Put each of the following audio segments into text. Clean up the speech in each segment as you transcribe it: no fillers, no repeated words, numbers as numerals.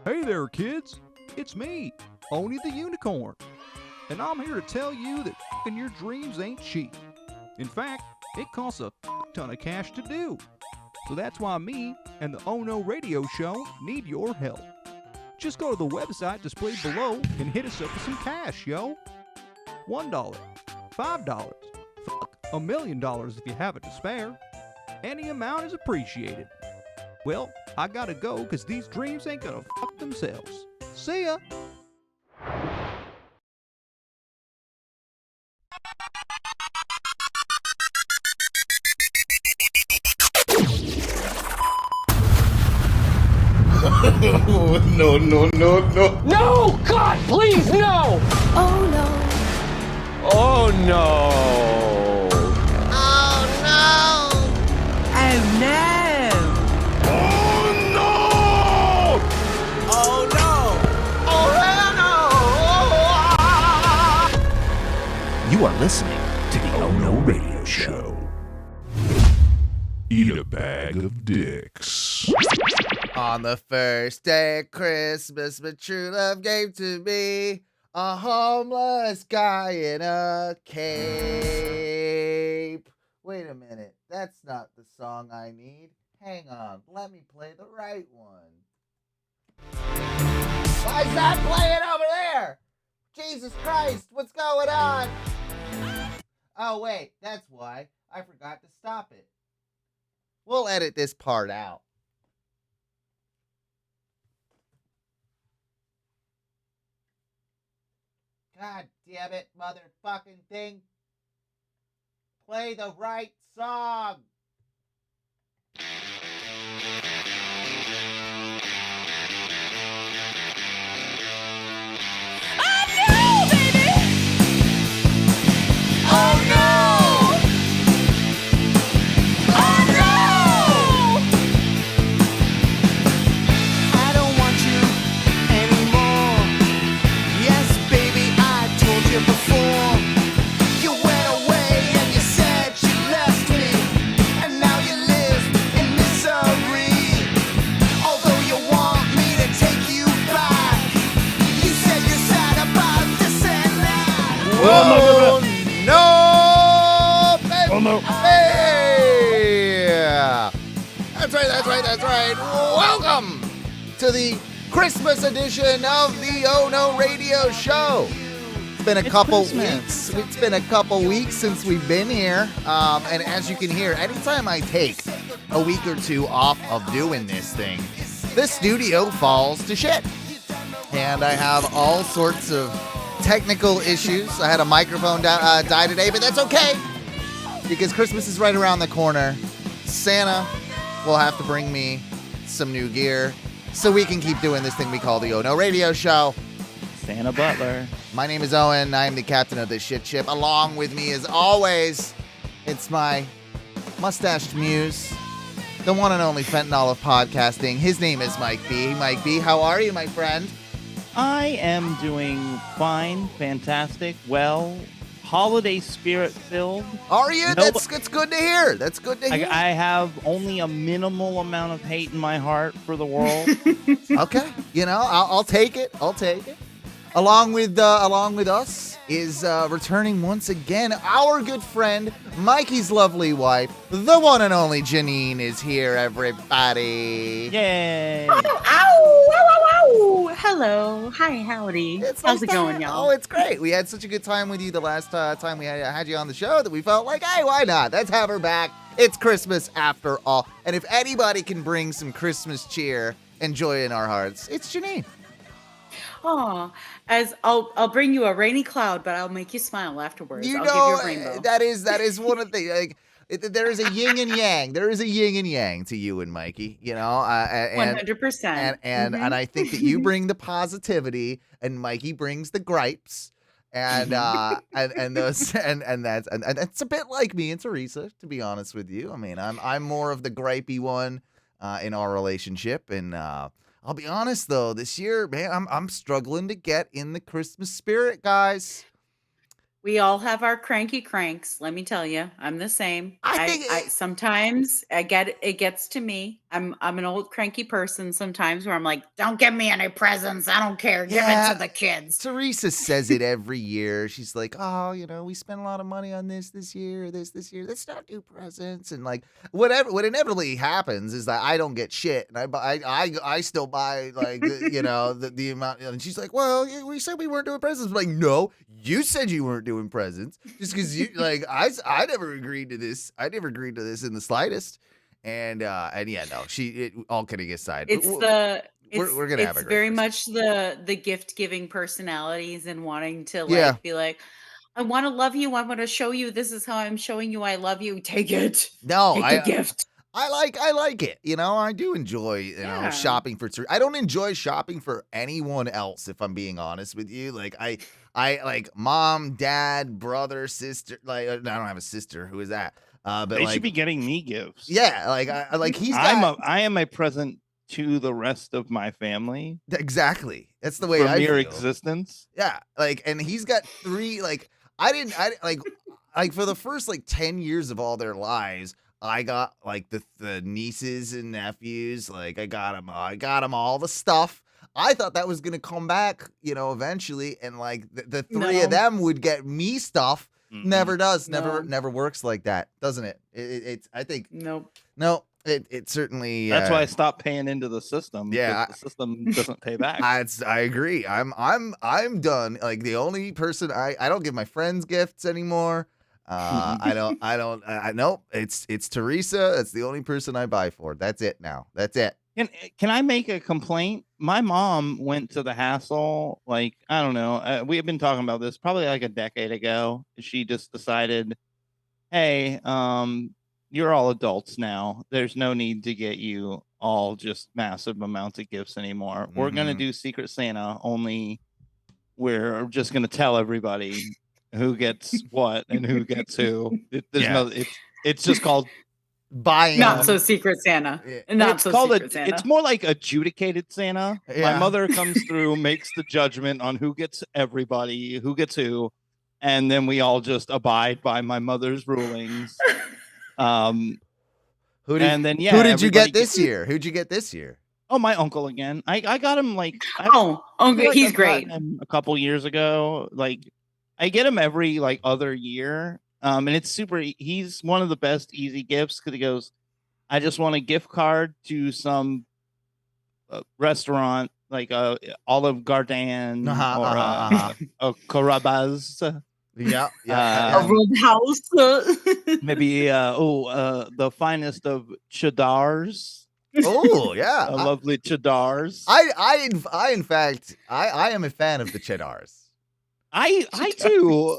Hey there, kids. It's me, Oni the Unicorn. And I'm here to tell you that f***ing your dreams ain't cheap. In fact, it costs a ton of cash to do. So that's why me and the Oh No Radio Show need your help. Just go to the website displayed below and hit us up with some cash, yo. $1, $5, $1 million if you have it to spare. Any amount is appreciated. Well, I gotta go because these dreams ain't gonna fuck themselves. See ya! No, no, no, no. No! God, please, no! Oh no. Oh no! Oh no. Oh no! Oh no. Oh no. You are listening to the Oh No Radio Show. Eat a bag of dicks. On the first day of Christmas, my true love gave to me a homeless guy in a cape. Wait a minute, that's not the song I need. Hang on, let me play the right one. Why is that playing over there? Jesus Christ, what's going on? Oh wait, that's why. I forgot to stop it. We'll edit this part out. God damn it, motherfucking thing. Play the right song. Oh, no, baby. Oh, no. Hey! That's right. Welcome to the Christmas edition of the Oh No Radio Show. It's been a couple weeks. It's been a couple weeks since we've been here. And as you can hear, anytime I take a week or two off of doing this thing, the studio falls to shit. And I have all sorts of technical issues. I had a microphone die today, but that's okay because Christmas is right around the corner. Santa will have to bring me some new gear so we can keep doing this thing we call the Oh No Radio Show. Santa Butler. My name is Owen. I'm the captain of this shit ship. Along with me, as always, it's my mustached muse, the one and only fentanyl of podcasting. His name is Mike B. Mike B, how are you, my friend? I am doing fine, fantastic, well, holiday spirit filled. Are you? No, That's good to hear. That's good to hear. I have only a minimal amount of hate in my heart for the world. Okay, I'll take it. Along with us is returning once again our good friend Mikey's lovely wife, the one and only Janine is here. Everybody, Yay! Ow! Ow! Ow! Ow! Hello, hi, howdy. How's it going, y'all? Oh, it's great. We had such a good time with you the last time we had you on the show that we felt like, hey, why not? Let's have her back. It's Christmas after all, and if anybody can bring some Christmas cheer and joy in our hearts, it's Janine. Oh, as I'll bring you a rainy cloud, but I'll make you smile afterwards. I'll give you a rainbow. that is one of the like. There is a yin and yang. There is a yin and yang to you and Mikey, and 100%. And I think that you bring the positivity and Mikey brings the gripes. And and that's a bit like me and Teresa, to be honest with you. I mean, I'm more of the gripey one in our relationship, and I'll be honest though, this year, man, I'm struggling to get in the Christmas spirit, guys. We all have our cranky cranks. Let me tell you, I'm the same. I think sometimes it gets to me. I'm an old cranky person sometimes where I'm like, don't give me any presents. I don't care. Give it to the kids. Teresa says it every year. She's like, oh, we spent a lot of money on this year, this year. Let's not do presents. And like whatever. What inevitably happens is that I don't get shit, and I still buy like the amount. And she's like, well, we said we weren't doing presents. I'm like, no, you said you weren't doing presents just because you like I never agreed to this. I never agreed to this in the slightest. And yeah, no, all kidding aside, It's we're gonna have a it's great very Christmas. much the gift giving personalities and wanting to like be like, I want to love you. I want to show you. This is how I'm showing you I love you. Take it. No, Take the gift. I like it. I do enjoy, shopping for. I don't enjoy shopping for anyone else, if I'm being honest with you. Like I like mom, dad, brother, sister. Like I don't have a sister. Who is that? But They like, should be getting me gifts. yeah, like I like he's got I am a present to the rest of my family exactly. That's the way for I mere feel. existence. Yeah, like, and he's got 3. Like I like for the first like 10 years of all their lives. I got like the nieces and nephews, like I got them all the stuff. I thought that was gonna come back, eventually, and like the 3 of them would get me stuff. Mhm. Never does, No. never works like that, doesn't it? It's I think Nope. no, it certainly. That's why I stopped paying into the system. because Yeah, the system doesn't pay back. I agree. I'm done. Like the only person I don't give my friends gifts anymore. Nope. It's Teresa. That's the only person I buy for. That's it now. That's it. Can I make a complaint? My mom went to the hassle, like, I don't know. We have been talking about this probably like a decade ago. She just decided, hey, you're all adults now. There's no need to get you all just massive amounts of gifts anymore. We're going to do Secret Santa, only we're just going to tell everybody who gets what and who gets who. It's just called Buying. Not so Secret Santa. Yeah. Not it's so called Secret Santa. It's more like adjudicated Santa. Yeah. My mother comes through, makes the judgment on who gets everybody, who gets who, and then we all just abide by my mother's rulings. Who did and then yeah, who did you everybody get this year? Who'd you get this year? Oh, my uncle again. I got him like I Oh, feel okay. like He's I've gotten great. him a couple years ago. Like I get him every like other year. And it's super. He's one of the best easy gifts because he goes, I just want a gift card to some restaurant like Olive Garden or a Carabas. Yeah. A roadhouse. Maybe the finest of cheddars. Oh yeah. Lovely cheddars. I in fact I am a fan of the cheddars. I too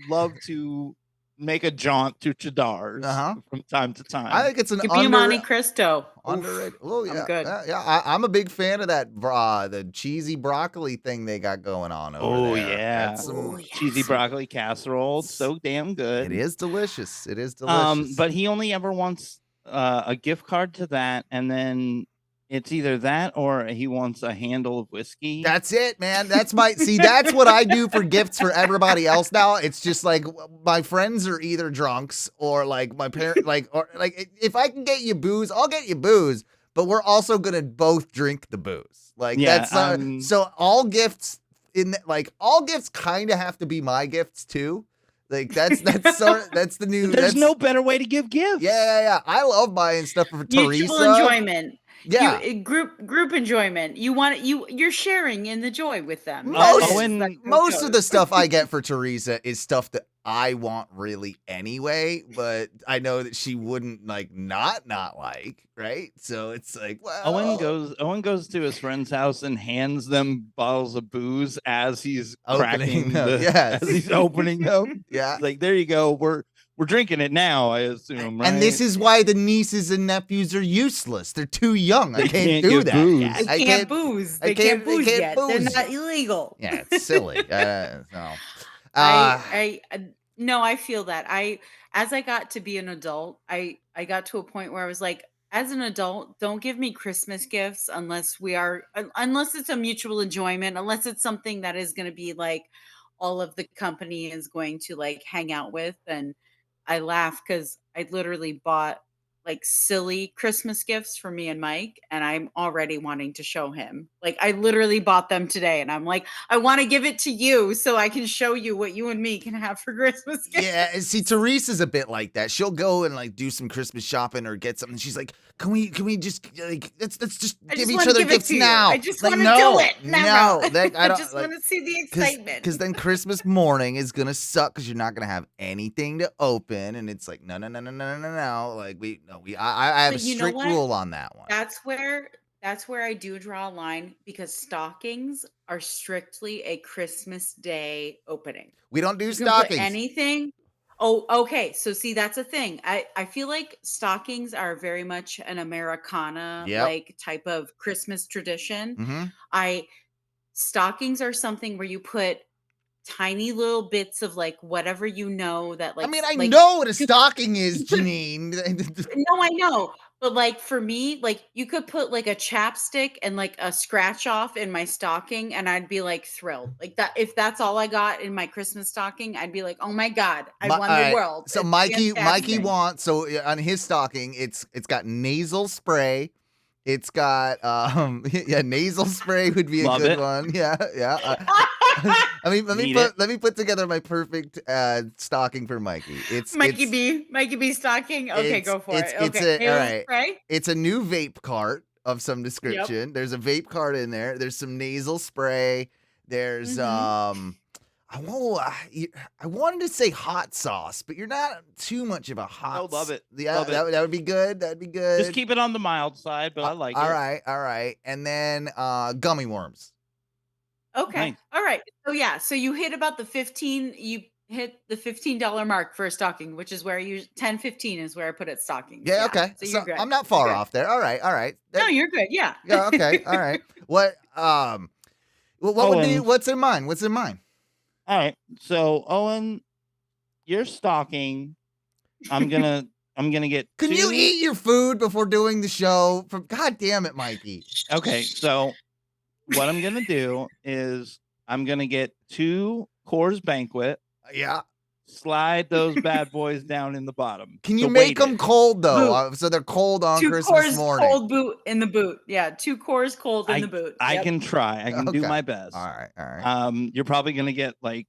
love to make a jaunt to cheddars from time to time. I think it's an Give me a Monte Cristo. underrated. Oh yeah, I'm good. Yeah, I'm a big fan of that the cheesy broccoli thing they got going on over there. Yeah, That's some- cheesy broccoli casserole, so damn good. It is delicious. It is delicious. But he only ever wants a gift card to that, and then it's either that or he wants a handle of whiskey. That's it, man. That's that's what I do for gifts for everybody else now. It's just like my friends are either drunks or like my parents, or if I can get you booze, I'll get you booze, but we're also going to both drink the booze. Like Yeah, that's so all gifts all gifts kind of have to be my gifts too. Like that's the new. There's no better way to give gifts. Yeah. I love buying stuff for Mutual Teresa. enjoyment. Yeah. Group enjoyment. You're sharing in the joy with them. Most of the stuff I get for Teresa is stuff that I want really anyway, but I know that she wouldn't not like, right? So it's like, well, Owen goes to his friend's house and hands them bottles of booze as he's Opening cracking them, yes. as he's opening them. Yeah. Like, there you go. We're drinking it now, I assume, right? And this is why the nieces and nephews are useless. They're too young. They I can't can't do get that. booze. They can't booze. They can't booze yet. They're not illegal. Yeah, it's silly. No. No, I feel that. As I got to be an adult, I got to a point where I was like, as an adult, don't give me Christmas gifts unless it's a mutual enjoyment, unless it's something that is going to be like all of the company is going to like hang out with. And I laugh because I literally bought like silly Christmas gifts for me and Mike, and I'm already wanting to show him. Like I literally bought them today, and I'm like, I want to give it to you so I can show you what you and me can have for Christmas gifts. Yeah, and see, Teresa's a bit like that. She'll go and like do some Christmas shopping or get something. She's like, "Can we just like let's just I give just each wanna other give it gifts to you. now?" I just Like, wanna no, do it now. No, that, I I don't. just want to see the excitement. Because then Christmas morning is gonna suck because you're not gonna have anything to open, and it's like no. Like I have But a you know strict what? rule on that one. That's where I do draw a line because stockings are strictly a Christmas Day opening. We don't do You can put stockings. anything. Oh, okay. So see, that's a thing. I feel like stockings are very much an Americana Yep. like type of Christmas tradition. Mm-hmm. Stockings are something where you put tiny little bits of like whatever that like I mean, I like know what a stocking is, Janine. no, I know. But like for me, like you could put like a chapstick and like a scratch off in my stocking, and I'd be like thrilled. Like that, if that's all I got in my Christmas stocking, I'd be like, oh my God, I won the world. So It's Mikey fantastic. wants on his stocking, it's got nasal spray. It's got nasal spray would be a Love good it. one. Yeah. I mean, let me put together my perfect stocking for Mikey. Mikey B stocking. Okay, go for it. Okay, all right. spray. It's a new vape cart of some description. There's a vape cart in there. There's some nasal spray. There's I wanted to say hot sauce, but you're not too much of a hot. I love it. Yeah, Love it. that would be good. That'd be good. Just keep it on the mild side, but I like all it. All right. And then gummy worms. Okay. Nice. All right. So yeah, so you hit about the $15 mark for a stocking, which is where you 10-15 is where I put it stocking. Yeah, okay. So So you're good. I'm not far You're good. off there. All right. No, you're good. Yeah. Yeah, okay. All right. What what would be Owen. what's in mind? What's in mind? All right. So Owen, your stocking, I'm gonna get. Can you eat your food before doing the show? God damn it, Mikey. Okay, so what I'm gonna do is I'm gonna get 2 Coors Banquet. Yeah. Slide those bad boys down in the bottom. Can you to make weight them it. cold though, so they're cold on 2 Christmas cores morning? cold boot in the boot. Yeah, 2 cores cold in the boot. I Yep. can try. I can do Okay. my best. All right. You're probably gonna get like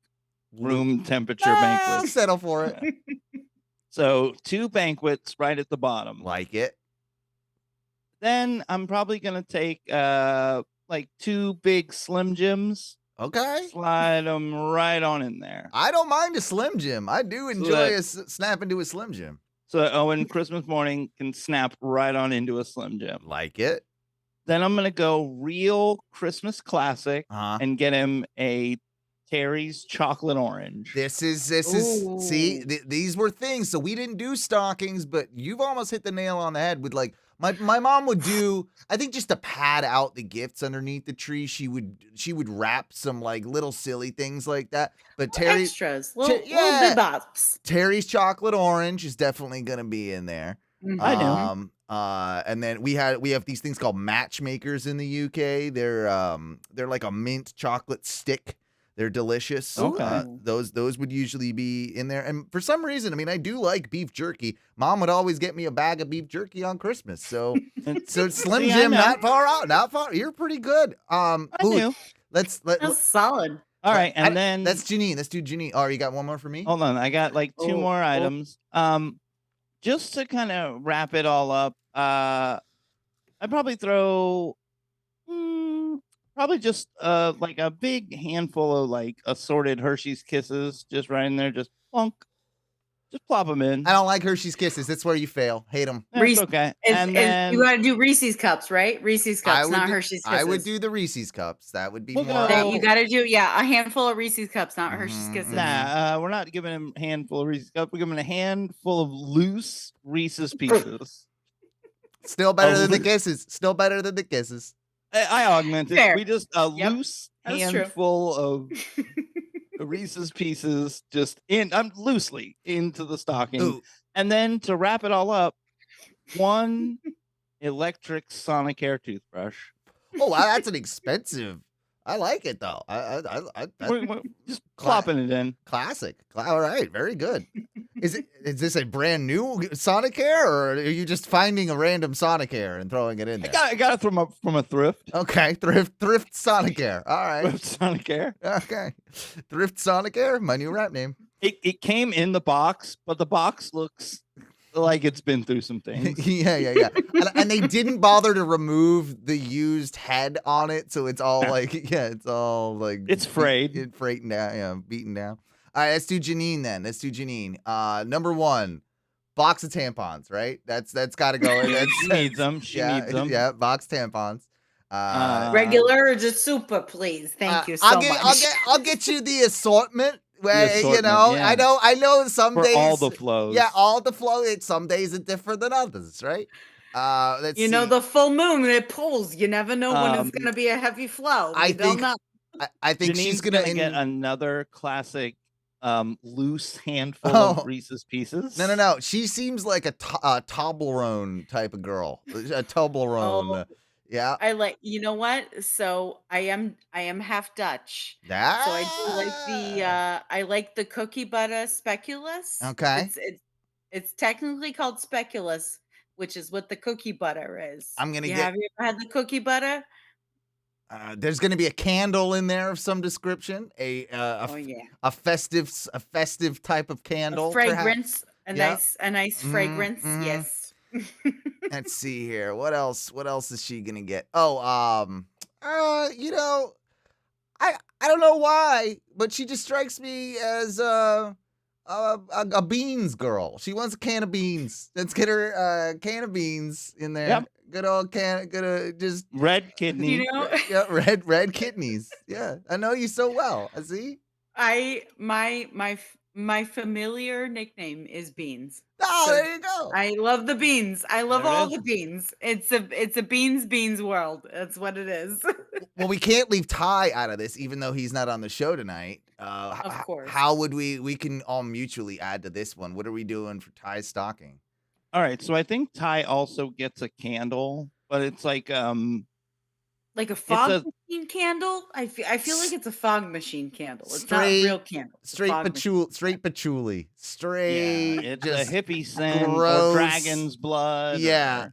room temperature I'll banquets. settle for it. So 2 banquets right at the bottom. Like it. Then I'm probably gonna take like 2 big Slim Jims. Okay. Slide them right on in there. I don't mind a Slim Jim. I do enjoy that- a snap into a Slim Jim. So that Owen Christmas morning can snap right on into a Slim Jim. Like it. Then I'm gonna go real Christmas classic Uh-huh. and get him a Terry's chocolate orange. This is see, these were things. So we didn't do stockings, but you've almost hit the nail on the head with like my mom would do, I think, just to pad out the gifts underneath the tree. She would wrap some like little silly things like that. But Extras, little yeah. bit bops. Terry's chocolate orange is definitely gonna be in there. I know. And then we have these things called matchmakers in the UK. They're like a mint chocolate stick. They're delicious. Okay. Those would usually be in there. And for some reason, I mean, I do like beef jerky. Mom would always get me a bag of beef jerky on Christmas. So Slim See, I Jim, know. not far out. Not far. You're pretty good. I knew. Let's That's solid. All right, and then that's Janine. Let's do Janine. Oh, you got one more for me? hold on. I got like 2 Oh, more oh. items. Just to kind of wrap it all up, I'd probably throw probably just like a big handful of like assorted Hershey's Kisses just right in there, just plunk. Just plop them in. I don't like Hershey's Kisses. That's where you fail. Hate them. That's Reese- okay. And then you got to do Reese's cups, right? Reese's cups, not Hershey's Kisses. I would do the Reese's cups. That would be We'll more. go- That you got to do, a handful of Reese's cups, not Hershey's Mhm, Kisses. nah, we're not giving him a handful of Reese's cups. We're giving him a handful of loose Reese's Pieces. Still better Oh, than the kisses. Still better than the kisses. I augmented. Fair. We just a Yep, loose that's true. handful of Reese's Pieces just loosely into the stocking. Ooh. And then to wrap it all up, 1 electric Sonicare toothbrush. Oh, wow, that's an expensive I like it though. We're just plopping it in. Classic. All right, very good. Is this a brand new Sonic hair, or are you just finding a random Sonic hair and throwing it in there? I got it from a thrift. Okay, thrift Sonic hair. All right, Thrift Sonic hair. okay, thrift Sonic hair. My new rap name. It came in the box, but the box looks like it's been through some things. yeah. And they didn't bother to remove the used head on it, so it's all like, it's all like It's frayed. Beaten down. All right, let's do Janine then. Number 1, box of tampons. Right? That's got to go. She needs them. She needs them. Yeah, box tampons. Regular or just super, please. Thank you so much. I'll get you the assortment. Yeah. I know some For days all the flows. Yeah, all the flow. Some days are different than others, right? Let's see. The full moon, it pulls. You never know when it's gonna be a heavy flow. I think Janine's she's gonna get another classic loose handful of Reese's Pieces. No. She seems like a Toblerone type of girl. A Toblerone. Yeah. I like. You know what? So I am half Dutch. So I do like I like the cookie butter speculous. Okay. It's technically called speculous, which is what the cookie butter is. Have you ever had the cookie butter? There's going to be a candle in there of some description. A festive type of candle. A fragrance. Perhaps. A nice fragrance. Mm-hmm. Yes. Let's see here. What else is she gonna get? I don't know why, but she just strikes me as a beans girl. She wants a can of beans. Let's get her a can of beans in there. Yep. Good old can. Just red kidney. Yeah, red kidneys. Yeah, I know you so well. I see. My familiar nickname is Beans. Oh, so there you go. I love the beans. I love all the beans. It's a beans world. That's what it is. Well, we can't leave Ty out of this, even though he's not on the show tonight. Of course. How would we can all mutually add to this one? What are we doing for Ty's stocking? All right, so I think Ty also gets a candle, but it's like a fog machine candle. I feel like it's a fog machine candle. It's not a real candle. Straight patchouli. Straight. Yeah, it's just a hippie scent gross. Or dragon's blood. Yeah.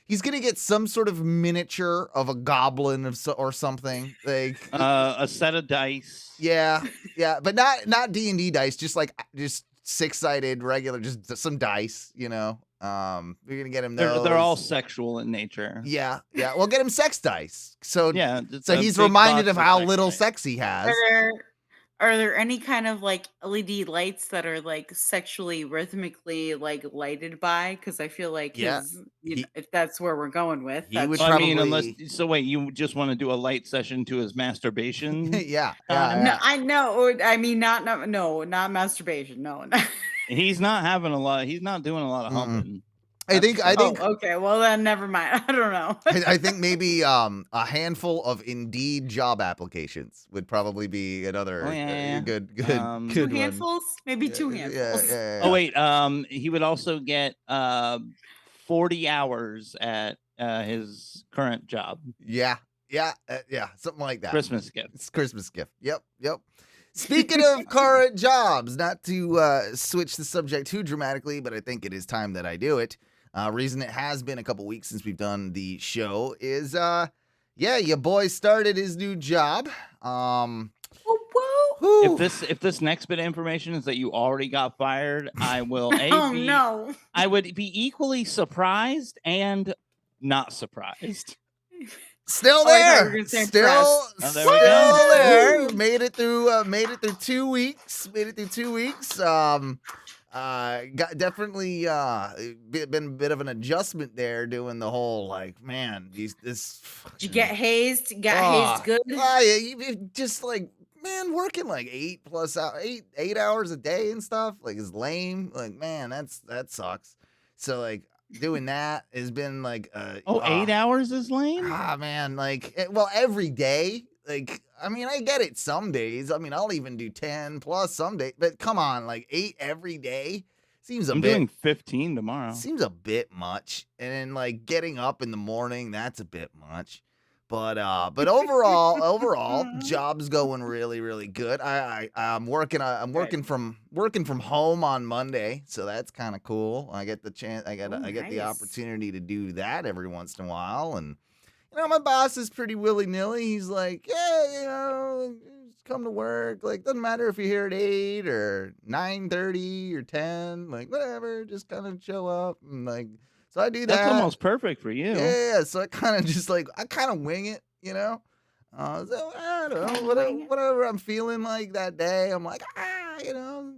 He's gonna get some sort of miniature of a goblin or something, like a set of dice. Yeah, but not D&D dice, just 6-sided regular, just some dice, We're gonna get him those. They're all sexual in nature. Yeah. We'll get him sex dice. So so he's reminded of how little sex he has. Are there any kind of LED lights that are sexually rhythmically lighted by? Because I feel like if that's where we're going with, unless wait, you just want to do a light session to his masturbation? Yeah. No, I know. I mean, not masturbation. No. He's not having a lot. He's not doing a lot of humping. I think. Okay. Well, then never mind. I don't know. I think maybe a handful of Indeed job applications would probably be another good 2 one. handfuls, maybe 2 handfuls. Yeah. Oh wait, he would also get 40 hours at his current job. Yeah, something like that. Christmas gift. It's Christmas gift. Yep. Speaking of current jobs, not to switch the subject too dramatically, but I think it is time that I do it. Reason it has been a couple weeks since we've done the show is, your boy started his new job. If this next bit of information is that you already got fired, I will. No! I would be equally surprised and not surprised. Still there. Still there. Made it through 2 weeks. Got definitely been a bit of an adjustment there, doing the whole Did you get hazed? Hazed good? You just working 8 hours a day and stuff is lame. Man, that sucks. So doing that has been 8 hours is lame. Man, every day. I get it some days. I'll even do 10 plus some days, but come on, 8 every day seems I'm doing 15 tomorrow. Seems a bit much. And then getting up in the morning, that's a bit much. But overall, job's going really, really good. I'm working from home on Monday, so that's kind of cool. I get the chance, I get the nice. opportunity to do that every once in a while, and my boss is pretty willy-nilly. He's like, yeah, just come to work. Like, doesn't matter if you're here at 8 or 9:30 or 10, like whatever, just kind of show up and like. So I do that. That's almost perfect for you. Yeah. So I kind of just like wing it, So I don't know, whatever I'm feeling like that day. I'm like,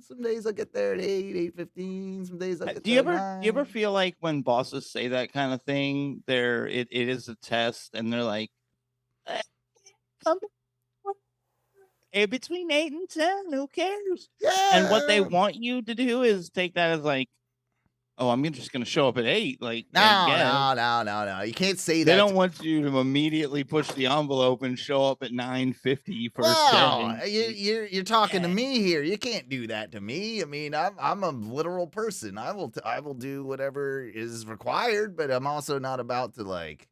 some days I get there at 8:15. Some days I get Do you there ever at do you ever 9. feel like when bosses say that kind of thing, it is a test, and they're like, "Eh, come between 8 and 10, who cares?" And what they Yeah. want you to do is take that as like, oh, I'm just going to show up at 8. Like, No. You can't say that. They don't want you to immediately push the envelope and show up at 9:50 first Well, day. you're talking to me here. You can't do that to me. I mean, I'm a literal person. I will do whatever is required, but I'm also not about to like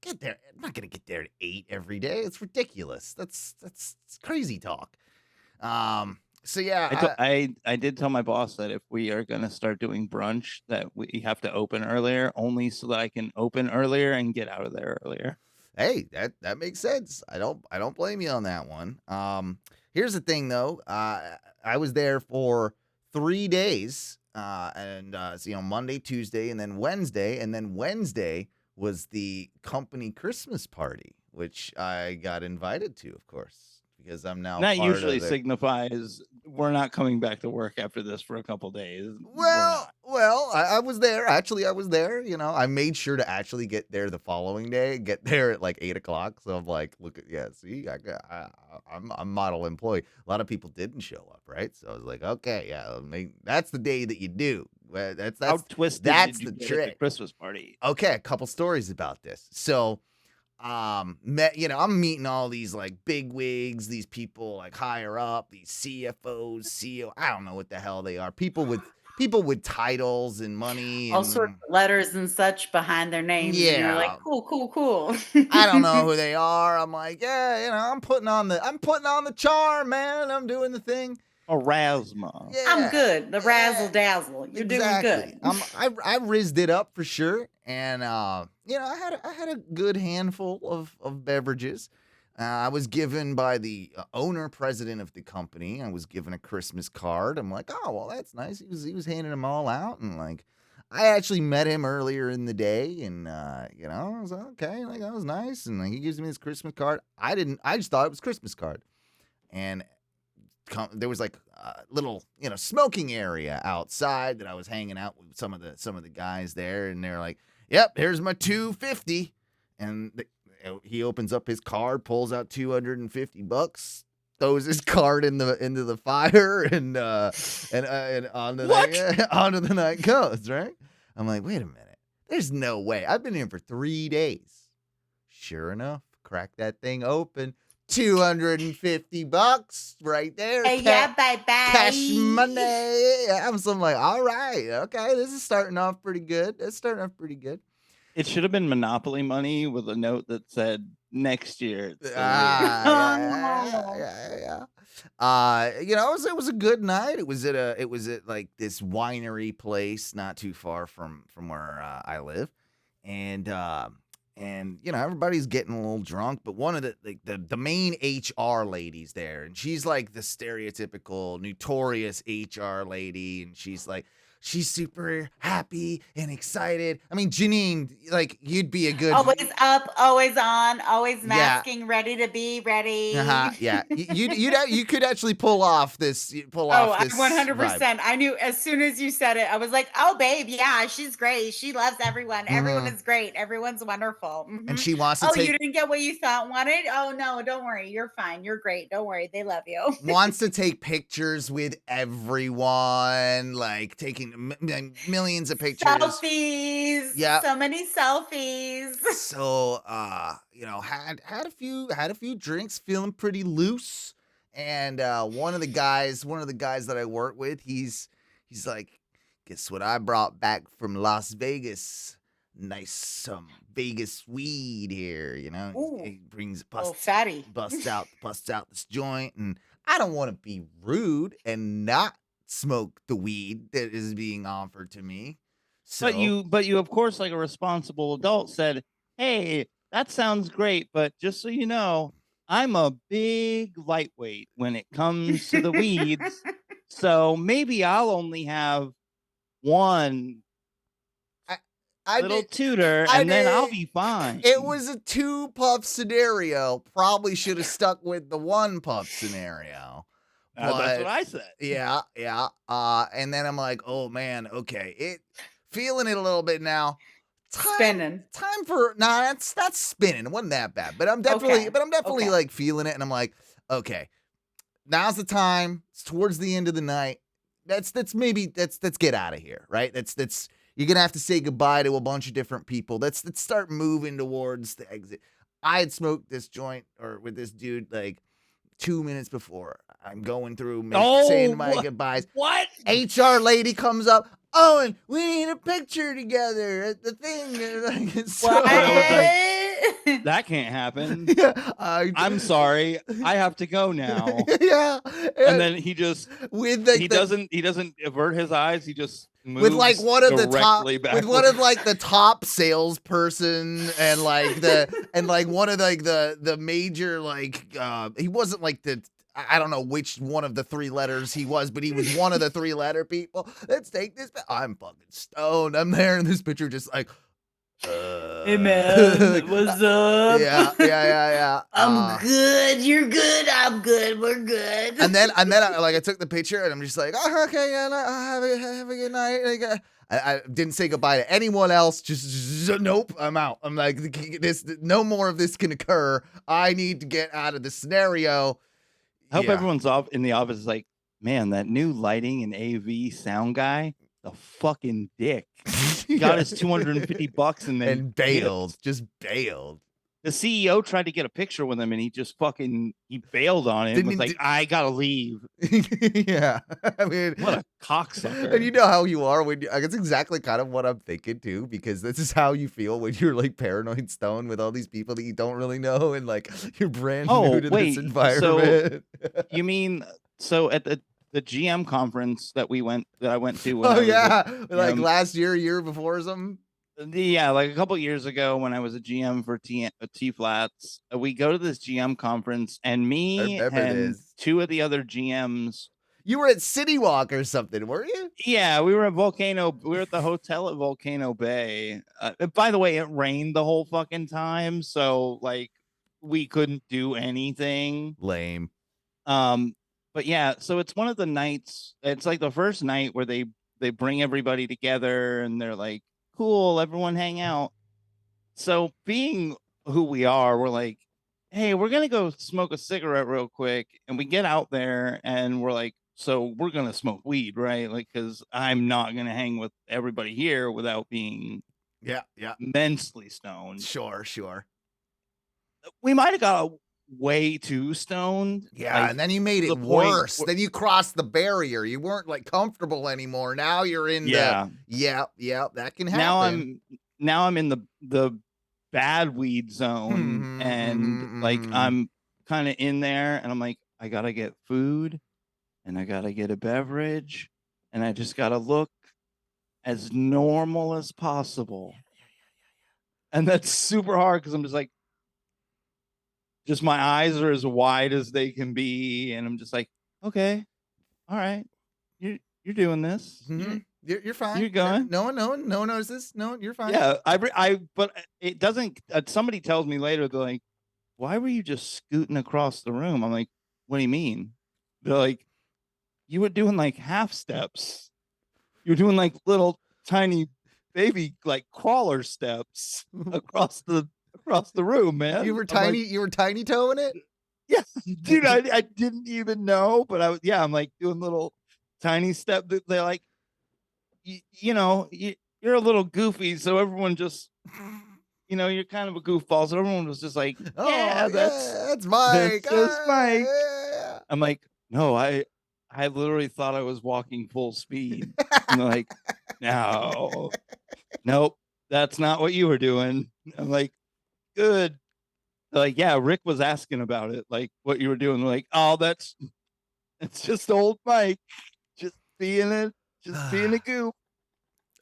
get there. I'm not gonna get there at 8 every day. It's ridiculous. That's crazy talk. So yeah, I did tell my boss that if we are going to start doing brunch, that we have to open earlier, only so that I can open earlier and get out of there earlier. hey, that makes sense. I don't blame you on that one. Here's the thing though. I was there for 3 days, and Monday, Tuesday, and then Wednesday, Wednesday was the company Christmas party, which I got invited to, of course, because I'm now That part usually of the. signifies we're not coming back to work after this for a couple days. We're Well, not. I was there. Actually, I was there. I made sure to actually get there the following day. Get there at like 8 o'clock. So I'm like, look at see, I'm a model employee. A lot of people didn't show up, right? So I was like, okay, yeah, that's the day that you do. That's How twisted that's did you the get at the trick. Christmas party? Okay, a couple stories about this. So, I'm meeting all these like big wigs, these people like higher up, these CFOs, CEO. I don't know what the hell they are. People with titles and money All sorts and of letters and such behind their names, and you're like, yeah. cool. I don't know who they are. I'm like, yeah, I'm putting on the charm, man. I'm doing the thing. Erasmus. Yeah. I'm good. The razzle dazzle. You're Exactly. doing good. I rizzed it up for sure, and I had a good handful of beverages. I was given by the president of the company. I was given a Christmas card. I'm like, oh well, that's nice. He was handing them all out, and like, I actually met him earlier in the day, and I was like, okay, like that was nice, and like, he gives me his Christmas card. I just thought it was Christmas card, and there was like a little smoking area outside that I was hanging out with some of the guys there, and they're like, yep, here's my $250, and he opens up his card, pulls out $250, throws his card into the fire, and onto the night goes, right? I'm like, wait a minute, there's no way. I've been here for 3 days. Sure enough, crack that thing open. $250 right there. Bye. Cash money. I'm like, all right, okay, this is starting off pretty good. It should have been Monopoly money with a note that said next year. Yeah. It was a good night. It was at like this winery place not too far from where I live, and everybody's getting a little drunk, but one of the main HR ladies there, and she's like the stereotypical notorious HR lady, and she's super happy and excited. I mean, Janine, like, you'd be a good Always up, always on, always masking, ready to be ready. yeah. You could actually pull off this. I Vibe. 100%. I knew as soon as you said it, I was like, oh, babe, yeah, she's great. She loves everyone. Everyone is great. Everyone's wonderful. And she wants to you didn't get what you thought wanted? Oh, no, don't worry. You're fine. You're great. Don't worry. They love you. wants to take pictures with everyone, like taking millions of pictures. Selfies. Yeah. So many selfies. So, had a few drinks, feeling pretty loose. And one of the guys that I work with, he's like, guess what I brought back from Las Vegas? nice Vegas weed here, you know. Ooh. He brings Oh, fatty. busts out this joint, and I don't want to be rude and not smoke the weed that is being offered to me. So But you, of course, like a responsible adult, said, "Hey, that sounds great, but just so you know, I'm a big lightweight when it comes to the weeds, so maybe I'll only have one I little did, tutor, I and then I'll did- be fine." It was a 2-puff scenario. Probably should have stuck with the 1-puff scenario. That's But what I said. yeah. And then I'm like, oh man, okay, feeling it a little bit now. Spinning. Time for that's spinning. It wasn't that bad, but I'm definitely Okay. like feeling it, and I'm like, okay, now's the time. It's towards the end of the night. Let's get out of here, right? That's you're gonna have to say goodbye to a bunch of different people. Let's start moving towards the exit. I had smoked this joint with this dude like 2 minutes before. I'm going through saying my goodbyes. What? HR lady comes up. Oh, and we need a picture together at the thing. Like, it's so- What? That can't happen. Yeah, I'm sorry. I have to go now. Yeah, And then he just with he doesn't avert his eyes. He just moves with like one of the top backwards. with one of like the top salesperson and like one of like the major like he wasn't like I don't know which one of the 3 letters he was, but he was one of the 3-letter people. Let's take this. I'm fucking stoned. I'm there in this picture, just like, Hey man, what's up? Yeah. I'm good. You're good. I'm good. We're good. And then I took the picture, and I'm just like, oh, okay, yeah, have a good night. Like, I didn't say goodbye to anyone else. Just nope, I'm out. I'm like, no more of this can occur. I need to get out of the scenario. I hope everyone's off in the office is like, man, that new lighting and AV sound guy, the fucking dick. He got his $250 and then bailed. Just bailed. The CEO tried to get a picture with him, and he just he bailed on it. Was like, I gotta leave. Yeah, I mean, what a cocksucker. And you know how you are when that's exactly kind of what I'm thinking too, because this is how you feel when you're like paranoid stone with all these people that you don't really know, and like you're brand new to this environment. So you mean at the GM conference that I went to? Oh yeah, like last year before or something. Yeah, like a couple years ago when I was a GM for T Flats, we go to this GM conference, and me and 2 of the other GMs. You were at City Walk or something, were you? Yeah, we were at Volcano. We were at the hotel at Volcano Bay. By the way, it rained the whole fucking time, so like we couldn't do anything. Lame. But yeah, so it's one of the nights. It's like the first night where they bring everybody together, and they're like, cool, everyone hang out. So being who we are, we're like, hey, we're gonna go smoke a cigarette real quick. And we get out there, and we're like, so we're gonna smoke weed, right? Like, because I'm not gonna hang with everybody here without being immensely stoned. Sure. We might have got way too stoned. Yeah, and then you made it worse. Then you crossed the barrier. You weren't like comfortable anymore. Now you're in that can happen. Now I'm in the bad weed zone, and like I'm kind of in there, and I'm like, I gotta get food, and I gotta get a beverage, and I just gotta look as normal as possible. And that's super hard because I'm just like, just my eyes are as wide as they can be, and I'm just like, okay, all right, you're doing this. Mm-hmm. You're fine. You're going. No one notices. No, you're fine. Yeah, but it doesn't. Somebody tells me later, they're like, why were you just scooting across the room? I'm like, what do you mean? They're like, you were doing like half steps. You were doing like little tiny baby like crawler steps across the room, man. You were tiny. You were tiny toeing it. Yeah, dude. I didn't even know, but I'm like doing little tiny step. They're like, you're a little goofy, so everyone just, you're kind of a goofball. So everyone was just like, that's Mike. That's just Mike. Yeah. I'm like, no, I literally thought I was walking full speed. And they're like, nope. that's not what you were doing. I'm like, good. They're like, yeah, Rick was asking about it, like what you were doing. They're like, oh, it's just old Mike, just being a goof.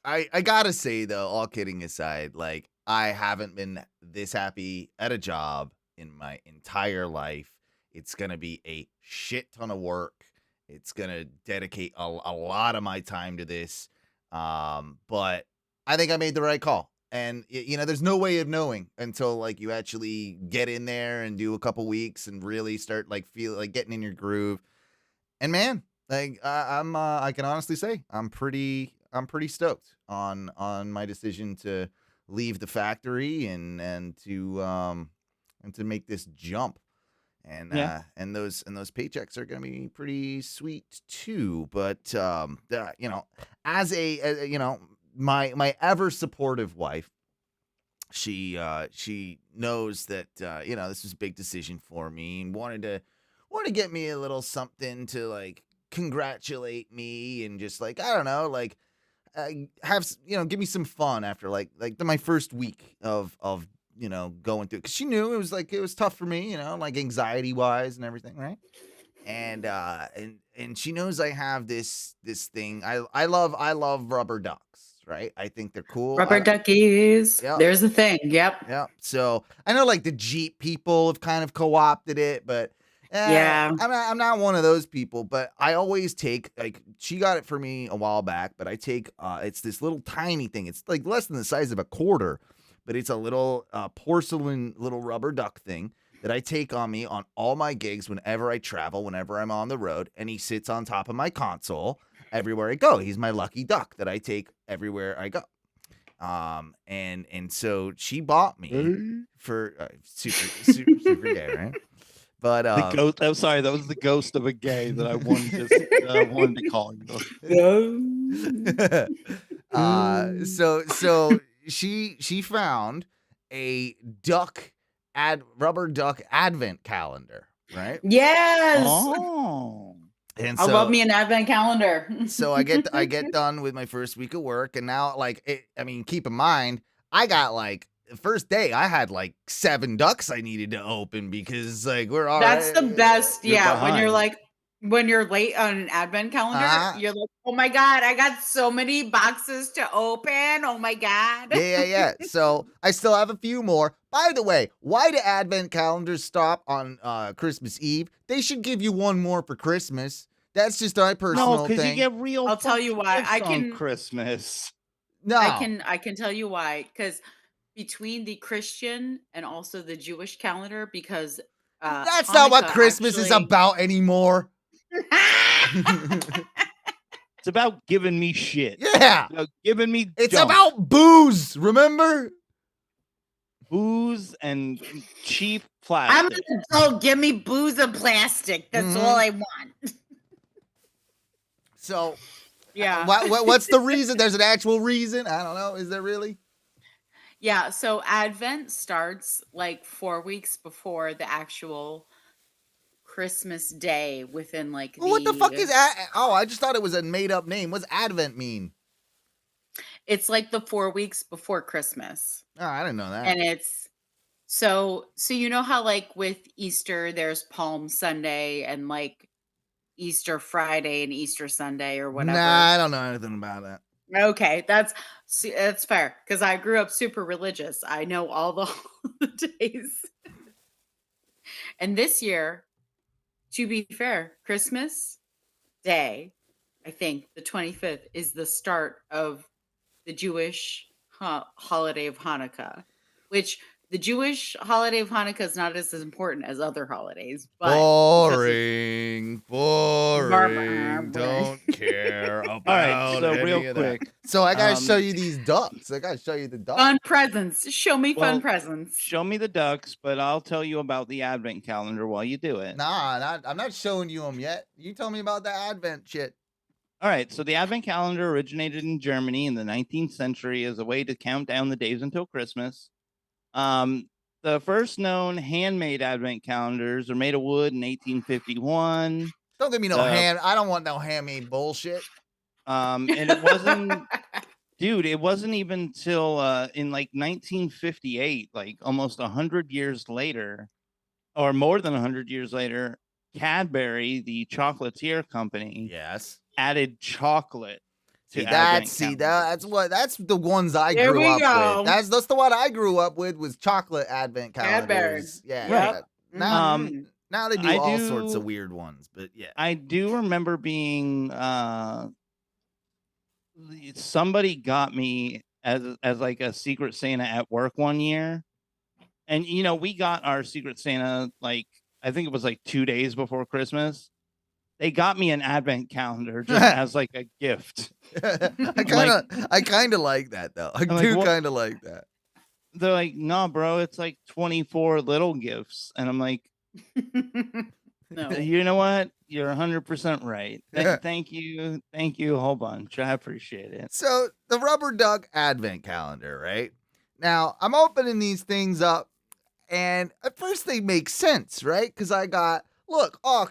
I gotta say though, all kidding aside, like I haven't been this happy at a job in my entire life. It's gonna be a shit ton of work. It's gonna dedicate a lot of my time to this. But I think I made the right call. And there's no way of knowing until like you actually get in there and do a couple weeks and really start like feel like getting in your groove. And man, like I can honestly say I'm pretty stoked on my decision to leave the factory and to make this jump. And and those paychecks are going to be pretty sweet too. But as my ever supportive wife, she knows that this was a big decision for me and wanted to get me a little something to like congratulate me and just like I don't know like have give me some fun after like my first week of going through, because she knew it was tough for me, like anxiety wise and everything, right? And she knows I have this thing. I love rubber ducks, right? I think they're cool. Rubber duckies. Yep. There's the thing. Yep. Yeah. So I know like the Jeep people have kind of co-opted it, but Yeah. I'm not one of those people. But I always take like she got it for me a while back, but I take it's this little tiny thing. It's like less than the size of a quarter, but it's a little porcelain little rubber duck thing that I take on me on all my gigs whenever I travel, whenever I'm on the road, and he sits on top of my console everywhere I go. He's my lucky duck that I take everywhere I go. And so she bought me for super gay, right? But The ghost. I'm sorry, that was the ghost of a gay that I wanted to call you. So she found a rubber duck advent calendar, right? Yes. Oh. And I love me an advent calendar. So I get done with my first week of work, and now keep in mind, I got like the first day I had like 7 ducks I needed to open because like we're all That's the best. You're Yeah. behind. When you're late on an advent calendar, you're like, oh my God, I got so many boxes to open. Oh my God. Yeah. So I still have a few more. By the way, why do advent calendars stop on Christmas Eve? They should give you one more for Christmas. That's just my personal No, because thing. you get real. I'll tell you why. gifts on Christmas. No, I can tell you why. Because between the Christian and also the Jewish calendar, because that's not what Hanukkah Christmas is about anymore. It's about giving me shit. Yeah. It's about giving me It's junk. about booze, remember? Booze and cheap I'm plastic. an adult. Give me booze and plastic. That's all I want. So, Yeah. what's the reason? There's an actual reason? I don't know. Is there really? Yeah. So Advent starts like 4 weeks before the actual Christmas day within like Well, what the fuck is Oh, I just thought it was a made up name. What's Advent mean? It's like the 4 weeks before Christmas. Oh, I didn't know that. And it's so you know how like with Easter there's Palm Sunday and like Easter Friday and Easter Sunday or whatever. Nah, I don't know anything about that. Okay, that's fair because I grew up super religious. I know all the holidays. And this year, to be fair, Christmas Day, I think the 25th is the start of the Jewish holiday of Hanukkah, which the Jewish holiday of Hanukkah is not as important as other holidays. But boring. Don't care about All right, so any real of quick. that. So I gotta show you these ducks. I gotta show you the ducks. Fun presents. Show me Well, fun presents. Show me the ducks, but I'll tell you about the advent calendar while you do it. Nah, I'm not showing you them yet. You tell me about the Advent shit. All right, so the advent calendar originated in Germany in the 19th century as a way to count down the days until Christmas. The first known handmade advent calendars are made of wood in 1851. Don't give me no hand. I don't want no handmade bullshit. And it wasn't Dude, it wasn't even till in like 1958, like almost 100 years later, or more than 100 years later, Cadbury, the chocolatier company, Yes. added chocolate to That's calendars. that's the ones I There grew we up go. with. That's the one I grew up with was chocolate advent Cadbury. calendars. Yeah. Right. Yep. Now, Mhm. now they do I all sorts do- of weird ones, but yeah. I do remember being somebody got me as like a Secret Santa at work one year. And we got our Secret Santa like I think it was like 2 days before Christmas. They got me an advent calendar just as like a gift. I kind of like that though. I like, do what- kind of like that. They're like, "No, bro, it's like 24 little gifts." And I'm like, No. "You know what? You're 100% right. Thank you. Thank you a whole bunch. I appreciate it." So the rubber duck advent calendar, right? Now I'm opening these things up, and at first they make sense, right? Because I got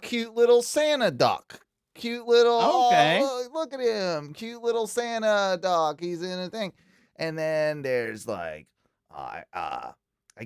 cute little Santa duck, cute little. Okay. Look at him, cute little Santa duck. He's in a thing, and then there's like, I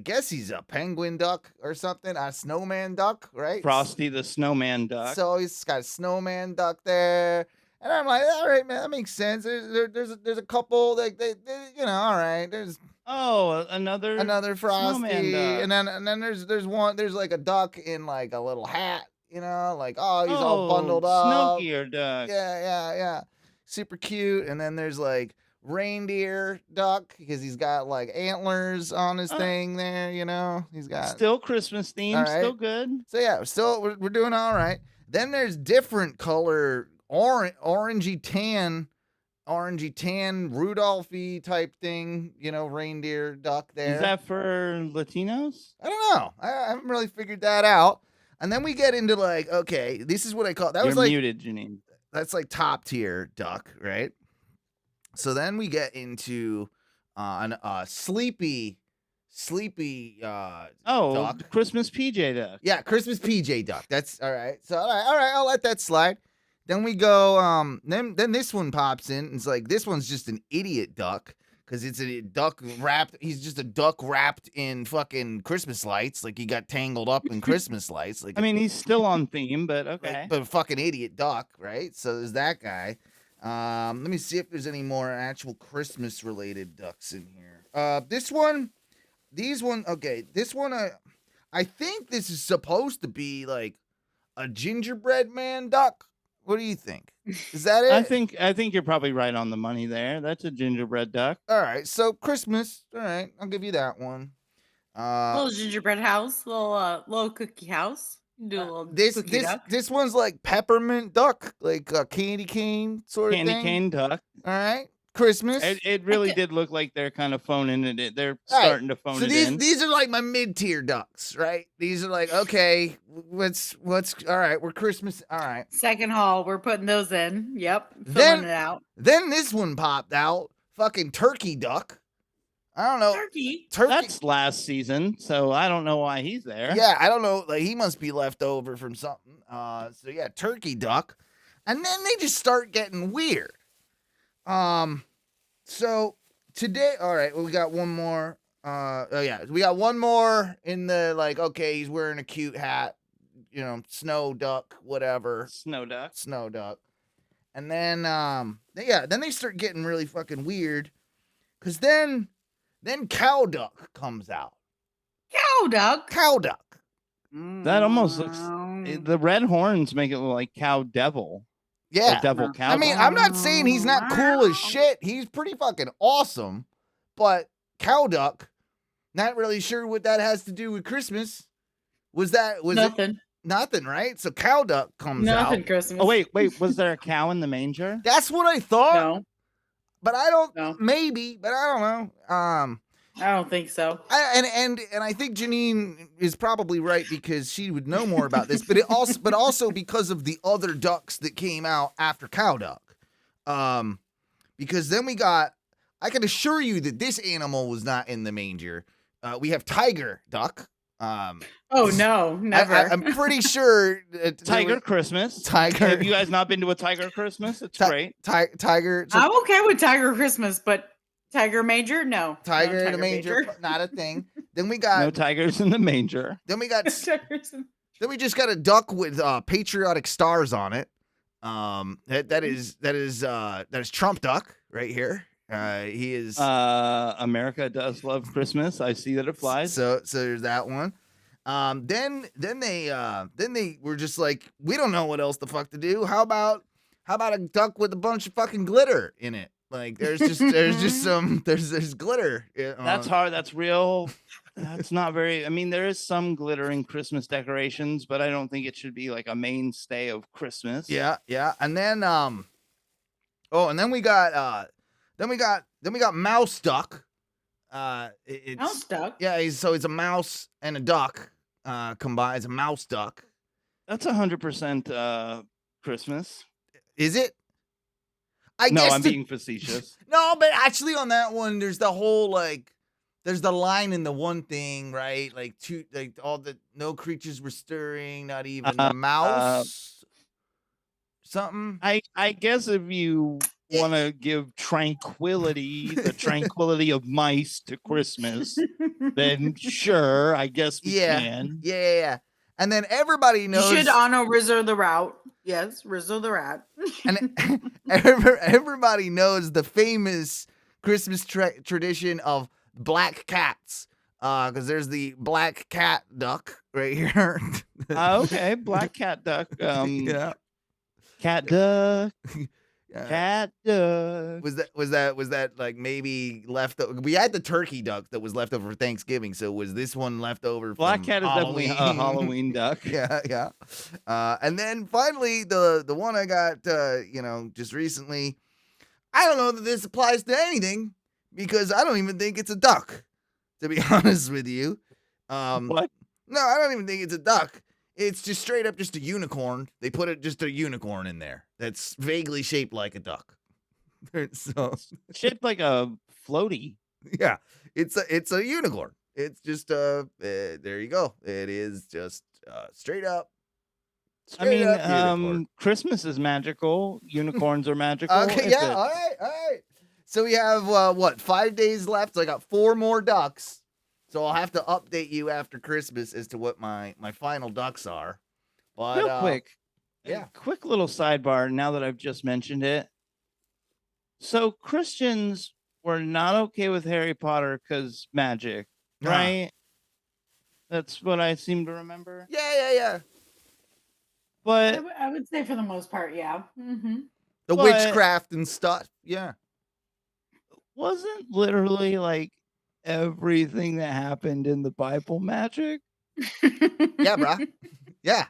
guess he's a penguin duck or something, a snowman duck, right? Frosty the Snowman Duck. So he's got a snowman duck there. And I'm like, all right, man, that makes sense. There's a couple like they all right. There's another Frosty, snowman duck. and then there's like a duck in like a little hat, like he's all bundled up. Snooky or duck. Yeah, super cute. And then there's like reindeer duck because he's got like antlers on his thing there. He's got Still Christmas themed, All right. still good. So yeah, we're doing all right. Then there's different color orangey tan Rudolphy type thing, reindeer duck there. Is that for Latinos? I don't know. I haven't really figured that out. And then we get into like, okay, this is what I call that. You're was like muted, Janine. that's like top tier duck, right? So then we get into sleepy duck. Christmas PJ duck. Yeah, Christmas PJ duck. That's all right. So all right, I'll let that slide. Then we go, then this one pops in. It's like this one's just an idiot duck because it's a duck wrapped. He's just a duck wrapped in fucking Christmas lights. Like he got tangled up in Christmas lights. Like I mean, he's still on theme, but okay. like, but a fucking idiot duck, right? So there's that guy. Let me see if there's any more actual Christmas related ducks in here. This one, I think this is supposed to be like a gingerbread man duck. What do you think? Is that it? I think you're probably right on the money there. That's a gingerbread duck. All right, so Christmas. All right, I'll give you that one. Little gingerbread house, little cookie house. Do a little cookie duck. This one's like peppermint duck, like a candy cane sort of thing. Candy cane duck. All right, Christmas. It really did look like they're kind of phoning it. They're All right, starting to phone so it these in. these are like my mid-tier ducks, right? These are like, okay, what's all right, we're Christmas. All right. Second haul, we're putting those in. Yep. Then- Filling it out. Then this one popped out. Fucking turkey duck. I don't know. Turkey. That's last season, so I don't know why he's there. Yeah, I don't know. Like he must be left over from something. So yeah, turkey duck. And then they just start getting weird. So today, all right, we got one more. We got one more in the like, okay, he's wearing a cute hat, snow duck, whatever. Snow duck. And then then they start getting really fucking weird. Cause then cow duck comes out. Cow duck. Cow duck. That almost looks. The red horns make it look like cow devil. Yeah. Or devil cow. I mean, I'm not saying he's not cool as shit. He's pretty fucking awesome. But cow duck, not really sure what that has to do with Christmas. Was Nothing. it nothing, right? So cow duck comes Nothing out. Christmas. Oh wait. Was there a cow in the manger? That's what I thought. No, But I don't. No. Maybe, but I don't know. I don't think so. And I think Janine is probably right because she would know more about this, but also because of the other ducks that came out after cow duck. Because then I can assure you that this animal was not in the manger. We have tiger duck, Oh no, never. I'm pretty sure Tiger Christmas. Tiger. Have you guys not been to a Tiger Christmas? It's great. Tiger. So I'm okay with Tiger Christmas, but Tiger Major, no. Tiger no in the manger, not a thing. Then we got No tigers in the manger. Then we got Tigers in- Then we just got a duck with patriotic stars on it. That is Trump Duck right here. He is America does love Christmas. I see that it flies. So there's that one. Then they were just like, we don't know what else the fuck to do. How about a duck with a bunch of fucking glitter in it? Like there's glitter. That's hard. That's real. That's not very. I mean, there is some glittering Christmas decorations, but I don't think it should be like a mainstay of Christmas. Yeah. And then and then we got Mouse Duck. It's Mouse Duck. Yeah, it's a mouse and a duck combined. It's a mouse duck. That's 100% Christmas. Is it? No, I'm being facetious. No, but actually on that one, there's the whole there's the line in the one thing, right? All the no creatures were stirring, not even a mouse. Something. I guess if you want to give the tranquility of mice to Christmas, then sure, I guess we can. Yeah. And then everybody knows. You should honor Rizzo the Route. Yes, Rizzo the Rat. And everybody knows the famous Christmas tradition of black cats. Because there's the black cat duck right here. Okay, black cat duck. Yeah. Cat duck. Cat duck. Was that like maybe left? We had the turkey duck that was left over for Thanksgiving. So was this one left over? Black from cat is Halloween? definitely a Halloween duck. Yeah. And then finally the one I got just recently. I don't know that this applies to anything because I don't even think it's a duck. To be honest with you, What? No, I don't even think it's a duck. It's just straight up just a unicorn. They put just a unicorn in there that's vaguely shaped like a duck. So Shaped like a floaty. yeah, it's a unicorn. It's just there you go. It is just straight up. Straight up unicorn. Christmas is magical. Unicorns are magical. Okay, yeah, all right. So we have 5 days left. So I got 4 more ducks. So I'll have to update you after Christmas as to what my final ducks are. But Real quick. yeah. Quick little sidebar now that I've just mentioned it. So Christians were not okay with Harry Potter because magic, right? That's what I seem to remember. Yeah. But I would say for the most part, yeah. Mm-hmm. The But- witchcraft and stuff. Yeah. wasn't literally like everything that happened in the Bible magic? Yeah, bruh. Yeah.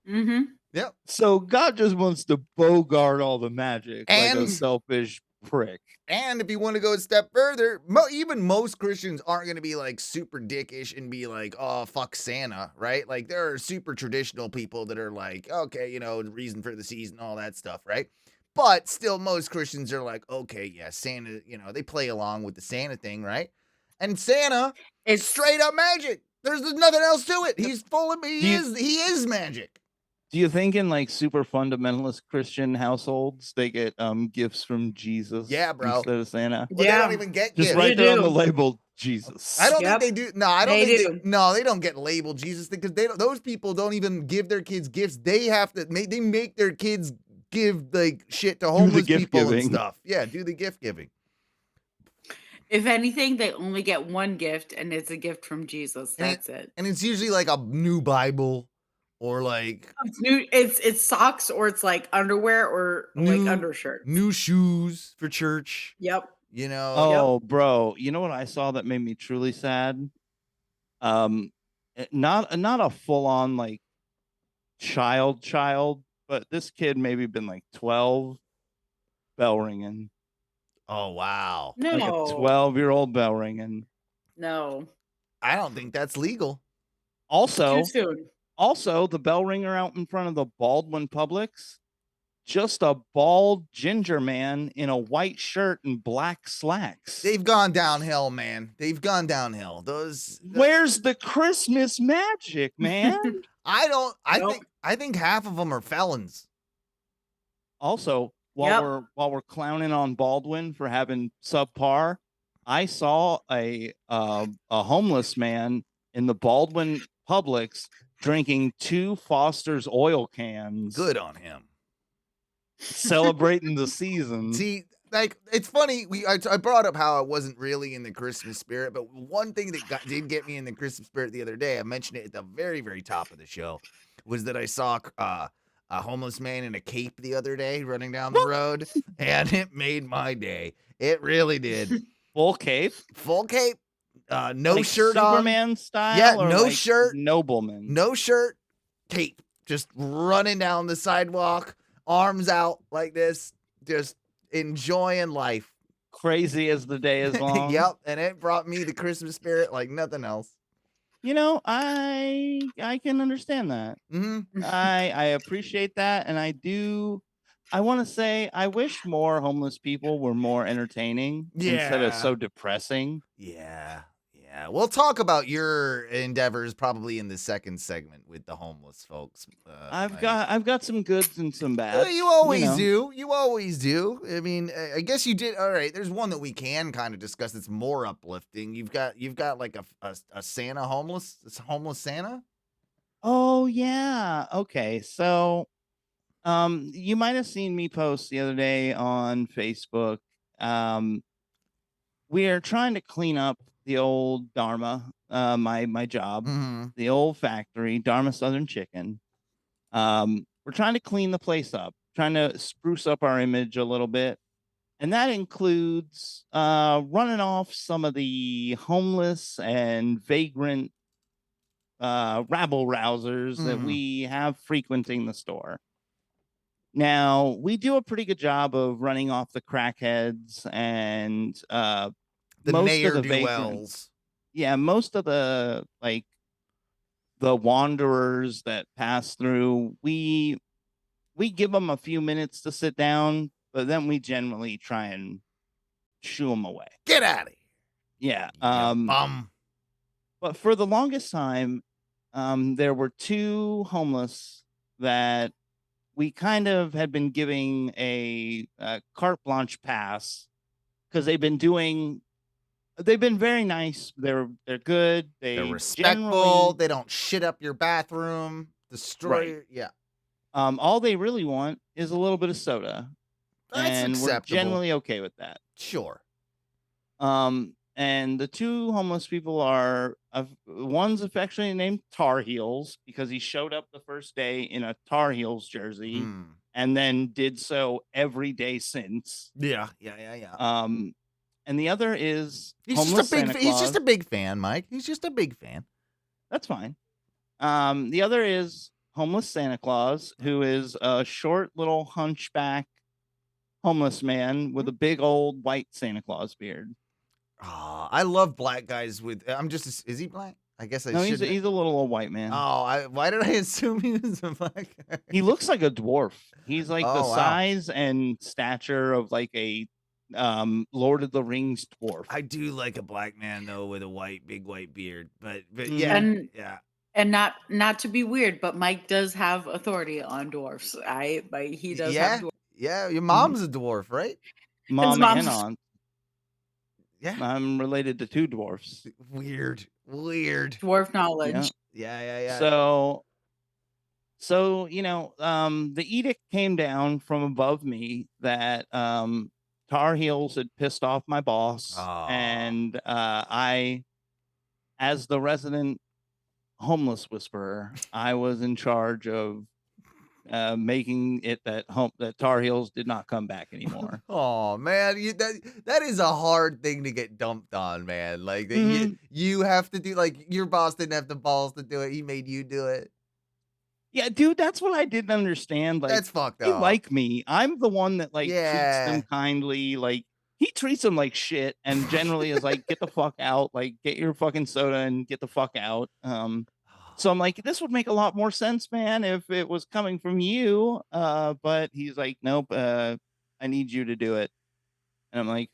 Mm-hmm. Yep. So God just wants to bogart all the magic like a And- selfish prick. And if you want to go a step further, even most Christians aren't going to be like super dickish and be like, oh, fuck Santa, right? Like there are super traditional people that are like, okay, reason for the season, all that stuff, right? But still, most Christians are like, okay, yeah, Santa, they play along with the Santa thing, right? And Santa is straight up magic. There's nothing else to it. He's full of, he is magic. Do you think in like super fundamentalist Christian households they get gifts from Jesus? Yeah, bro. Instead of Santa. Well, Yeah. they don't even get Just gifts. right They there on do. the label Jesus. I don't Yep. think they do. No, I don't They think do. they don't get labeled Jesus because those people don't even give their kids gifts. They have to they make their kids give like shit to homeless gift people and giving. stuff. Yeah, do the gift giving. If anything, they only get one gift, and it's a gift from Jesus. And That's it. And it's usually like a new Bible or like It's new. It's socks, or it's like underwear, or like New- undershirts. new shoes for church. Yep. Oh, bro. You know what I saw that made me truly sad? Not a full on like child, but this kid maybe been like 12, bell ringing. Oh wow. No. Like a 12-year-old bell ringing. No. I don't think that's legal. Also, Too soon. the bell ringer out in front of the Baldwin Publix, just a bald ginger man in a white shirt and black slacks. They've gone downhill, man. They've gone downhill. Where's the Christmas magic, man? I think half of them are felons. Also, while we're clowning on Baldwin for having subpar, I saw a homeless man in the Baldwin Publix drinking 2 Foster's oil cans. Good on him. Celebrating the season. See, like, it's funny. I brought up how I wasn't really in the Christmas spirit, but one thing that did get me in the Christmas spirit the other day, I mentioned it at the very, very top of the show, was that I saw a homeless man in a cape the other day running down the road, and it made my day. It really did. Full cape? Full cape. No like shirt Superman on. style? Yeah, or no like shirt. Nobleman. No shirt. Cape. Just running down the sidewalk, arms out like this, just enjoying life. Crazy as the day is long. Yep, and it brought me the Christmas spirit like nothing else. You know, I can understand that. Mm-hmm. I appreciate that, and I want to say I wish more homeless people were more entertaining instead of so depressing. Yeah. We'll talk about your endeavors probably in the second segment with the homeless folks. I've got some goods and some bads. You always do. You always do. I mean, I guess you did. All right. There's one that we can kind of discuss that's more uplifting. You've got like a Santa homeless Santa. Oh yeah. Okay. So, you might have seen me post the other day on Facebook. We are trying to clean up the old Dharma, my job, the old factory, Dharma Southern Chicken. We're trying to clean the place up, trying to spruce up our image a little bit. And that includes running off some of the homeless and vagrant rabble rousers that we have frequenting the store. Now, we do a pretty good job of running off the crackheads and the most ne'er of the do wells. vagrants. Yeah, most of the the wanderers that pass through, we give them a few minutes to sit down, but then we generally try and shoo them away. Get out of here. Yeah. Bum. But for the longest time, there were 2 homeless that we kind of had been giving a carte blanche pass because they've been very nice. They're good. They're respectful. They don't shit up your bathroom. Destroy. Yeah. All they really want is a little bit of soda. That's acceptable. We're generally okay with that. Sure. And the 2 homeless people are one's affectionately named Tar Heels because he showed up the first day in a Tar Heels jersey and then did so every day since. Yeah. And the other is he's just a big fan, Mike. He's just a big fan. That's fine. The other is homeless Santa Claus, who is a short little hunchback homeless man with a big old white Santa Claus beard. Oh, I love black guys with. Is he black? I guess I. No, he's a little old white man. Oh, why did I assume he was a black guy? He looks like a dwarf. He's like the size and stature of like a Lord of the Rings dwarf. I do like a black man though with a big white beard, but yeah, And not to be weird, but Mike does have authority on dwarfs. He does have dwarfs. Yeah, your mom's a dwarf, right? Mom and aunt. Yeah. I'm related to 2 dwarfs. Weird. Dwarf knowledge. Yeah. So the edict came down from above me that Tar Heels had pissed off my boss, and I, as the resident homeless whisperer, I was in charge of making it that Tar Heels did not come back anymore. Oh man, that is a hard thing to get dumped on, man. Like you have to do, like, your boss didn't have the balls to do it. He made you do it. Yeah, dude, that's what I didn't understand. Like, that's fucked up. They like me. I'm the one that treats them kindly. Like, he treats them like shit, and generally is like, get the fuck out. Like, get your fucking soda and get the fuck out. So I'm like, this would make a lot more sense, man, if it was coming from you. But he's like, nope, I need you to do it. And I'm like,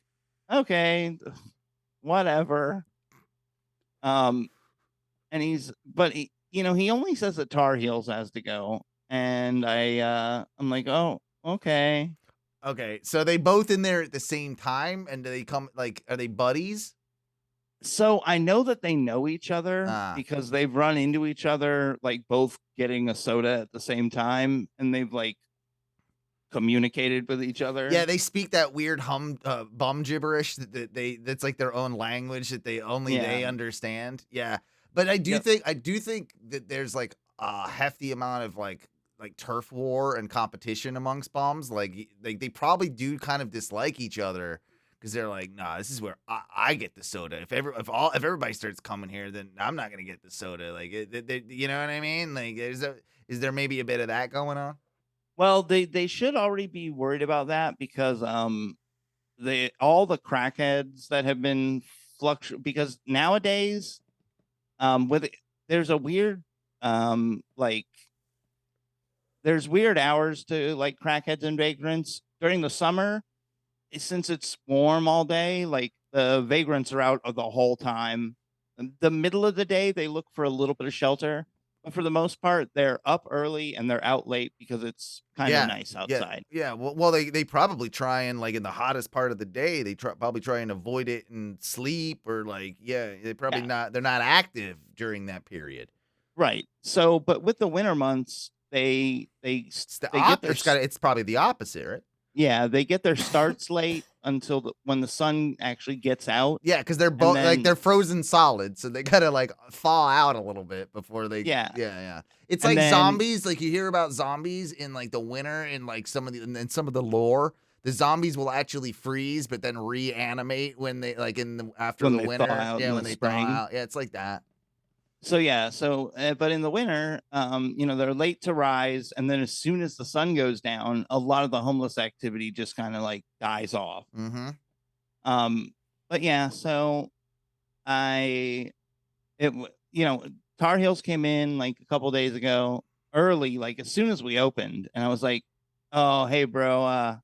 okay, whatever. And he only says that Tar Heels has to go. And I'm like, oh, okay. Okay, so they both in there at the same time, and do they come like? Are they buddies? So I know that they know each other Ah. because they've run into each other, like both getting a soda at the same time, and they've like communicated with each other. Yeah, they speak that weird bum gibberish that's like their own language that they understand. Yeah, but I do think that there's like a hefty amount of like turf war and competition amongst bums. Like they probably do kind of dislike each other. Because they're like, nah, this is where I get the soda. If everybody starts coming here, then I'm not gonna get the soda. Like, you know what I mean? Like, is there maybe a bit of that going on? Well, they should already be worried about that because all the crackheads that have been because nowadays there's a weird there's weird hours to like crackheads and vagrants during the summer. Since it's warm all day, like the vagrants are out the whole time. The middle of the day, they look for a little bit of shelter, but for the most part, they're up early and they're out late because it's kind of nice outside. Yeah. Well, they probably try and like in the hottest part of the day, they probably try and avoid it and sleep or like they probably not. They're not active during that period. Right. So, but with the winter months, it's probably the opposite, right? Yeah, they get their starts late until when the sun actually gets out. Yeah, because they're both like they're frozen solid, so they gotta like thaw out a little bit before they. Yeah. It's like zombies. Like you hear about zombies in like the winter in like some of the lore. The zombies will actually freeze, but then reanimate when they like after the winter. When they thaw out. Yeah, it's like that. So but in the winter, they're late to rise, and then as soon as the sun goes down, a lot of the homeless activity just kind of like dies off. Mm-hmm. But yeah, so Tar Heels came in like a couple days ago, early, like as soon as we opened, and I was like, "Oh, hey, bro,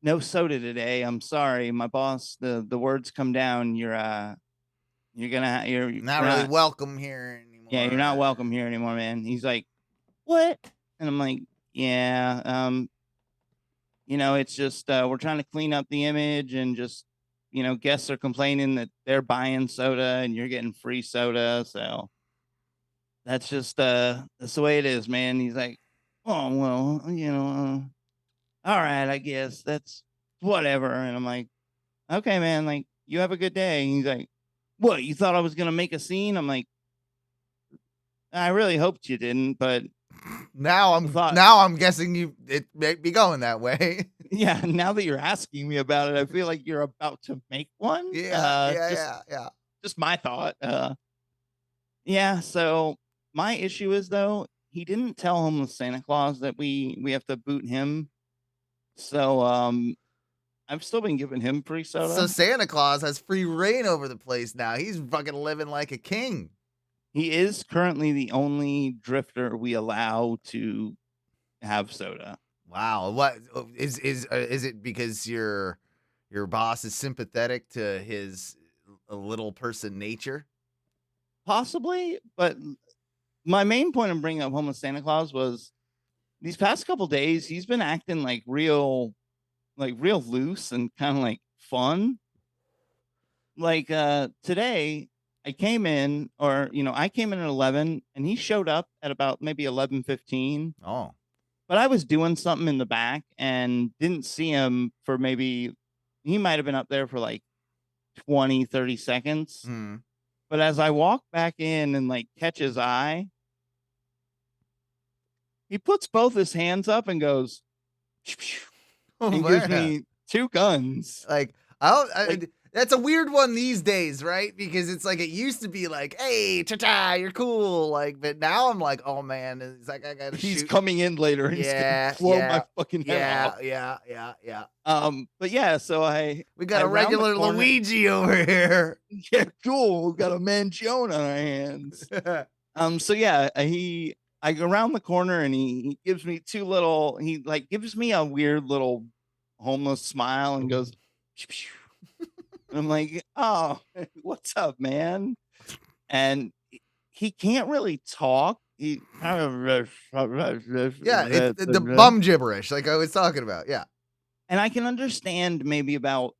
no soda today. I'm sorry, my boss. The words come down. You're not really welcome here anymore. Yeah, you're not welcome here anymore, man." He's like, "What?" And I'm like, "Yeah, it's just we're trying to clean up the image and just, guests are complaining that they're buying soda and you're getting free soda, so that's just that's the way it is, man." He's like, "Oh, well, all right, I guess that's whatever." And I'm like, "Okay, man, like you have a good day." And he's like, "What, you thought I was going to make a scene?" I'm like, "I really hoped you didn't, but now I'm guessing it may be going that way." Yeah, now that you're asking me about it, I feel like you're about to make one. Yeah. Just my thought. Yeah, so my issue is though, he didn't tell homeless Santa Claus that we have to boot him. So I've still been giving him free soda. So Santa Claus has free reign over the place now. He's fucking living like a king. He is currently the only drifter we allow to have soda. Wow. What is it because your boss is sympathetic to his little person nature? Possibly, but my main point in bringing up homeless Santa Claus was these past couple days he's been acting like real loose and kind of like fun. Like today I came in at 11 and he showed up at about maybe 11:15. Oh. But I was doing something in the back and didn't see him for he might have been up there for like 20, 30 seconds. Mm. But as I walk back in and like catch his eye, he puts both his hands up and goes, and gives me two guns. Like, that's a weird one these days, right? Because it's like it used to be like, "Hey, cha-cha, you're cool." Like, but now I'm like, "Oh man, it's like I gotta He's shoot." coming in later and he's gonna blow my fucking head off. Yeah. But yeah, so we got a regular Luigi over here. Yeah, cool. We got a Mangione on our hands. So yeah, I go around the corner and he gives me he like gives me a weird little homeless smile and goes, "Pew, pew." And I'm like, oh, what's up, man? And he can't really talk. He kind of Yeah, it's the bum gibberish, like I was talking about. Yeah. and I can understand maybe about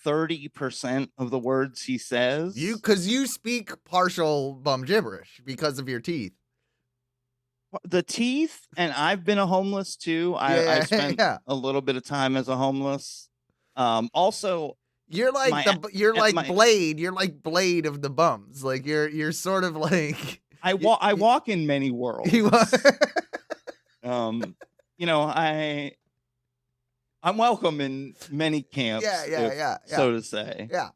30% of the words he says. Because you speak partial bum gibberish because of your teeth. The teeth, and I've been a homeless too. I spent Yeah. a little bit of time as a homeless. Also, You're like my- you're like my- Blade. You're like Blade of the bums. Like you're sort of like I walk in many worlds. you You know, I'm welcome in many camps. Yeah. So to say. Yeah.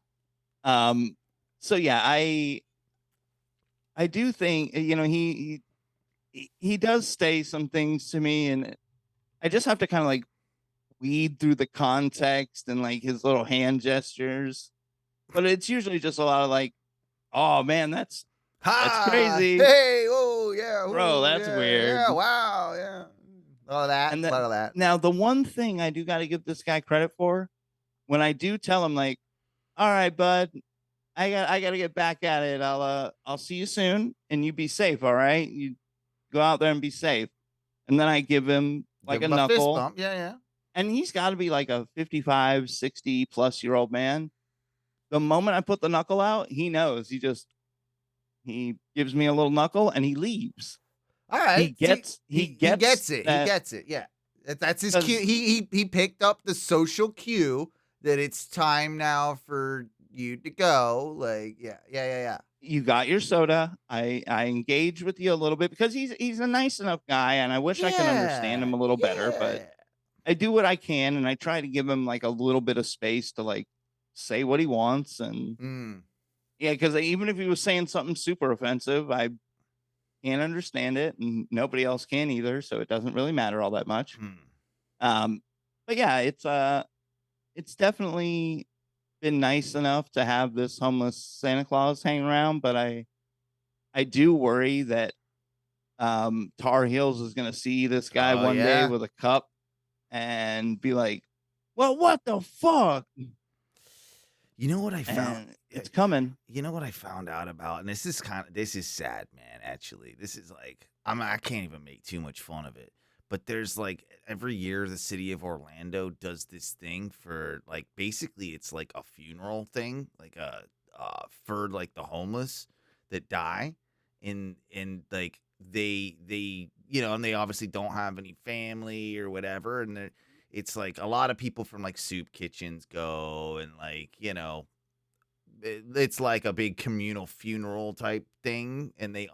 So yeah, I do think, you know, he does say some things to me, and I just have to kind of like weed through the context and like his little hand gestures. But it's usually just a lot of like, oh man, that's crazy. Hey, oh yeah, Bro, that's weird. Yeah, wow, yeah. All of that, And a lot of that. Now, the one thing I do got to give this guy credit for, when I do tell him like, all right, bud, I got to get back at it. I'll see you soon, and you be safe. All right, you go out there and be safe. And then I give him like Give a him fist knuckle. bump. Yeah. And he's got to be like a 55, 60 plus year old man. The moment I put the knuckle out, he knows. He gives me a little knuckle and he leaves. All right. He gets it. He gets it. Yeah. That's his cue. He picked up the social cue that it's time now for you to go. Like, yeah. You got your soda. I engage with you a little bit because he's a nice enough guy, and I wish I could understand him a little better, but I do what I can, and I try to give him like a little bit of space to like say what he wants. And yeah, because even if he was saying something super offensive, I can't understand it, and nobody else can either, so it doesn't really matter all that much. But yeah, it's definitely been nice enough to have this homeless Santa Claus hang around, but I do worry that Tar Heels is gonna see this guy one day with a cup and be like, well, what the fuck? You know what I found? And it's coming. You know what I found out about, and this is sad, man. Actually, this is like I can't even make too much fun of it. But there's like every year the city of Orlando does this thing for like basically it's like a funeral thing, like for like the homeless that die, and like they you know, and they obviously don't have any family or whatever, and it's like a lot of people from like soup kitchens go, and like, you know, it's like a big communal funeral type thing, and they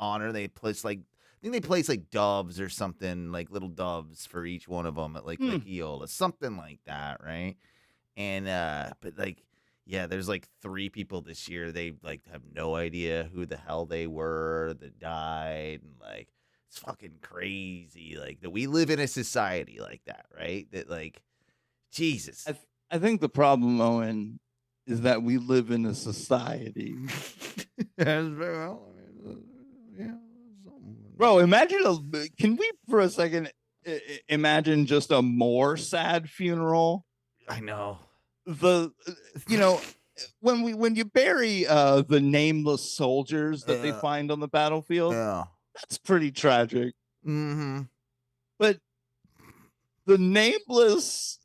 place like I think they place like doves or something, like little doves for each one of them at like Eola, something like that, right? And but like yeah, there's like 3 people this year. They like have no idea who the hell they were that died, and like it's fucking crazy. Like that we live in a society like that, right? That like Jesus. I think the problem, Owen, is that we live in a society. Bro, can we for a second imagine just a more sad funeral? I know. You know, when you bury the nameless soldiers that they find on the battlefield, that's pretty tragic. Mm-hmm. But the nameless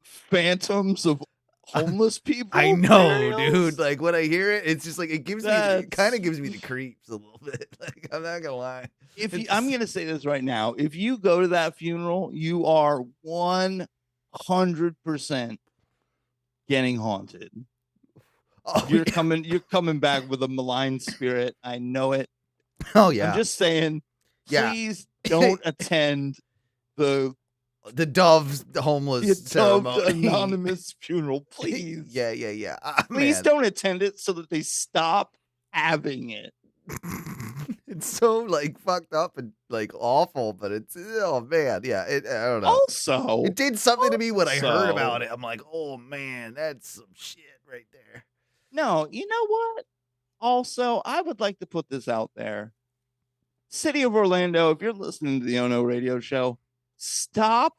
phantoms of homeless people, I know, dude. Like when I hear it, it's just like it kind of gives me the creeps a little bit. Like I'm not gonna lie. I'm gonna say this right now: if you go to that funeral, you are 100% getting haunted. Oh, you're coming back with a malign spirit. I know it. Oh yeah. I'm just saying. Yeah. Please don't attend the Dove's homeless ceremony. Anonymous funeral, please. Yeah. Please don't attend it so that they stop having it. It's so like fucked up and like awful, but it's oh man, yeah. I don't know. Also, it did something to me when I heard about it. I'm like, oh man, that's some shit right there. No, you know what? Also, I would like to put this out there. City of Orlando, if you're listening to the Ono Radio Show, stop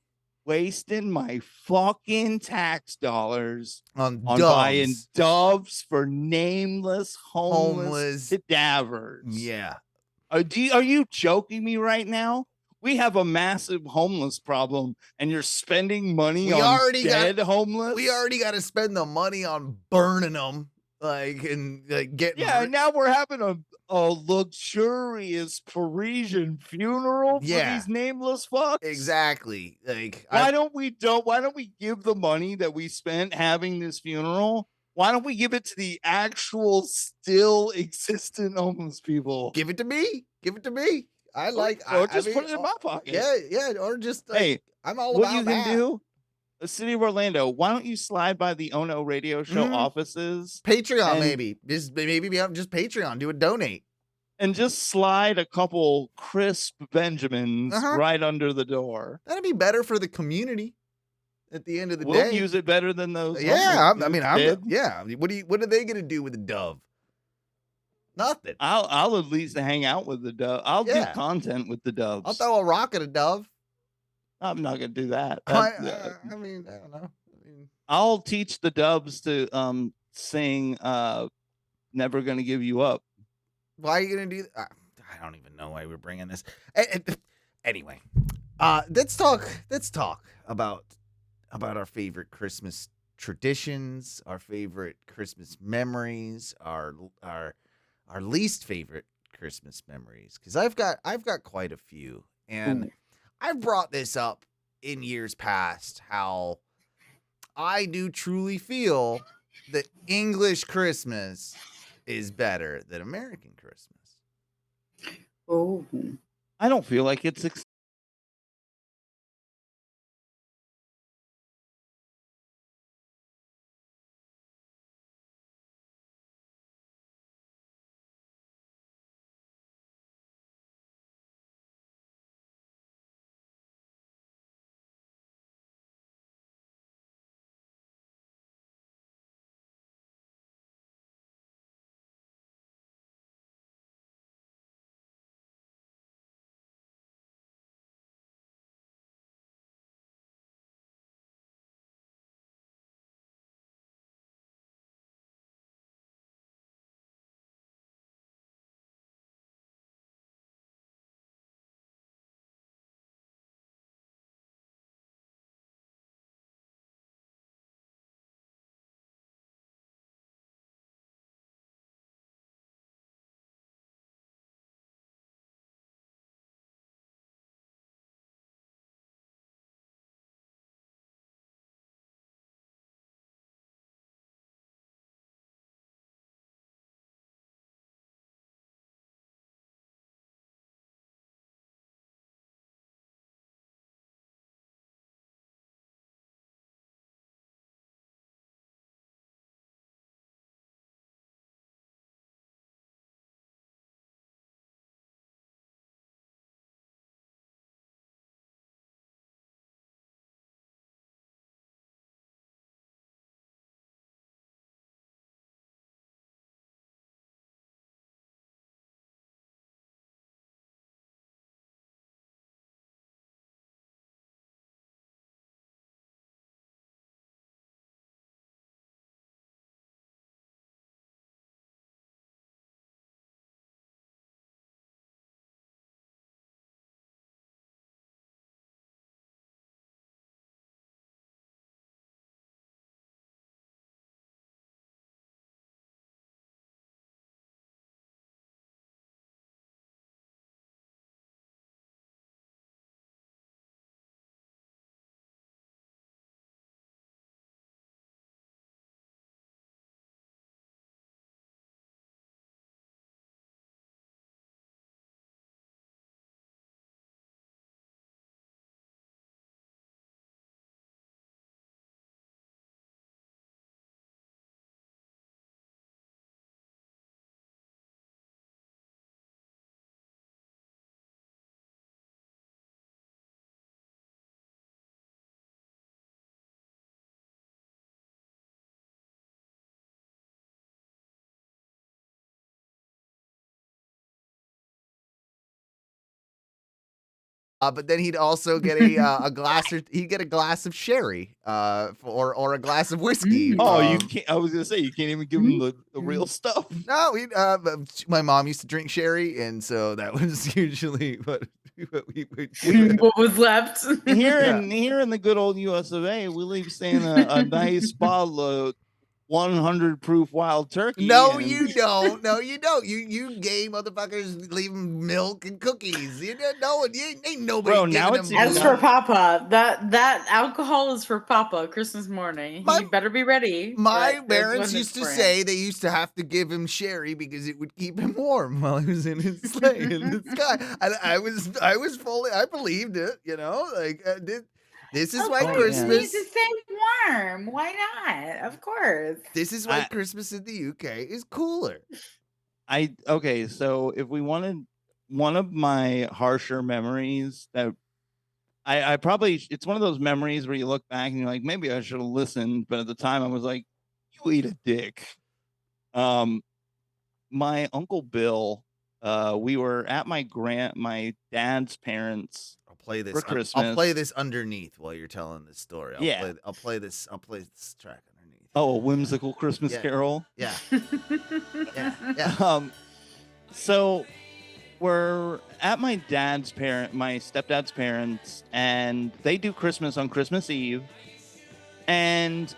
wasting my fucking tax dollars On on buying doves. doves for nameless homeless Homeless. cadavers. Yeah. Are you joking me right now? We have a massive homeless problem, and you're spending money on dead homeless. We already got to spend the money on burning them, and getting. Yeah, and now we're having a luxurious Parisian funeral for these nameless fucks. Exactly. Why don't we give the money that we spent having this funeral? Why don't we give it to the actual still existent homeless people? Give it to me. Give it to me. Or just put it in my pocket. Yeah. Or just hey, I'm all what about you that. can do. The City of Orlando, why don't you slide by the Ono Radio Show offices? Patreon, maybe. Maybe beyond just Patreon. Do a donate. And just slide a couple crisp Benjamins right under the door. That'd be better for the community at the end of the day. We'll use it better than those. Yeah, What are they gonna do with the dove? Nothing. I'll at least hang out with the dove. I'll do content with the doves. I'll throw a rock at a dove. I'm not gonna do that. I don't know. I'll teach the doves to sing "Never Gonna Give You Up." Why are you gonna do that? I don't even know why we're bringing this. Anyway, let's talk about our favorite Christmas traditions, our favorite Christmas memories, our least favorite Christmas memories. Because I've got quite a few, and I've brought this up in years past. How I do truly feel that English Christmas is better than American Christmas. Oh, I don't feel like it's But then he'd also get a glass, or he'd get a glass of sherry, or a glass of whiskey. Oh, you can't. I was gonna say you can't even give them the real stuff. No, my mom used to drink sherry, and so that was usually what we would do. What was left? Here in the good old US of A, we leave staying a nice bottle of 100 proof wild turkey. No, you don't. No, you don't. You gay motherfuckers leave 'em milk and cookies. You don't know it. Ain't nobody. Bro, now giving it's them even That's for Papa. That alcohol is for Papa. Christmas morning. You better be ready. My but there's parents one used to for him. say they used to have to give him sherry because it would keep him warm while he was in his sleigh in the sky. And I believed it. You know, like this is why Of course, Christmas. he needs to stay warm. Why not? Of course. This is why Christmas in the UK is cooler. Okay, so if we wanted one of my harsher memories that I probably, it's one of those memories where you look back and you're like, maybe I should have listened, but at the time I was like, you eat a dick. My Uncle Bill, we were at my dad's parents. I'll play this for Christmas. I'll play this underneath while you're telling this story. I'll play this track underneath. Oh, a whimsical Christmas carol. Yeah. Yeah. So we're at my stepdad's parents, and they do Christmas on Christmas Eve. And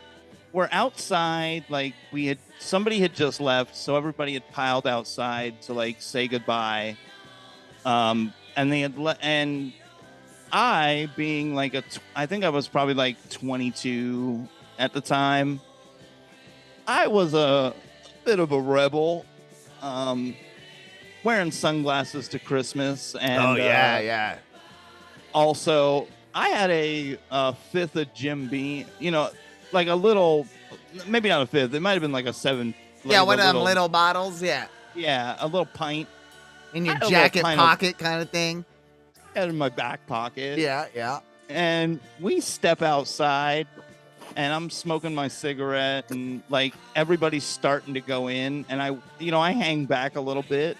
we're outside, like somebody had just left, so everybody had piled outside to like say goodbye. And they had and I, being like I think I was probably like 22 at the time. I was a bit of a rebel, wearing sunglasses to Christmas, and also, I had a fifth of Jim Beam, like a little, maybe not a fifth. It might have been like a 7. Yeah, one of them little bottles. Yeah. Yeah, a little pint in your jacket pocket, kind of thing. Had in my back pocket. Yeah. And we step outside, and I'm smoking my cigarette, and like everybody's starting to go in, and I hang back a little bit,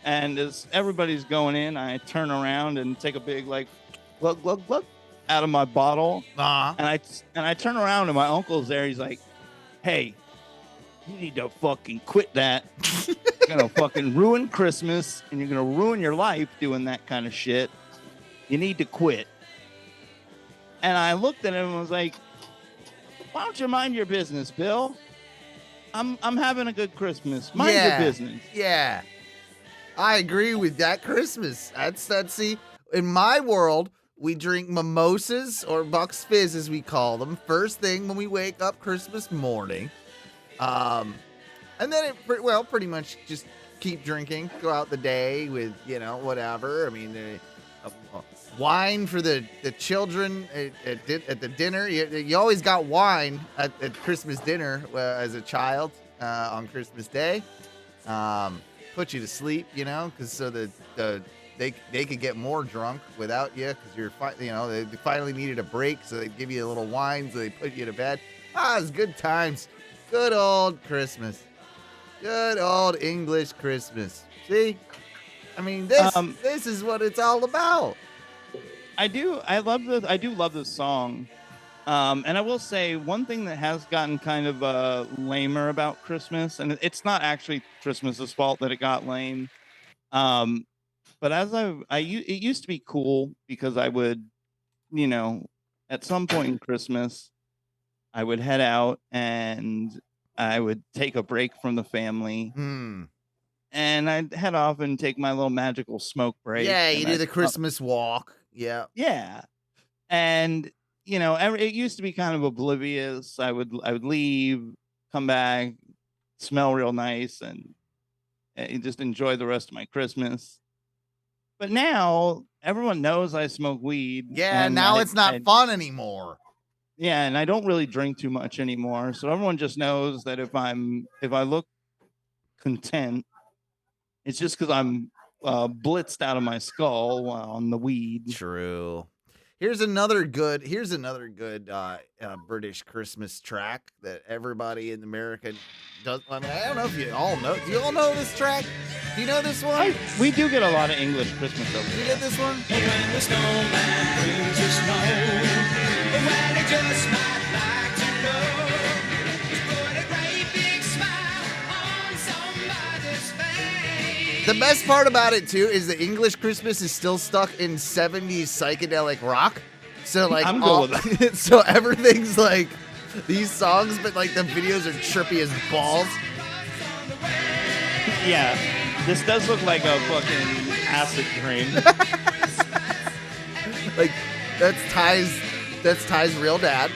and as everybody's going in, I turn around and take a big like glug glug glug out of my bottle, and I turn around and my uncle's there. He's like, "Hey, you need to fucking quit that. You're gonna fucking ruin Christmas, and you're gonna ruin your life doing that kind of shit. You need to quit." And I looked at him and was like, "Why don't you mind your business, Bill? I'm having a good Christmas. Mind your business." Yeah. I agree with that. Christmas. That's see, in my world, we drink mimosas or Bucks Fizz as we call them first thing when we wake up Christmas morning. And then pretty much just keep drinking, go out the day with, whatever. I mean, wine for the children at the dinner. You always got wine at Christmas dinner as a child on Christmas Day. Put you to sleep, because so they could get more drunk without you because they finally needed a break, so they give you a little wine, so they put you to bed. It's good times. Good old Christmas. Good old English Christmas. See? I mean, this is what it's all about. I do love this song. And I will say one thing that has gotten kind of lamer about Christmas, and it's not actually Christmas's fault that it got lame. But as it used to be cool because I would, at some point in Christmas, I would head out and I would take a break from the family. And I'd head off and take my little magical smoke break. Yeah, you do the Christmas walk. Yeah. Yeah. And, it used to be kind of oblivious. I would leave, come back, smell real nice, and just enjoy the rest of my Christmas. But now everyone knows I smoke weed. Yeah, and now it's not fun anymore. Yeah, and I don't really drink too much anymore. So everyone just knows that if I look content, it's just because I'm blitzed out of my skull on the weed. True. Here's another good British Christmas track that everybody in America does. I mean, I don't know if you all know. Do you all know this track? Do you know this one? We do get a lot of English Christmas over Do you here. get this one? When the snowman brings the snow, when he just might like to know, he's put a great big smile on somebody's face. The best part about it too is the English Christmas is still stuck in 70s psychedelic rock. So like I'm good with that. So everything's like these songs, but like the videos are trippy as balls. Yeah, this does look like a fucking acid dream. Like that's Ty's real dad.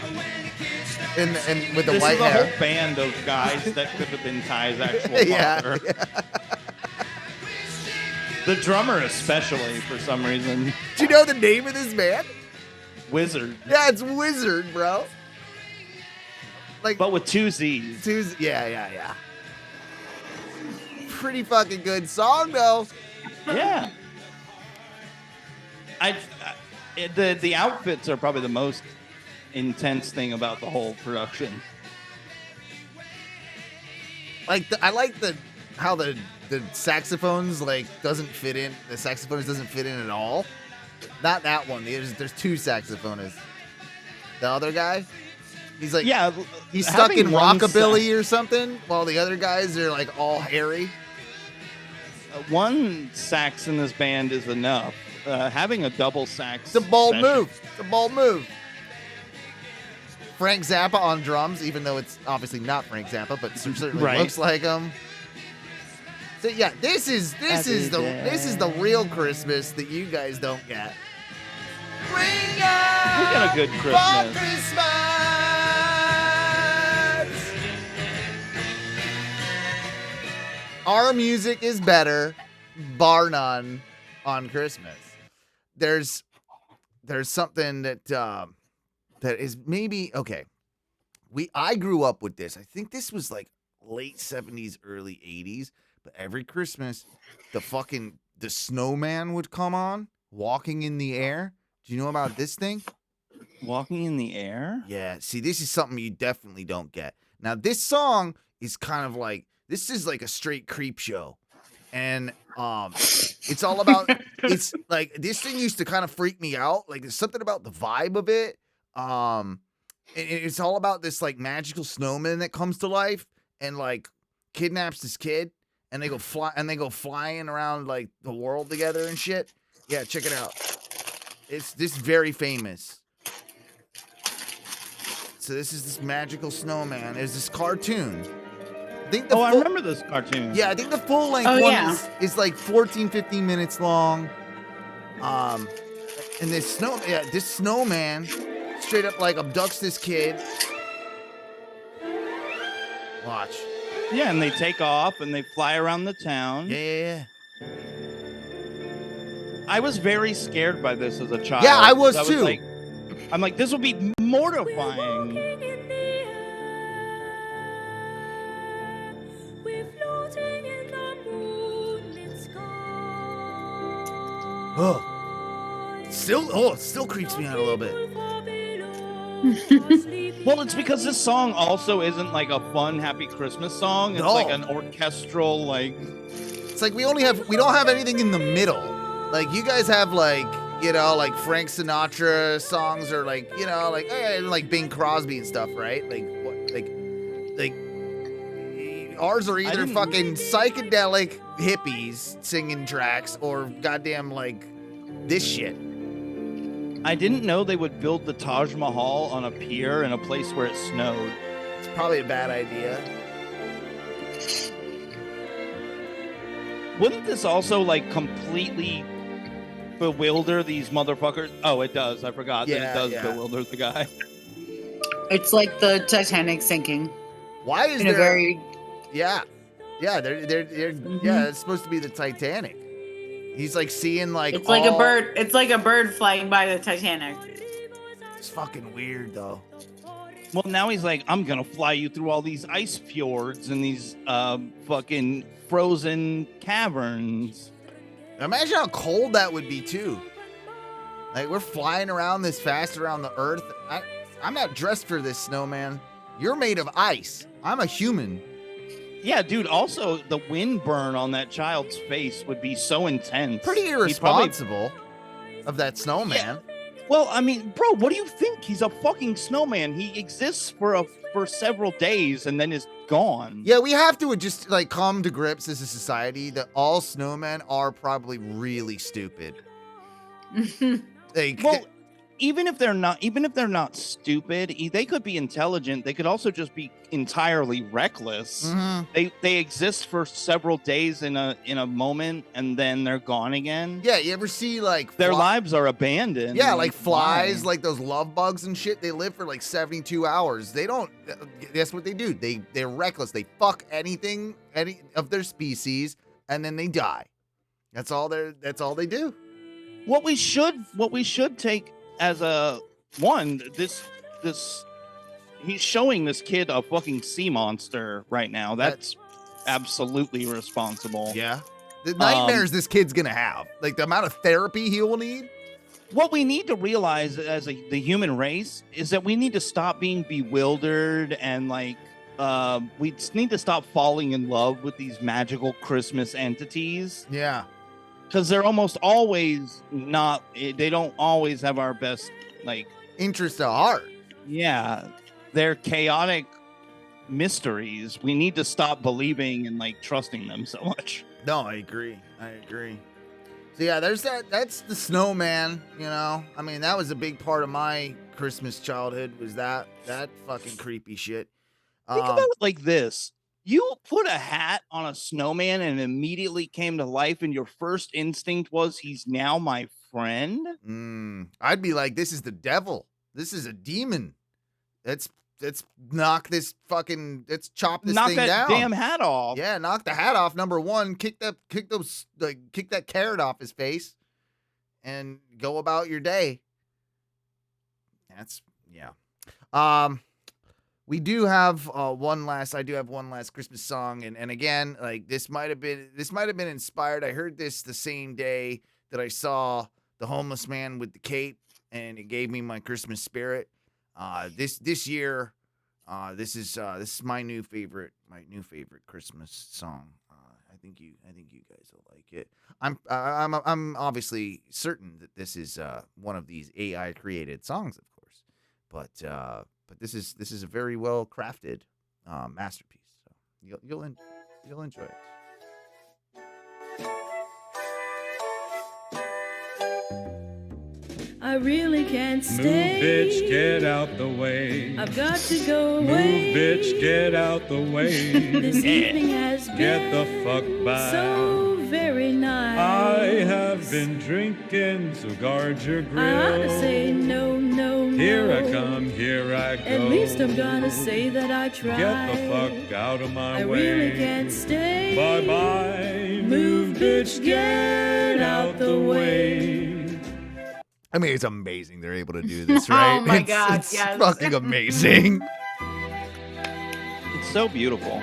And with the This white is a hair. whole band of guys that could have been Ty's actual Yeah, father. The drummer especially, for some reason. Do you know the name of this band? Wizard. Yeah, it's Wizard, bro. Like, But with two Z's. yeah. Pretty fucking good song, though. Yeah. The outfits are probably the most intense thing about the whole production. Like, I like how the saxophones like doesn't fit in. The saxophonist doesn't fit in at all. Not that one. There's two saxophonists. The other guy, he's like, Yeah, he's stuck in having one rockabilly or something, while the other guys are like all hairy. One sax in this band is enough. Having a double sax. It's a bold session- move. It's a bold move. Frank Zappa on drums, even though it's obviously not Frank Zappa, but certainly Right. looks like him. So yeah, this is the real Christmas that you guys don't get. We We got a good Christmas. Christmas. Our music is better, bar none, on Christmas. There's something that that is maybe okay. I grew up with this. I think this was like late 70s, early 80s. But every Christmas, the snowman would come on, walking in the air. Do you know about this thing? Walking in the air? Yeah. See, this is something you definitely don't get. Now, this song is kind of like, this is like a straight creep show. And it's all about, it's like, this thing used to kind of freak me out. Like, there's something about the vibe of it. It's all about this like magical snowman that comes to life and like kidnaps this kid. And they go flying around like the world together and shit. Yeah, check it out. This is very famous. So this is this magical snowman. There's this cartoon. I remember this cartoon. Yeah, I think the full length one is like 14, 15 minutes long. And this snowman straight up like abducts this kid. Watch. Yeah, and they take off and they fly around the town. Yeah. I was very scared by this as a child. Yeah, I was too. I'm like, this will be mortifying. It still creeps me out a little bit. Well, it's because this song also isn't like a fun, happy Christmas song. It's like an orchestral, like. It's like we don't have anything in the middle. Like you guys have like, like Frank Sinatra songs or like, like Bing Crosby and stuff, right? Like what, like ours are either fucking psychedelic hippies singing tracks or goddamn like this shit. I didn't know they would build the Taj Mahal on a pier in a place where it snowed. It's probably a bad idea. Wouldn't this also like completely bewilder these motherfuckers? Oh, it does. I forgot that it does bewilder the guy. It's like the Titanic sinking. Why is in there a very Yeah, they're yeah, it's supposed to be the Titanic. He's like seeing like it's like a bird. It's like a bird flying by the Titanic. It's fucking weird though. Well, now he's like, I'm gonna fly you through all these ice fjords and these fucking frozen caverns. Imagine how cold that would be too. Like, we're flying around this fast around the earth. I'm not dressed for this, snowman. You're made of ice. I'm a human. Yeah, dude. Also, the wind burn on that child's face would be so intense. Pretty He'd probably- irresponsible of that snowman. Well, I mean, bro, what do you think? He's a fucking snowman. He exists for several days and then is gone. Yeah, we have to just like come to grips as a society that all snowmen are probably really stupid. Like, Well, even if they're not stupid, they could be intelligent. They could also just be entirely reckless. mhm. They exist for several days in a moment and then they're gone again. Yeah, you ever see like Their lives are abandoned. Yeah, and like they flies, die. like those love bugs and shit. They live for like 72 hours. They don't. That's what they do. They're reckless. They fuck any of their species, and then they die. That's all they do. What we should take as a this he's showing this kid a fucking sea monster right now. That's absolutely irresponsible. Yeah. The nightmares this kid's gonna have, like the amount of therapy he will need. What we need to realize as the human race is that we need to stop being bewildered and like we just need to stop falling in love with these magical Christmas entities. Yeah. Because they're almost always not, they don't always have our best, like, interest at heart. Yeah. They're chaotic mysteries. We need to stop believing and, like, trusting them so much. No, I agree. So yeah, there's that's the snowman, you know. I mean, that was a big part of my Christmas childhood, was that fucking creepy shit. Think about it like this. You put a hat on a snowman and immediately came to life, and your first instinct was, he's now my friend? I'd be like, this is the devil. This is a demon. Let's knock this fucking, let's chop this thing down. Knock that damn hat off. Yeah, knock the hat off. Number one, kick that carrot off his face and go about your day. We do have one last Christmas song, and again, like this might have been inspired. I heard this the same day that I saw the homeless man with the cape, and it gave me my Christmas spirit. This year, this is my new favorite Christmas song. I think you guys will like it. I'm obviously certain that this is one of these AI created songs, of course, but this is a very well crafted masterpiece. So you'll enjoy it. I really can't stay. Move, bitch, get out the way. I've got to go away. Move, bitch, get out the way. This evening has been Get the fuck back. so very nice. I have been drinking, so guard your grill. I ought to say no, no, no. Here I come, here I go. At least I'm gonna say that I tried. Get the fuck out of my I way. really can't stay. Bye-bye. Move, bitch, get out the way. I mean, it's amazing they're able to do this, right? Oh my It's- God, it's yes. fucking amazing. It's so beautiful.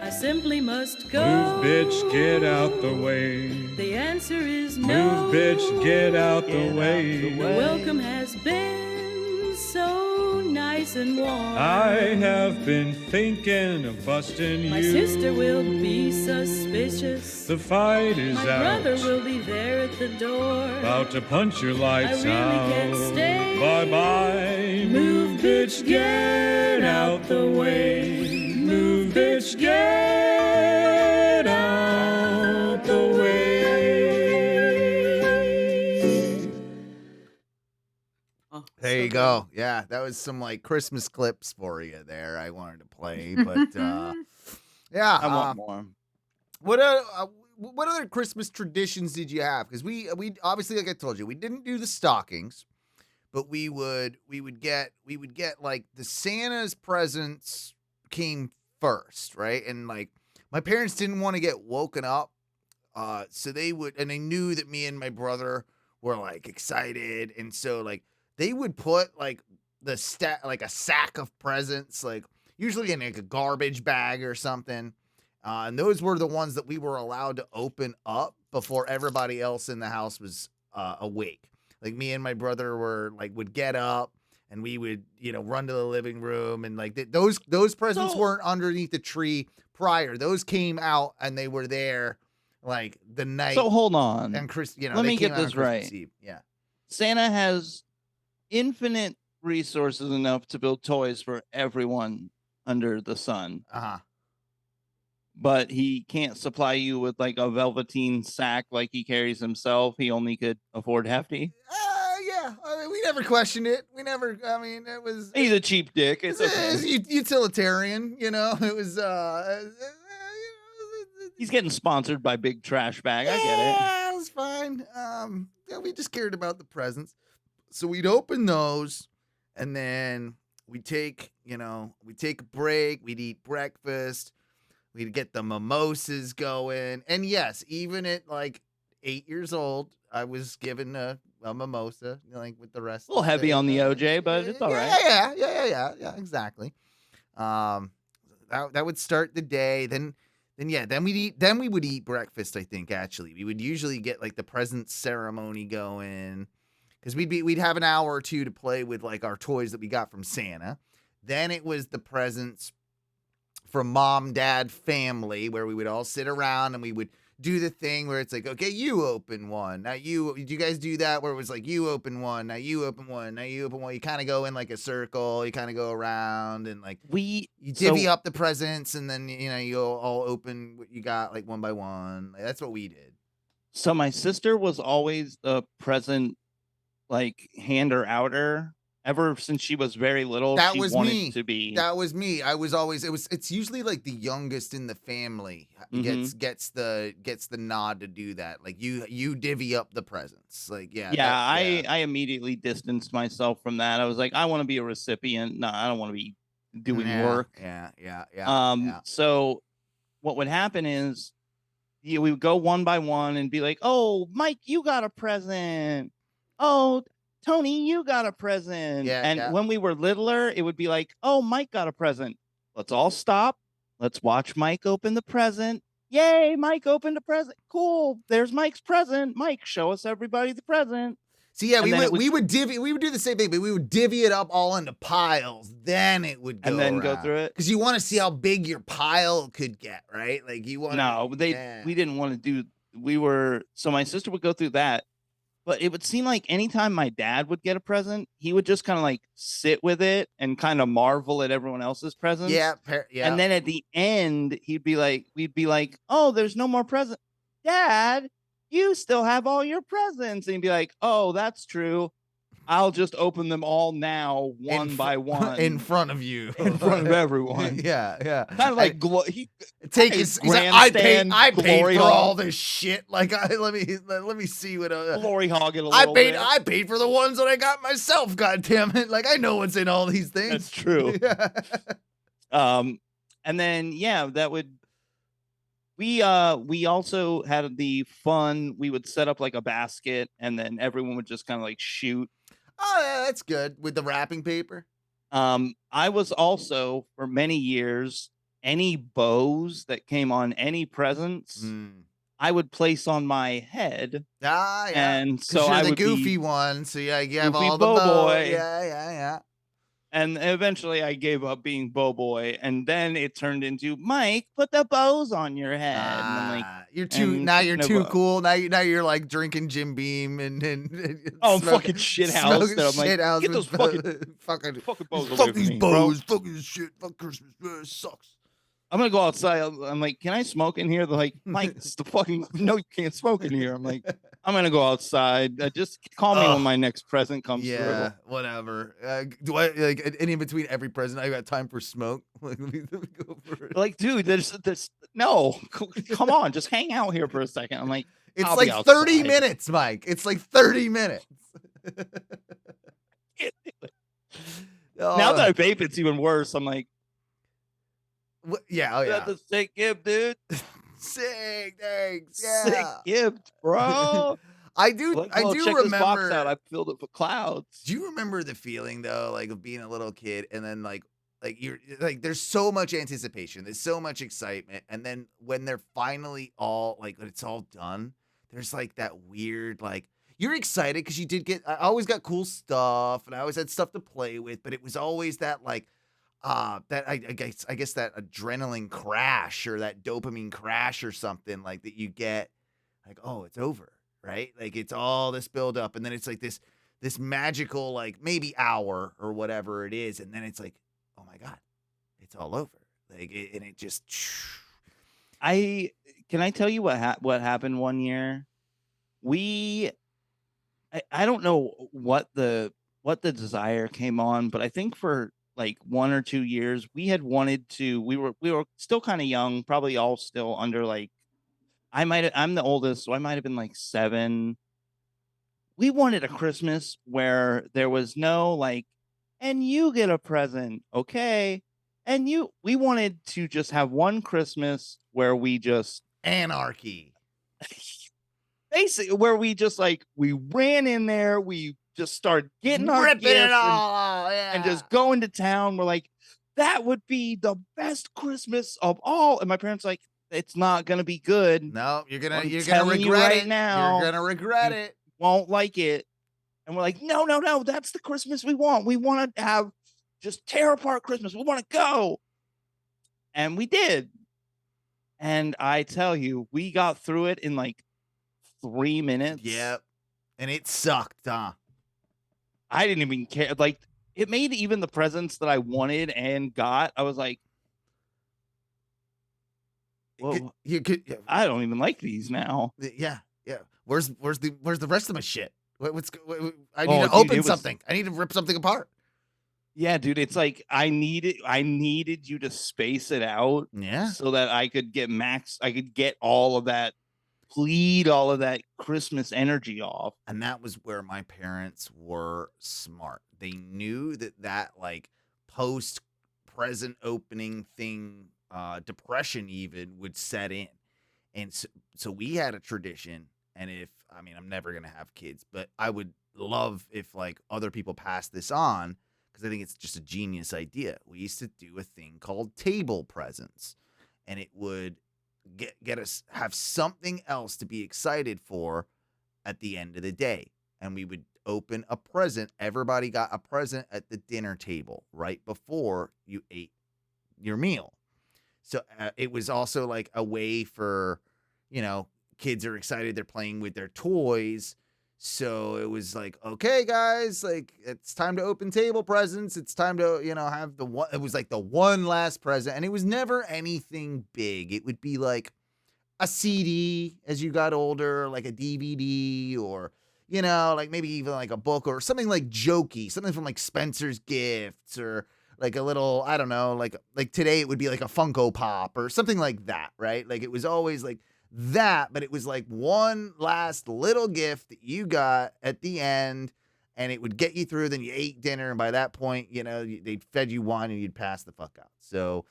I simply must go. Move, bitch, get out the way. The answer is no. Move, bitch, get out the way. The welcome has been so nice and warm. I have been thinking of busting My you. sister will be suspicious. The fight is My out. brother will be there at the door. About to punch your lights I really out. can't stay. Bye-bye. Move, bitch, get out the way. Move, bitch, get out the way. There you go. Yeah, that was some like Christmas clips for you there. I wanted to play, but yeah. I want more. What other Christmas traditions did you have? Because we obviously, like I told you, we didn't do the stockings, but we would get like the Santa's presents came first, right? And like my parents didn't want to get woken up, so they knew that me and my brother were like excited, and so like they would put like a sack of presents, like usually in like a garbage bag or something. And those were the ones that we were allowed to open up before everybody else in the house was awake. Like me and my brother would get up and we would, run to the living room and like those presents weren't underneath the tree prior. Those came out and they were there like the night. So hold on. And Chris, let me get this right. Eve. Yeah. Santa has infinite resources enough to build toys for everyone under the sun. Uh-huh. But he can't supply you with like a velveteen sack like he carries himself. He only could afford hefty. Yeah. I mean, we never questioned it. It was. He's a cheap dick. It's utilitarian, It was. He's getting sponsored by Big Trash Bag. I get it. Yeah, it was fine. We just cared about the presents, so we'd open those, and then we'd take a break. We'd eat breakfast. We'd get the mimosas going. And yes, even at like 8 years old, I was given a mimosa, like with the rest. A little heavy on the OJ, but it's all right. Yeah, exactly. That would start the day. Then we would eat breakfast, I think, actually. We would usually get like the present ceremony going because we'd have an hour or two to play with like our toys that we got from Santa. Then it was the presents from mom, dad, family, where we would all sit around and we would do the thing where it's like, okay, you open one. Now did you guys do that where it was like, you open one, now you open one, now you open one. You kind of go in like a circle, you kind of go around and like you divvy up the presents and then, you all open what you got like one by one. Like, that's what we did. So my sister was always the present, like hander outer. Ever since she was very little, that she was wanted me. to be. That was me. I was always. It's usually like the youngest in the family gets the nod to do that. Like you divvy up the presents. Like I immediately distanced myself from that. I was like, I want to be a recipient. No, I don't want to be doing work. Yeah. So what would happen is, we would go one by one and be like, oh, Mike, you got a present. Oh, Tony, you got a present. When we were littler, it would be like, oh, Mike got a present. Let's all stop. Let's watch Mike open the present. Yay, Mike opened a present. Cool. There's Mike's present. Mike, show us everybody the present. See, we would do the same thing, but we would divvy it up all into piles. Then it would go and then around. go through it. Because you want to see how big your pile could get, right? Like you want. No, we didn't want to do. So my sister would go through that. But it would seem like anytime my dad would get a present, he would just kind of like sit with it and kind of marvel at everyone else's presents. Yeah. And then at the end, we'd be like, oh, there's no more present. Dad, you still have all your presents. And he'd be like, oh, that's true. I'll just open them all now, one by one, in front of you, in front of everyone. Yeah. Kind of like he's like, I paid for all this shit. Like, let me see what glory hog it a little bit. I paid for the ones that I got myself. God damn it! Like, I know what's in all these things. That's true. And then that would. We also had the fun. We would set up like a basket, and then everyone would just kind of like shoot. Oh, yeah, that's good with the wrapping paper. I was also for many years any bows that came on any presents, I would place on my head. Yeah. And so you're I the would goofy be one, so you have goofy all the boy. Yeah. And eventually I gave up being bow boy, and then it turned into Mike, put the bows on your head. And I'm like, you're too cool. Now you're like drinking Jim Beam and I'm fucking shit house. I'm like, get those fucking bows away from me, bows, fucking shit, fuck Christmas, it sucks. I'm gonna go outside. I'm like, can I smoke in here? They're like, Mike, it's the fucking no, you can't smoke in here. I'm like, I'm gonna go outside. Just call me when my next present comes through. Whatever. Do I like in between every present? I got time for smoke. Let me go for it. Like, dude, there's no. Come on, just hang out here for a second. I'm like, it's like 30 minutes, Mike. It's like 30 minutes. Now that I vape, it's even worse. I'm like. Yeah, That's a sick gift, dude. Sick, thanks. Yeah. Sick gift, bro. I do check remember. This box out. I filled it with clouds. Do you remember the feeling though, like of being a little kid and then like Like you're like there's so much anticipation, there's so much excitement, and then when they're finally all like when it's all done, there's like that weird like you're excited because you did get I always got cool stuff and I always had stuff to play with, but it was always that like that I guess that adrenaline crash or that dopamine crash or something like that you get like, oh, it's over, right? Like it's all this build up, and then it's like this magical like maybe hour or whatever it is, and then it's like, oh my god, it's all over. Like and it just Can I tell you what happened one year? We I don't know what the desire came on, but I think for like 1 or 2 years we had wanted to. We were still kind of young, probably all still under like I'm the oldest, so I might have been like 7. We wanted a Christmas where there was no like, and you get a present, okay? We wanted to just have one Christmas where we just anarchy. Basically, where we just like we ran in there, we just started getting our Ripping gifts it all, and just going to town. We're like, that would be the best Christmas of all. And my parents like, it's not gonna be good. No, you're gonna telling you regret right it. now. You're gonna regret you it. Won't like it. And we're like, no, that's the Christmas we want. We want to have just tear apart Christmas. We want to go. And we did. And I tell you, we got through it in like 3 minutes. Yep. And it sucked, huh? I didn't even care. Like, it made even the presents that I wanted and got, I was like, well, you could. I don't even like these now. Yeah. Where's the rest of my shit? I need to open something. I need to rip something apart. Yeah, dude, it's like I needed you to space it out. Yeah. So that I could get all of that, bleed all of that Christmas energy off. And that was where my parents were smart. They knew that like post present opening thing, depression even would set in. And so we had a tradition. And I'm never going to have kids, but I would love if like other people pass this on because I think it's just a genius idea. We used to do a thing called table presents, and it would get us have something else to be excited for at the end of the day. And we would open a present. Everybody got a present at the dinner table right before you ate your meal. So it was also like a way for, kids are excited. They're playing with their toys. So it was like, okay, guys, like it's time to open table presents. It's time to, have the one. It was like the one last present. And it was never anything big. It would be like a CD as you got older, like a DVD or, like maybe even like a book or something like jokey, something from like Spencer's Gifts or like a little, I don't know, like today it would be like a Funko Pop or something like that, right? Like it was always like that, but it was like one last little gift that you got at the end and it would get you through. Then you ate dinner. And by that point, they fed you wine and you'd pass the fuck out. So,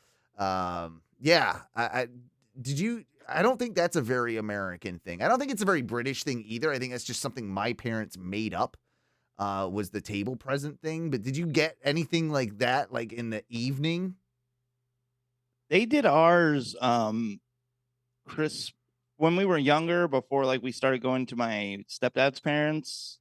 yeah, I don't think that's a very American thing. I don't think it's a very British thing either. I think that's just something my parents made up, was the table present thing. But did you get anything like that, like in the evening? They did ours, when we were younger, before like we started going to my stepdad's parents,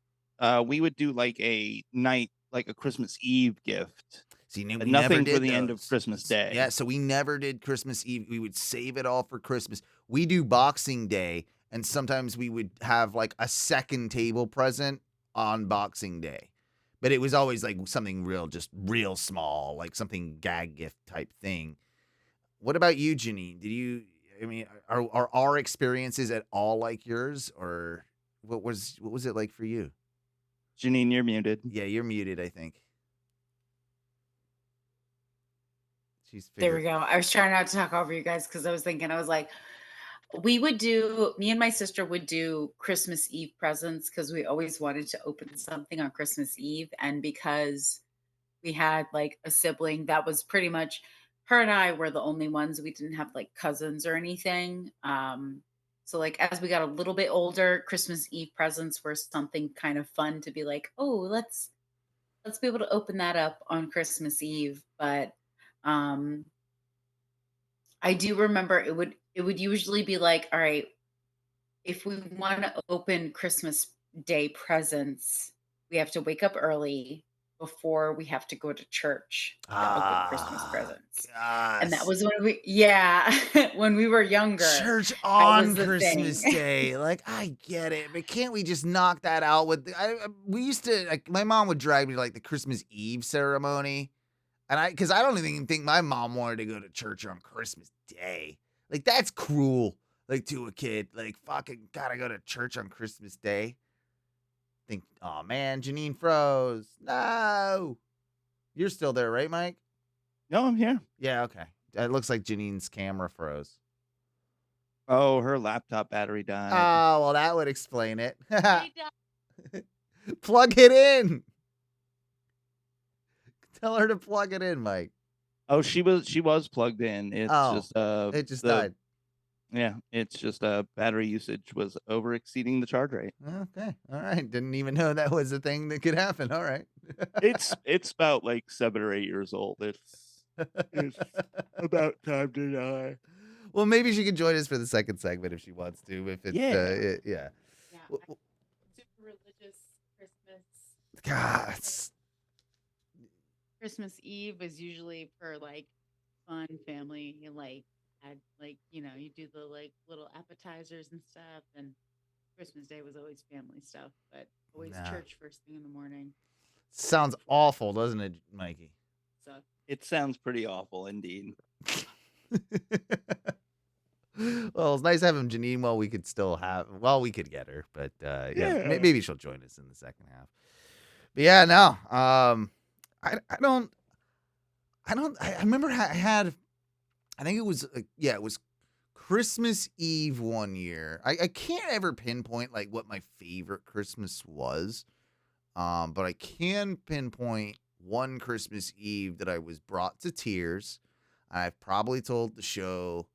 we would do like a night, like a Christmas Eve gift. See, but nothing for the end of Christmas Day. Yeah, so we never did Christmas Eve. We would save it all for Christmas. We do Boxing Day, and sometimes we would have like a second table present on Boxing Day. But it was always like something real small, like something gag gift type thing. What about you, Janine? Are our experiences at all like yours, or what was it like for you? Janine, you're muted. Yeah, you're muted, I think. There we go. I was trying not to talk over you guys because I was like, me and my sister would do Christmas Eve presents because we always wanted to open something on Christmas Eve. And because we had like a sibling that was pretty much, her and I were the only ones. We didn't have like cousins or anything. So like as we got a little bit older, Christmas Eve presents were something kind of fun to be like, oh, let's be able to open that up on Christmas Eve. But Um, I do remember it would usually be like, all right, if we want to open Christmas Day presents, we have to wake up early before we have to go to church to open Christmas presents. And that Gosh. was yeah, when we were younger, Church that was on the Christmas thing. Day. Like, I get it, but can't we just knock that out with we used to, like, my mom would drag me to like the Christmas Eve ceremony. And because I don't even think my mom wanted to go to church on Christmas Day. Like, that's cruel. Like, to a kid, like, fucking gotta go to church on Christmas Day. Think, oh man, Janine froze. No. You're still there, right, Mike? No, I'm here. Yeah, okay. It looks like Janine's camera froze. Oh, her laptop battery died. Oh, well, that would explain it. Plug it in. Tell her to plug it in, Mike. Oh, she was plugged in. It's just it just died. Yeah, it's just battery usage was over exceeding the charge rate. Okay, all right. Didn't even know that was a thing that could happen. All right. It's about like 7 or 8 years old. It's about time to die. Well, maybe she can join us for the second segment if she wants to. If it's yeah. Yeah, super religious Christmas. God, Christmas Eve was usually for like fun family, and like you do the like little appetizers and stuff, and Christmas Day was always family stuff, but always church first thing in the morning. Sounds awful, doesn't it, Mikey? So it sounds pretty awful indeed. Well, it's nice having Janine while we could still have, we could get her, but yeah, maybe she'll join us in the second half. But yeah, no, I remember I had, I think it was, it was Christmas Eve one year. I can't ever pinpoint like what my favorite Christmas was. But I can pinpoint one Christmas Eve that I was brought to tears. I've probably told the show,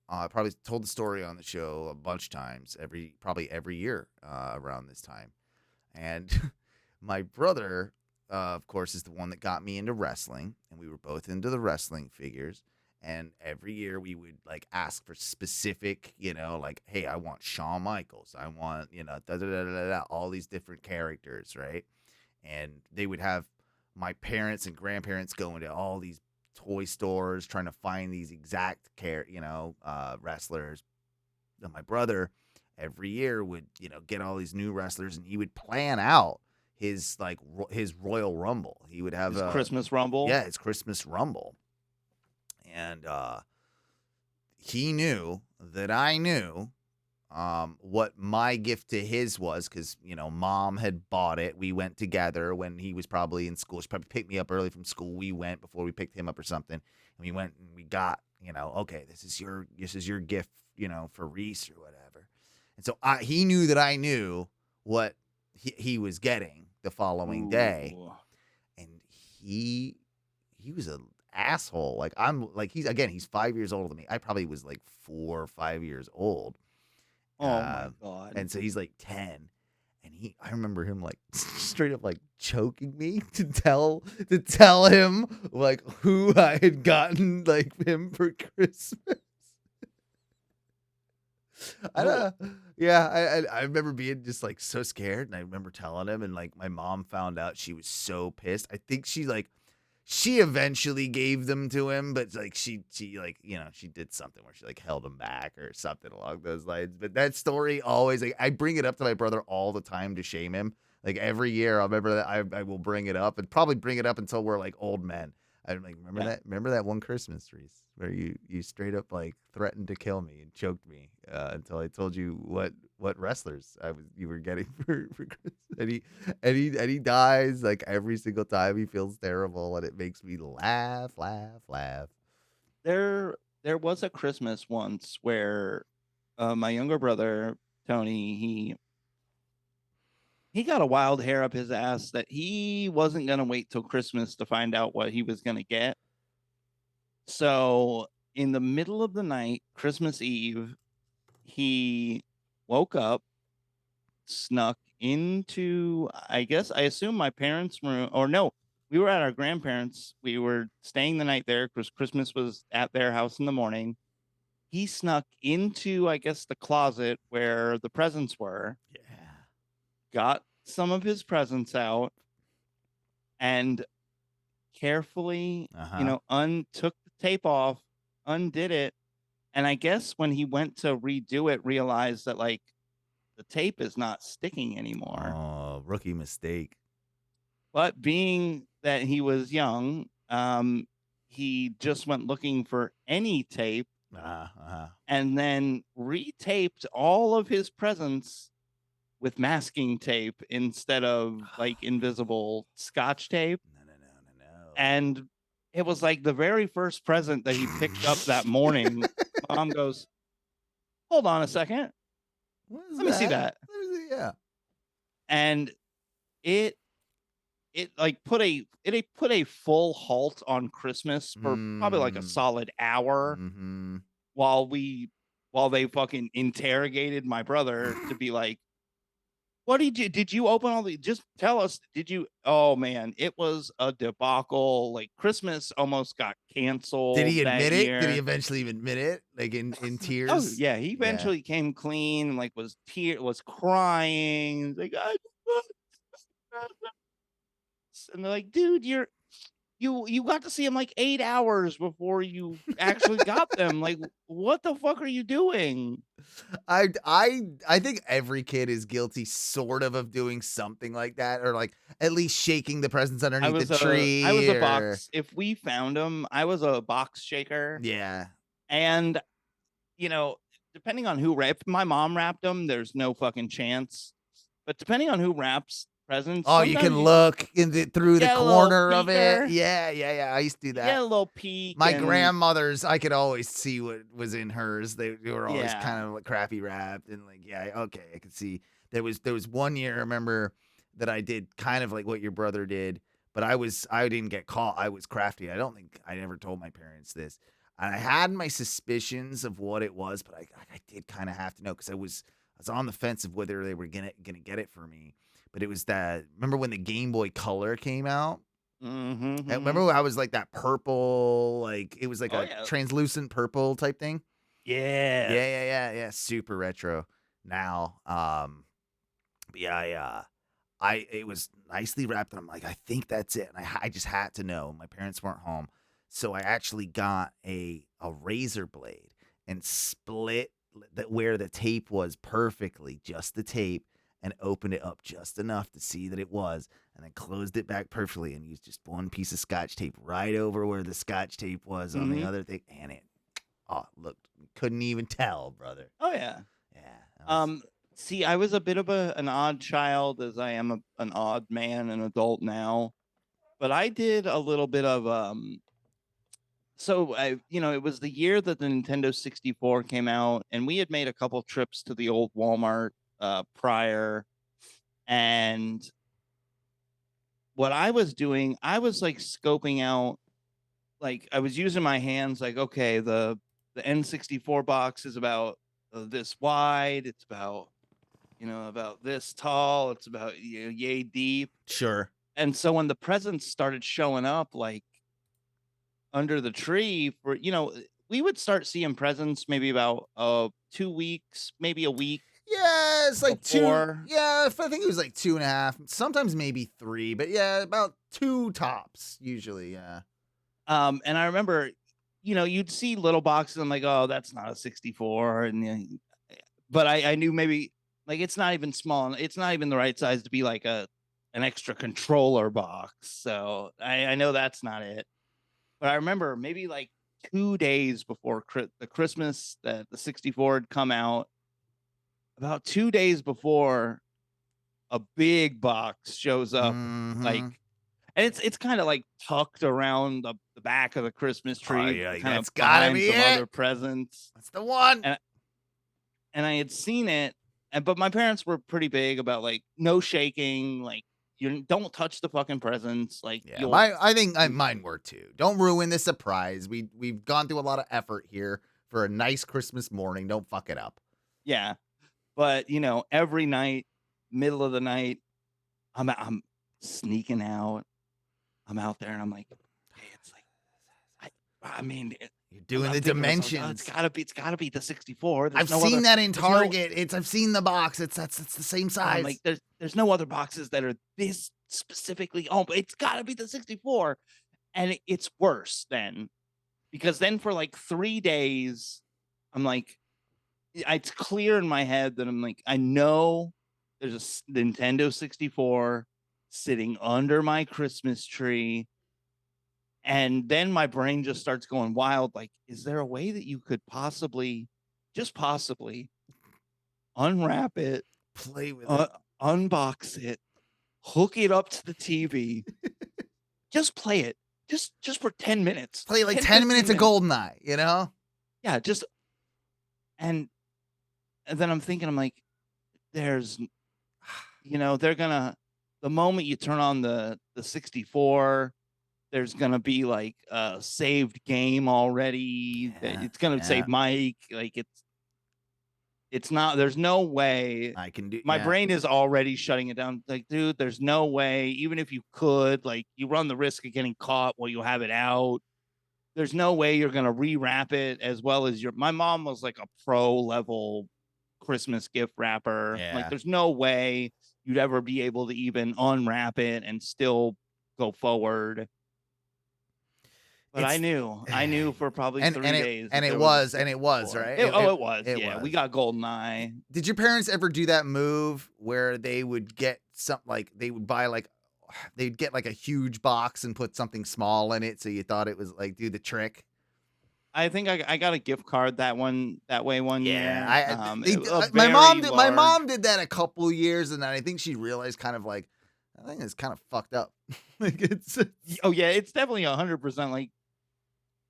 probably told the story on the show a bunch of times, probably every year around this time. And my brother, of course, is the one that got me into wrestling, and we were both into the wrestling figures. And every year we would like ask for specific, like, hey, I want Shawn Michaels. I want, all these different characters, right? And they would have my parents and grandparents go into all these toy stores trying to find these exact wrestlers. And my brother every year would, get all these new wrestlers, and he would plan out his his Royal Rumble. He would have a Christmas Rumble. Yeah, it's Christmas Rumble. And he knew that I knew what my gift to his was, because, Mom had bought it. We went together when he was probably in school. She probably picked me up early from school. We went before we picked him up or something. And we went and we got, okay, this is your gift, for Reese or whatever. And so he knew that I knew what he was getting the following day. And he was a asshole. Like, I'm like, he's 5 years older than me. I probably was like 4 or 5 years old. Oh my God. And so he's like 10, and I remember him like straight up like choking me to tell him like who I had gotten like him for Christmas. I remember being just like so scared, and I remember telling him, and like my mom found out. She was so pissed. I think she eventually gave them to him, but like she like, she did something where she like held him back or something along those lines. But that story always, like, I bring it up to my brother all the time to shame him. Like every year I'll remember that I will bring it up, and probably bring it up until we're like old men. I'm like, remember that one Christmas, Reese, where you straight up like threatened to kill me and choked me until I told you what wrestlers you were getting for Christmas. And he dies like every single time. He feels terrible, and it makes me laugh. There was a Christmas once where my younger brother Tony, he got a wild hair up his ass that he wasn't going to wait till Christmas to find out what he was going to get. So in the middle of the night, Christmas Eve, he woke up, snuck into, I assume my parents' room, or no, we were at our grandparents. We were staying the night there because Christmas was at their house in the morning. He snuck into, I guess, the closet where the presents were. Yeah. Got some of his presents out and carefully, took the tape off, undid it. And I guess when he went to redo it, realized that like the tape is not sticking anymore. Oh, rookie mistake. But being that he was young, he just went looking for any tape and then retaped all of his presents with masking tape instead of like invisible Scotch tape. No. And it was like the very first present that he picked up that morning. Mom goes, "Hold on a second. Let me see that." Yeah. And it put a full halt on Christmas for probably like a solid hour while they fucking interrogated my brother to be like, "What did you open all the, just tell us, did you?" Oh man, it was a debacle. Like Christmas almost got canceled. Did he admit it? Year. Did he eventually admit it? Like in tears? Oh yeah, he eventually came clean and like was crying. Like, and they're like, "Dude, you got to see him like 8 hours before you actually got them. Like, what the fuck are you doing?" I think every kid is guilty sort of doing something like that, or like at least shaking the presents underneath the tree. I was a box. If we found them, I was a box shaker. Yeah. And depending on who if my mom wrapped them, there's no fucking chance. But depending on who wraps presents, you can look through the corner of it. Yeah. I used to do that. Yeah, a little peek. My grandmother's, I could always see what was in hers. They were always kind of like crappy wrapped, and like, okay, I could see. There was one year I remember that I did kind of like what your brother did, but I didn't get caught. I was crafty. I don't think I ever told my parents this. And I had my suspicions of what it was, but I did kind of have to know because I was on the fence of whether they were gonna get it for me. But it was that, remember when the Game Boy Color came out? Mm-hmm. I remember I was like that purple, like it was like translucent purple type thing. Yeah. Yeah. Super retro now. But yeah, it was nicely wrapped, and I'm like, I think that's it. And I just had to know. My parents weren't home. So I actually got a razor blade and split where the tape was perfectly, just the tape, and opened it up just enough to see that it was, and then closed it back perfectly and used just one piece of Scotch tape right over where the Scotch tape was on the other thing, and it looked, couldn't even tell, brother. Oh yeah. Yeah. See, I was a bit of an odd child, as I am an odd man, an adult now, but I did a little bit of so it was the year that the Nintendo 64 came out, and we had made a couple trips to the old Walmart prior, and what I was doing, I was like scoping out, like I was using my hands, like, okay, the N64 box is about this wide, it's about about this tall, it's about yay deep. Sure. And so when the presents started showing up like under the tree for we would start seeing presents maybe about 2 weeks, maybe a week. Yeah, it's like before. 2. Yeah, I think it was like 2.5, sometimes maybe 3, but yeah, about 2 tops usually. Yeah. And I remember, you'd see little boxes. I'm like, oh, that's not a 64, but I knew maybe like it's not even small. It's not even the right size to be like an extra controller box. So I know that's not it. But I remember maybe like 2 days before the Christmas that the 64 had come out, about 2 days before, a big box shows up, like, and it's kind of like tucked around the back of the Christmas tree. Yeah, kind that's of gotta be some it. other presents. That's the one. And I had seen it, but my parents were pretty big about like no shaking, like you don't touch the fucking presents. Like, yeah, I think mine were too. Don't ruin the surprise. We've gone through a lot of effort here for a nice Christmas morning. Don't fuck it up. Yeah, but every night, middle of the night, I'm sneaking out, I'm out there and I'm like, hey, it's like, I mean, You're doing I'm the thinking to myself, dimensions. it's gotta be the 64. I've seen that in Target. I've seen the box. It's the same size. I'm like, there's no other boxes that are this specifically. Oh, but it's gotta be the 64. And it's worse then, because then for like 3 days, I'm like, it's clear in my head that I'm like, I know there's a Nintendo 64 sitting under my Christmas tree. And then my brain just starts going wild. Like, is there a way that you could possibly, just possibly, unwrap it, play with it, unbox it, hook it up to the TV, just play it, just for 10 minutes, play like 10 minutes of GoldenEye, you know? Yeah, just and then I'm thinking, I'm like, there's, they're gonna, the moment you turn on the 64. There's gonna be like a saved game already. It's gonna say Mike. Like it's not. There's no way I can do. My brain is already shutting it down. Like, dude, there's no way. Even if you could, like, you run the risk of getting caught while you have it out. There's no way you're gonna rewrap it as well as my mom was like a pro level Christmas gift wrapper. Yeah. Like, there's no way you'd ever be able to even unwrap it and still go forward. But I knew for probably 3 days. And it was, right? It was. Yeah, we got GoldenEye. Did your parents ever do that move where they would get they would buy they'd get like a huge box and put something small in it, so you thought it was like do the trick? I think I got a gift card that way one year. My mom did that a couple years, and then I think she realized kind of like, I think it's kind of fucked up. Like it's it's definitely 100% like,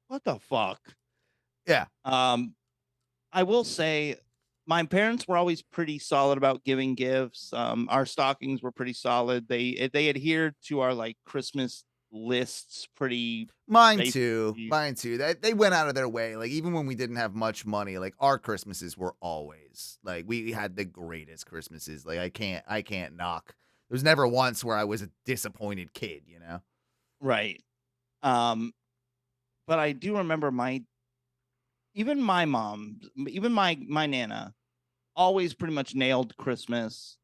what the fuck? Yeah. I will say my parents were always pretty solid about giving gifts. Our stockings were pretty solid. They adhered to our like Christmas lists pretty. Mine too. They went out of their way. Like, even when we didn't have much money, like our Christmases were always like, we had the greatest Christmases. Like, I can't knock. There was never once where I was a disappointed kid, you know? Right. But I do remember my mom, even my Nana, always pretty much nailed Christmas.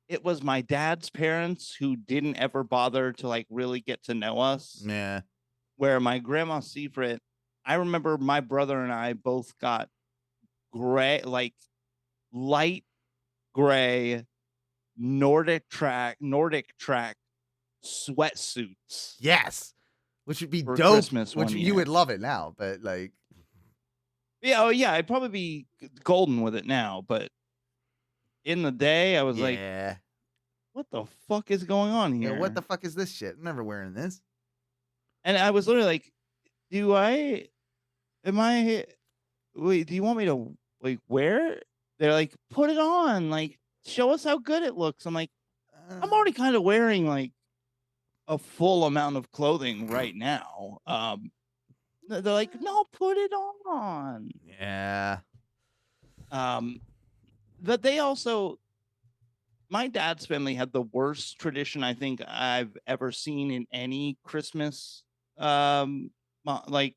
It was my dad's parents who didn't ever bother to like really get to know us. Yeah. Where my grandma Seifert, I remember my brother and I both got gray, like light gray Nordic track sweatsuits. Yes. Which would be for dope. Christmas Which you would love it now, but like, yeah, I'd probably be golden with it now, but in the day I was like, what the fuck is going on here? Yeah, what the fuck is this shit? I'm never wearing this. And I was literally like, do you want me to like wear it? They're like, put it on, like, show us how good it looks. I'm like, I'm already kind of wearing like a full amount of clothing right now. They're like, no, put it on. Yeah. But they also, my dad's family had the worst tradition I think I've ever seen in any Christmas like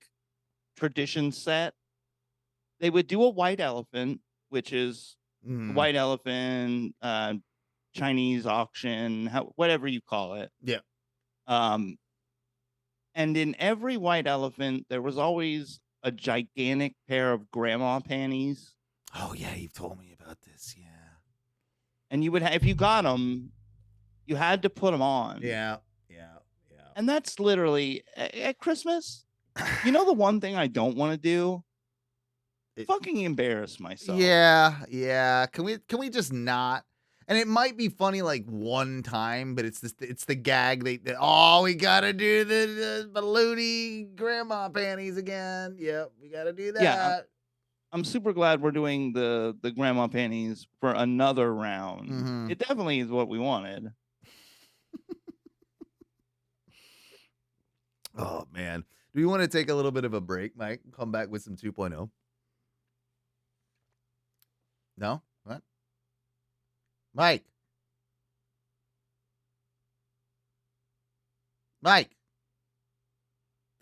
tradition set. They would do a white elephant, which is white elephant, Chinese auction, whatever you call it. Yeah. And in every white elephant, there was always a gigantic pair of grandma panties. Oh yeah, you've told me about this. Yeah. And you would if you got them, you had to put them on. Yeah. And that's literally at Christmas. You know, the one thing I don't want to do, fucking embarrass myself. Yeah. Can we just not? And it might be funny like one time, but it's the gag. We gotta do the balloony grandma panties again. Yep, we gotta do that. Yeah, I'm super glad we're doing the grandma panties for another round. Mm-hmm. It definitely is what we wanted. Oh man, do we want to take a little bit of a break, Mike? Come back with some 2.0. No, what? Mike.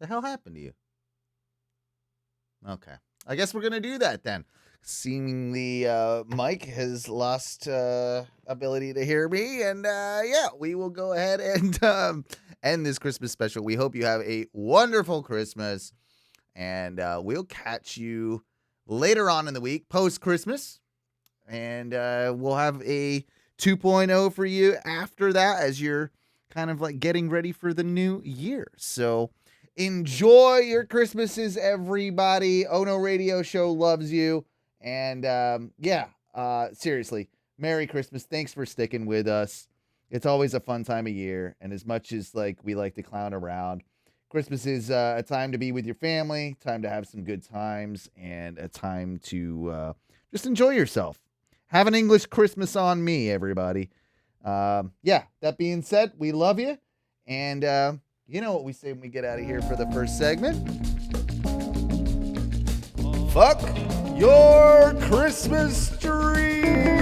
The hell happened to you? Okay. I guess we're going to do that then. Seemingly, Mike has lost ability to hear me. And yeah, we will go ahead and end this Christmas special. We hope you have a wonderful Christmas. And we'll catch you later on in the week, post-Christmas. And we'll have a 2.0 for you after that as you're kind of like getting ready for the new year. So enjoy your Christmases, everybody. Oh No Radio Show loves you. And seriously, Merry Christmas. Thanks for sticking with us. It's always a fun time of year. And as much as like we like to clown around, Christmas is a time to be with your family, time to have some good times, and a time to just enjoy yourself. Have an English Christmas on me, everybody. That being said, we love you. And you know what we say when we get out of here for the first segment? Fuck your Christmas dreams.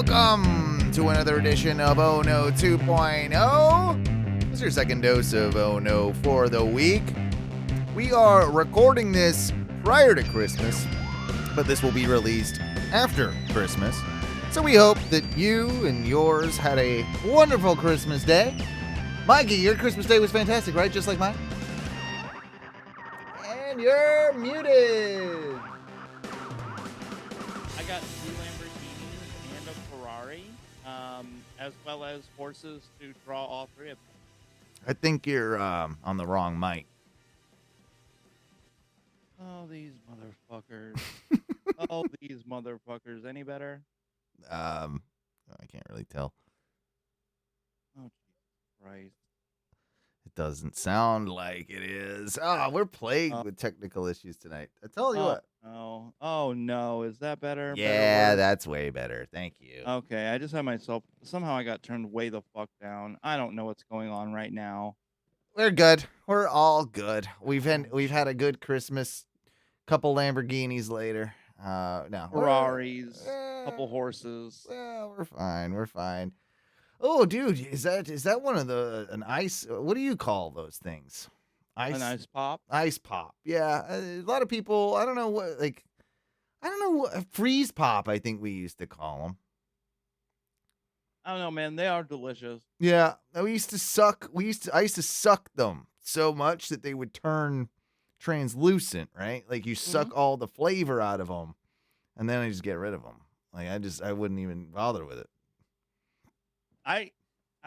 Welcome to another edition of Oh No 2.0. This is your second dose of Oh No for the week. We are recording this prior to Christmas, but this will be released after Christmas. So we hope that you and yours had a wonderful Christmas day. Mikey, your Christmas day was fantastic, right? Just like mine? And you're muted. I got 2 Lamborghinis and a Ferrari, as well as horses to draw all 3 of them. I think you're on the wrong mic. Oh, these motherfuckers. Oh, these motherfuckers. Any better? I can't really tell. Oh, Jesus Christ. It doesn't sound like it is. Oh, we're plagued with technical issues tonight. I tell you what. Oh, oh no. Is that better? Yeah, Better, that's way better. Thank you. okay, I just had myself. Somehow I got turned way the fuck down. I don't know what's going on right now. We're good. We're all good. We've had a good Christmas. Couple Lamborghinis later. No. Ferraris, couple horses. Well, we're fine. We're fine. Oh, dude, is that one of an ice? What do you call those things? An ice pop. Ice pop. Yeah, a lot of people. I don't know what freeze pop. I think we used to call them. I don't know, man. They are delicious. Yeah, I used to suck them so much that they would turn translucent, right? Like you suck all the flavor out of them, and then I just get rid of them. Like I wouldn't even bother with it. I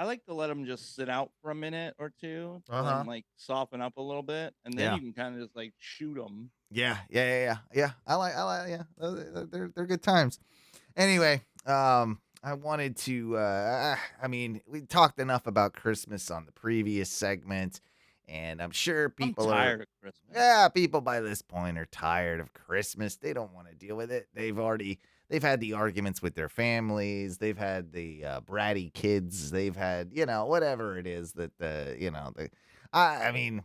like to let them just sit out for a minute or two, and like soften up a little bit, and then you can kind of just like shoot them. Yeah. I like. Yeah, they're good times. Anyway, I wanted to. I mean, we talked enough about Christmas on the previous segment. And I'm sure people I'm tired of Christmas. Yeah, people by this point are tired of Christmas. They don't want to deal with it. They've had the arguments with their families. They've had the bratty kids. They've had, whatever it is that I mean,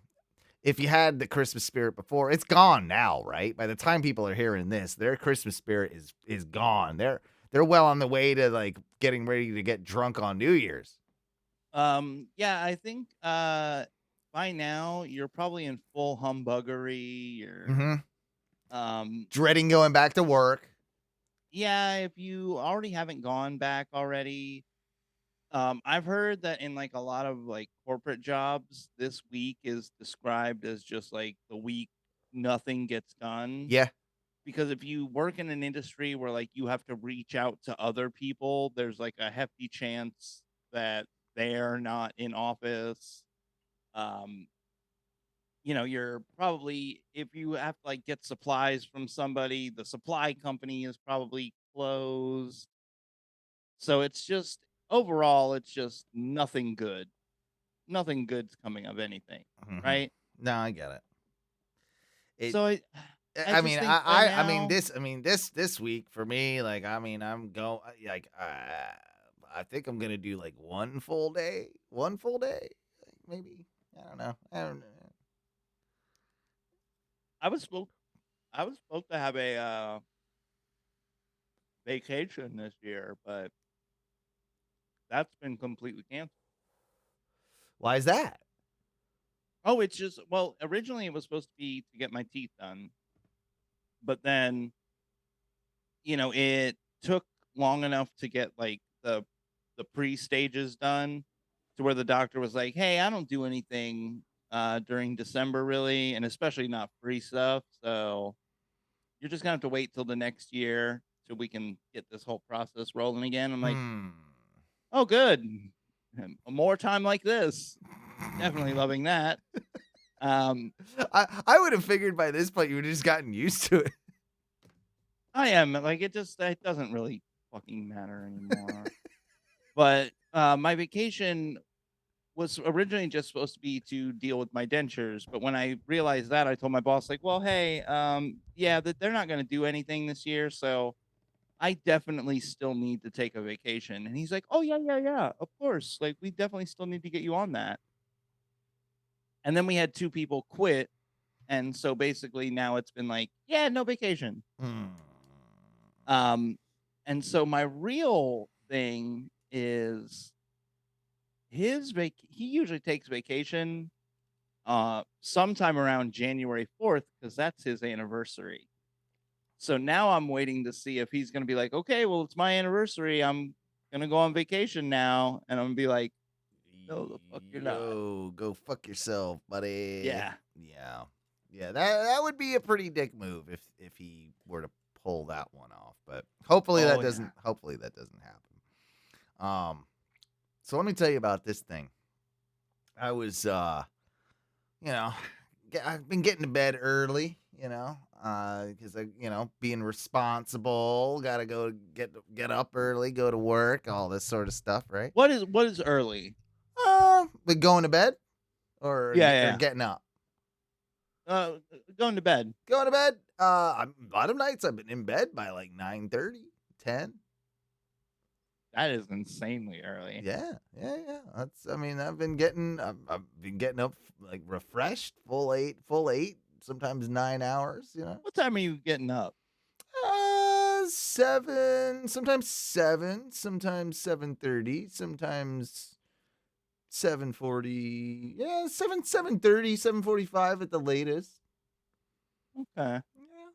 if you had the Christmas spirit before, it's gone now, right? By the time people are hearing this, their Christmas spirit is gone. They're well on the way to like getting ready to get drunk on New Year's. Yeah, I think by now you're probably in full humbuggery. You're dreading going back to work. Yeah, if you already haven't gone back already, I've heard that in like a lot of like corporate jobs, this week is described as just like the week nothing gets done. Yeah. Because if you work in an industry where like you have to reach out to other people, there's like a hefty chance that they're not in office. You're probably, if you have to like get supplies from somebody, the supply company is probably closed. So it's just overall, it's just nothing good. Nothing good's coming of anything, right? No, I get it. So this week for me, like, I mean, I'm going like, I think I'm gonna do like one full day, maybe. I don't know. I was supposed to have a vacation this year, but that's been completely canceled. Why is that? Oh, it's just, well, originally it was supposed to be to get my teeth done, but then, it took long enough to get like the pre-stages done to where the doctor was like, hey, I don't do anything during December really, and especially not free stuff. So you're just gonna have to wait till the next year so we can get this whole process rolling again. I'm like, oh, good. More time like this. Definitely loving that. I would have figured by this point you would have just gotten used to it. I am like, it doesn't really fucking matter anymore. But my vacation was originally just supposed to be to deal with my dentures, but when I realized that, I told my boss like, well, hey, that they're not going to do anything this year, so I definitely still need to take a vacation. And he's like, oh yeah, of course, like we definitely still need to get you on that. And then we had 2 people quit, and so basically now it's been like, yeah, no vacation. And so my real thing is he usually takes vacation sometime around January 4th because that's his anniversary. So now I'm waiting to see if he's going to be like, okay, well, it's my anniversary. I'm going to go on vacation now. And I'm going to be like, no, the fuck you're not. Yo, go fuck yourself, buddy. Yeah. Yeah. That would be a pretty dick move if he were to pull that one off. But hopefully that doesn't happen. So let me tell you about this thing. I was I've been getting to bed early, because being responsible, gotta go get up early, go to work, all this sort of stuff, right? What is early? But going to bed or Yeah. or getting up. Going to bed. Going to bed. A lot of nights I've been in bed by like 9:30, 10. That is insanely early. Yeah. I've been getting up like refreshed, full eight, sometimes 9 hours. What time are you getting up? 7, sometimes 7, sometimes 7:30, sometimes 7:40. Yeah, 7:30, 7:45 at the latest. Okay. Yeah.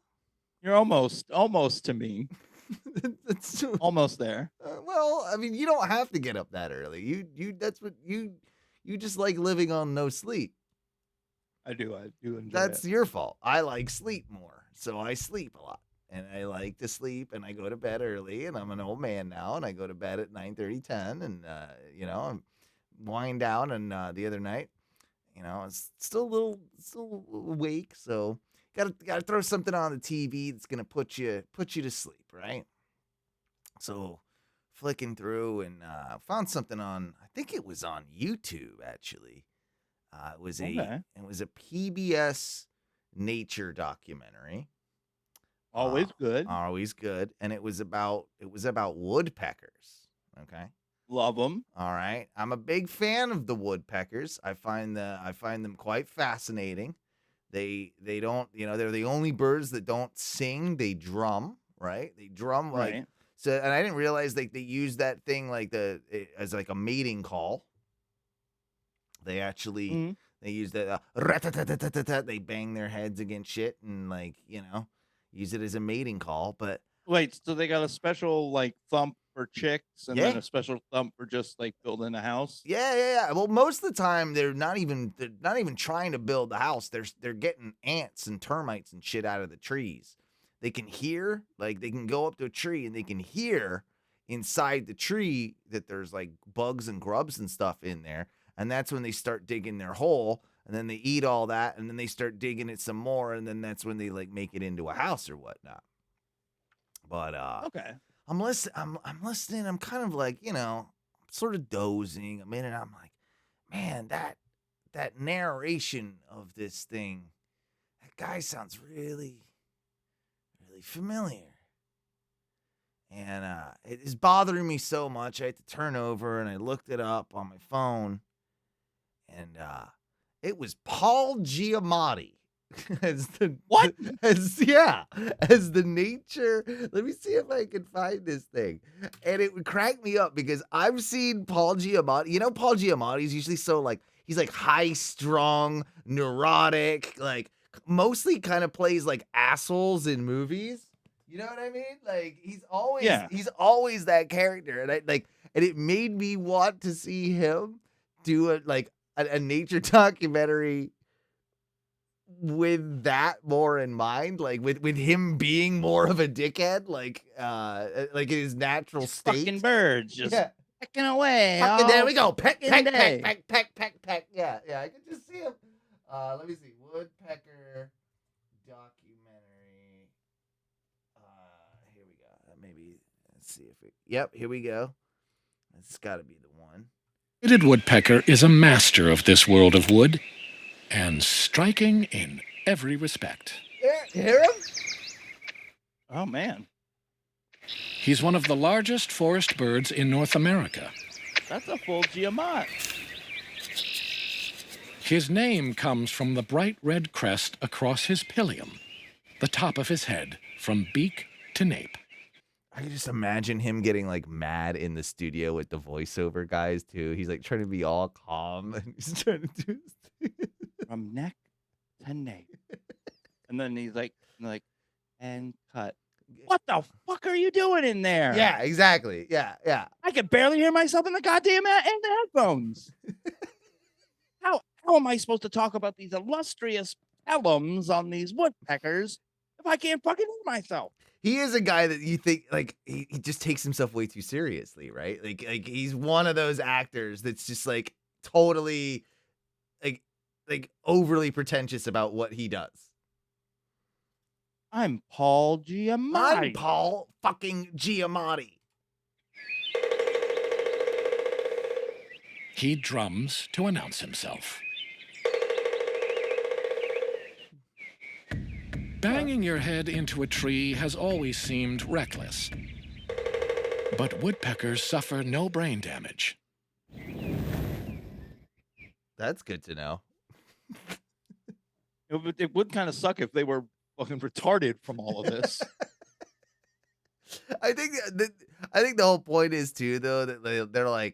You're almost to me. It's almost there. Well, I mean, you don't have to get up that early. You just like living on no sleep. I do enjoy That's it. your fault. I like sleep more, so I sleep a lot. And I like to sleep, and I go to bed early, and I'm an old man now, and I go to bed at 9:30, 10, and, I'm wind down, and the other night, I was still awake, so gotta throw something on the TV that's gonna put you to sleep, right? So flicking through and found something on, I think it was on YouTube, actually. It was a PBS nature documentary. Always good. Always good. And it was about woodpeckers. Okay. Love them. All right. I'm a big fan of the woodpeckers. I find them quite fascinating. They don't, they're the only birds that don't sing. They drum, right? They drum like Right. so. And I didn't realize they use that thing as like a mating call. They actually they use that rat-tat-tat-tat-tat. They bang their heads against shit and use it as a mating call. But Wait, so they got a special like thump for chicks and then Yeah. a special thump for just like building a house? yeah. Well, most of the time they're not even trying to build the house. They're getting ants and termites and shit out of the trees. They can hear, like they can go up to a tree and they can hear inside the tree that there's like bugs and grubs and stuff in there. And that's when they start digging their hole, and then they eat all that, and then they start digging it some more, and then that's when they like make it into a house or whatnot. But Okay. I'm listening. I'm kind of like, sort of dozing. I'm in it. I'm like, man, that narration of this thing, that guy sounds really, really familiar. And it is bothering me so much. I had to turn over, and I looked it up on my phone. And it was Paul Giamatti as the What? as the nature. Let me see if I can find this thing. And it would crack me up because I've seen Paul Giamatti. Paul Giamatti's usually so like he's like high strung, neurotic, like mostly kind of plays like assholes in movies. You know what I mean? Like he's always that character, and and it made me want to see him do a nature documentary with that more in mind, like with him being more of a dickhead, like in his natural state. Fucking birds just pecking away. There we go. Peck. Yeah, I can just see him. Let me see. Woodpecker documentary. Here we go. Maybe let's see if it. Yep, here we go. This has got to be the one. Hooded woodpecker is a master of this world of wood, and striking in every respect. Hear him? Oh, man. He's one of the largest forest birds in North America. That's a full Giamatti. His name comes from the bright red crest across his pilium, the top of his head, from beak to nape. I can just imagine him getting like mad in the studio with the voiceover guys too. He's like trying to be all calm and he's trying to do his thing. From neck to nape. And then he's like, and cut. What the fuck are you doing in there? Yeah, exactly. Yeah. I can barely hear myself in the goddamn in the headphones. How am I supposed to talk about these illustrious pelhams on these woodpeckers if I can't fucking hear myself? He is a guy that you think like he just takes himself way too seriously, right? Like he's one of those actors that's just like totally like overly pretentious about what he does. I'm Paul Giamatti. I'm Paul fucking Giamatti. He drums to announce himself. Banging your head into a tree has always seemed reckless. But woodpeckers suffer no brain damage. That's good to know. It would kind of suck if they were fucking retarded from all of this. I think the whole point is too, though, that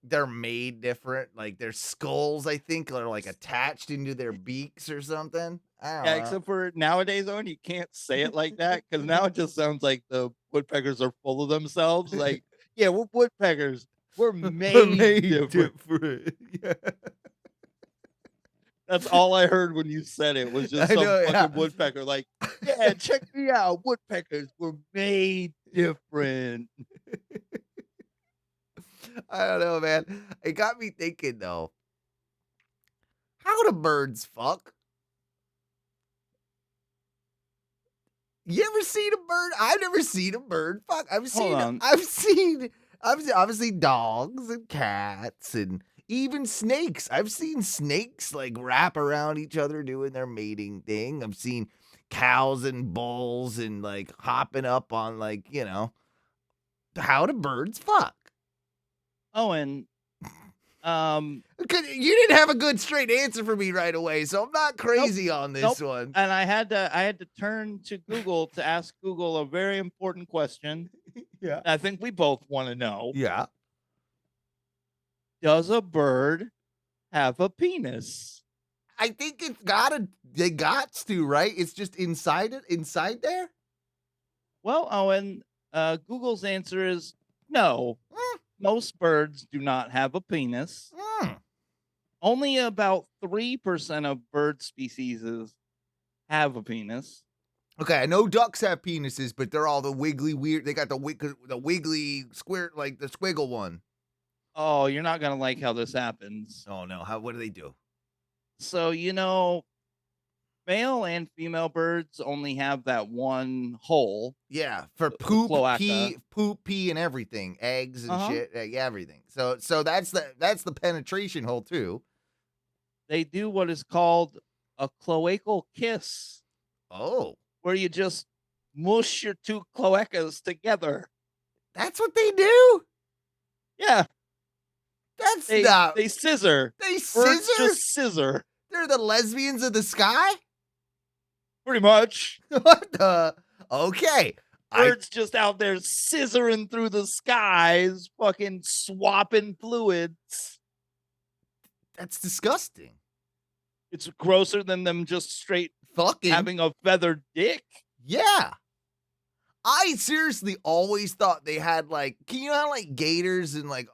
they're made different. Like their skulls, I think, are like attached into their beaks or something. I don't know. Except for nowadays, Owen, you can't say it like that because now it just sounds like the woodpeckers are full of themselves. Like, yeah, we're woodpeckers. We're made different. Yeah. That's all I heard when you said it was just some fucking woodpecker. Like, yeah, check me out. Woodpeckers were made different. I don't know, man. It got me thinking, though. How do birds fuck? You ever seen a bird? I've never seen a bird fuck. I've seen obviously dogs and cats and even snakes. I've seen snakes like wrap around each other doing their mating thing. I've seen cows and bulls and like hopping up on like, how do birds fuck? Owen, you didn't have a good straight answer for me right away, so I'm not crazy on this one. And I had to turn to Google to ask Google a very important question. Yeah. I think we both want to know. Yeah. Does a bird have a penis? I think they got to, right? It's just inside there? Well, Owen, Google's answer is no. Most birds do not have a penis. Only about 3% of bird species have a penis. Okay, I know ducks have penises, but they're all the wiggly weird. They got the wiggly square, like the squiggle one. Oh, you're not gonna like how this happens. Oh no! What do they do? So male and female birds only have that one hole. Yeah, for poop, pee, and everything, eggs and shit, everything. So that's the penetration hole too. They do what is called a cloacal kiss. Oh, where you just mush your two cloacas together. That's what they do. Yeah, they scissor. They Birds scissor. just scissor. They're the lesbians of the sky. Pretty much. What the? Okay. Birds just out there scissoring through the skies, fucking swapping fluids. That's disgusting. It's grosser than them just straight fucking having a feathered dick. Yeah. I seriously always thought they had like, can you have like gators and like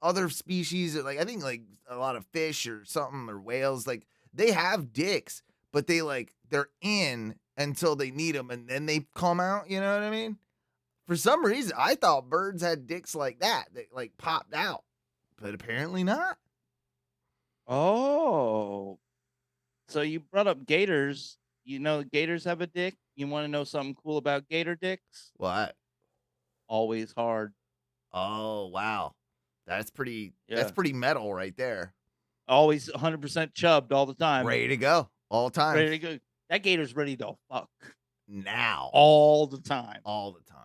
other species, like I think like a lot of fish or something or whales, like they have dicks, but they're in until they need them and then they come out, you know what I mean? For some reason, I thought birds had dicks like that like popped out, but apparently not. Oh. So you brought up gators. You know gators have a dick? You want to know something cool about gator dicks? What? Always hard. Oh, wow. That's pretty Yeah. metal right there. Always 100% chubbed all the time. Ready to go all the time. Ready to go. That gator's ready to fuck. Now. All the time. All the time.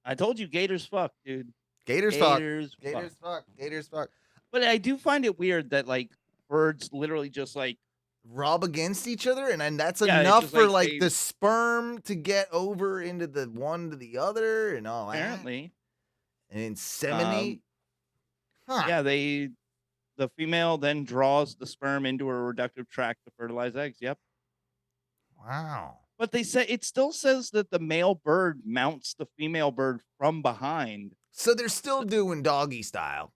I told you gators fuck, dude. Gators fuck. Gators fuck. But I do find it weird that like birds literally just like rub against each other, and that's Yeah, it's enough just for like like they- the sperm to get over into the one to the other and all that, Apparently, and inseminate. Huh? yeah, the female then draws the sperm into her reproductive tract to fertilize eggs. Yep. Wow. But they say it still says that the male bird mounts the female bird from behind, So they're still doing doggy style.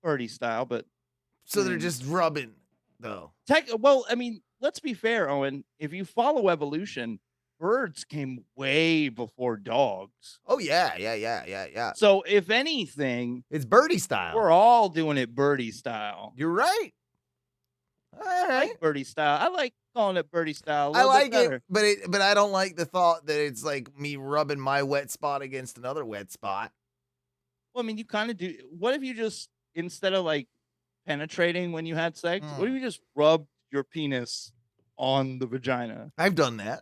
birdie style, but So they're just rubbing though. well, I mean, let's be fair, Owen. If you follow evolution, birds came way before dogs. Oh yeah. So if anything, It's birdie style. we're all doing it birdie style. You're right. All I right. like birdie style. I like calling it birdie style. I like it, but I don't like the thought that it's like me rubbing my wet spot against another wet spot. Well, I mean, you kind of do. What if you just, instead of like penetrating when you had sex, what if you just rubbed your penis on the vagina? I've done that.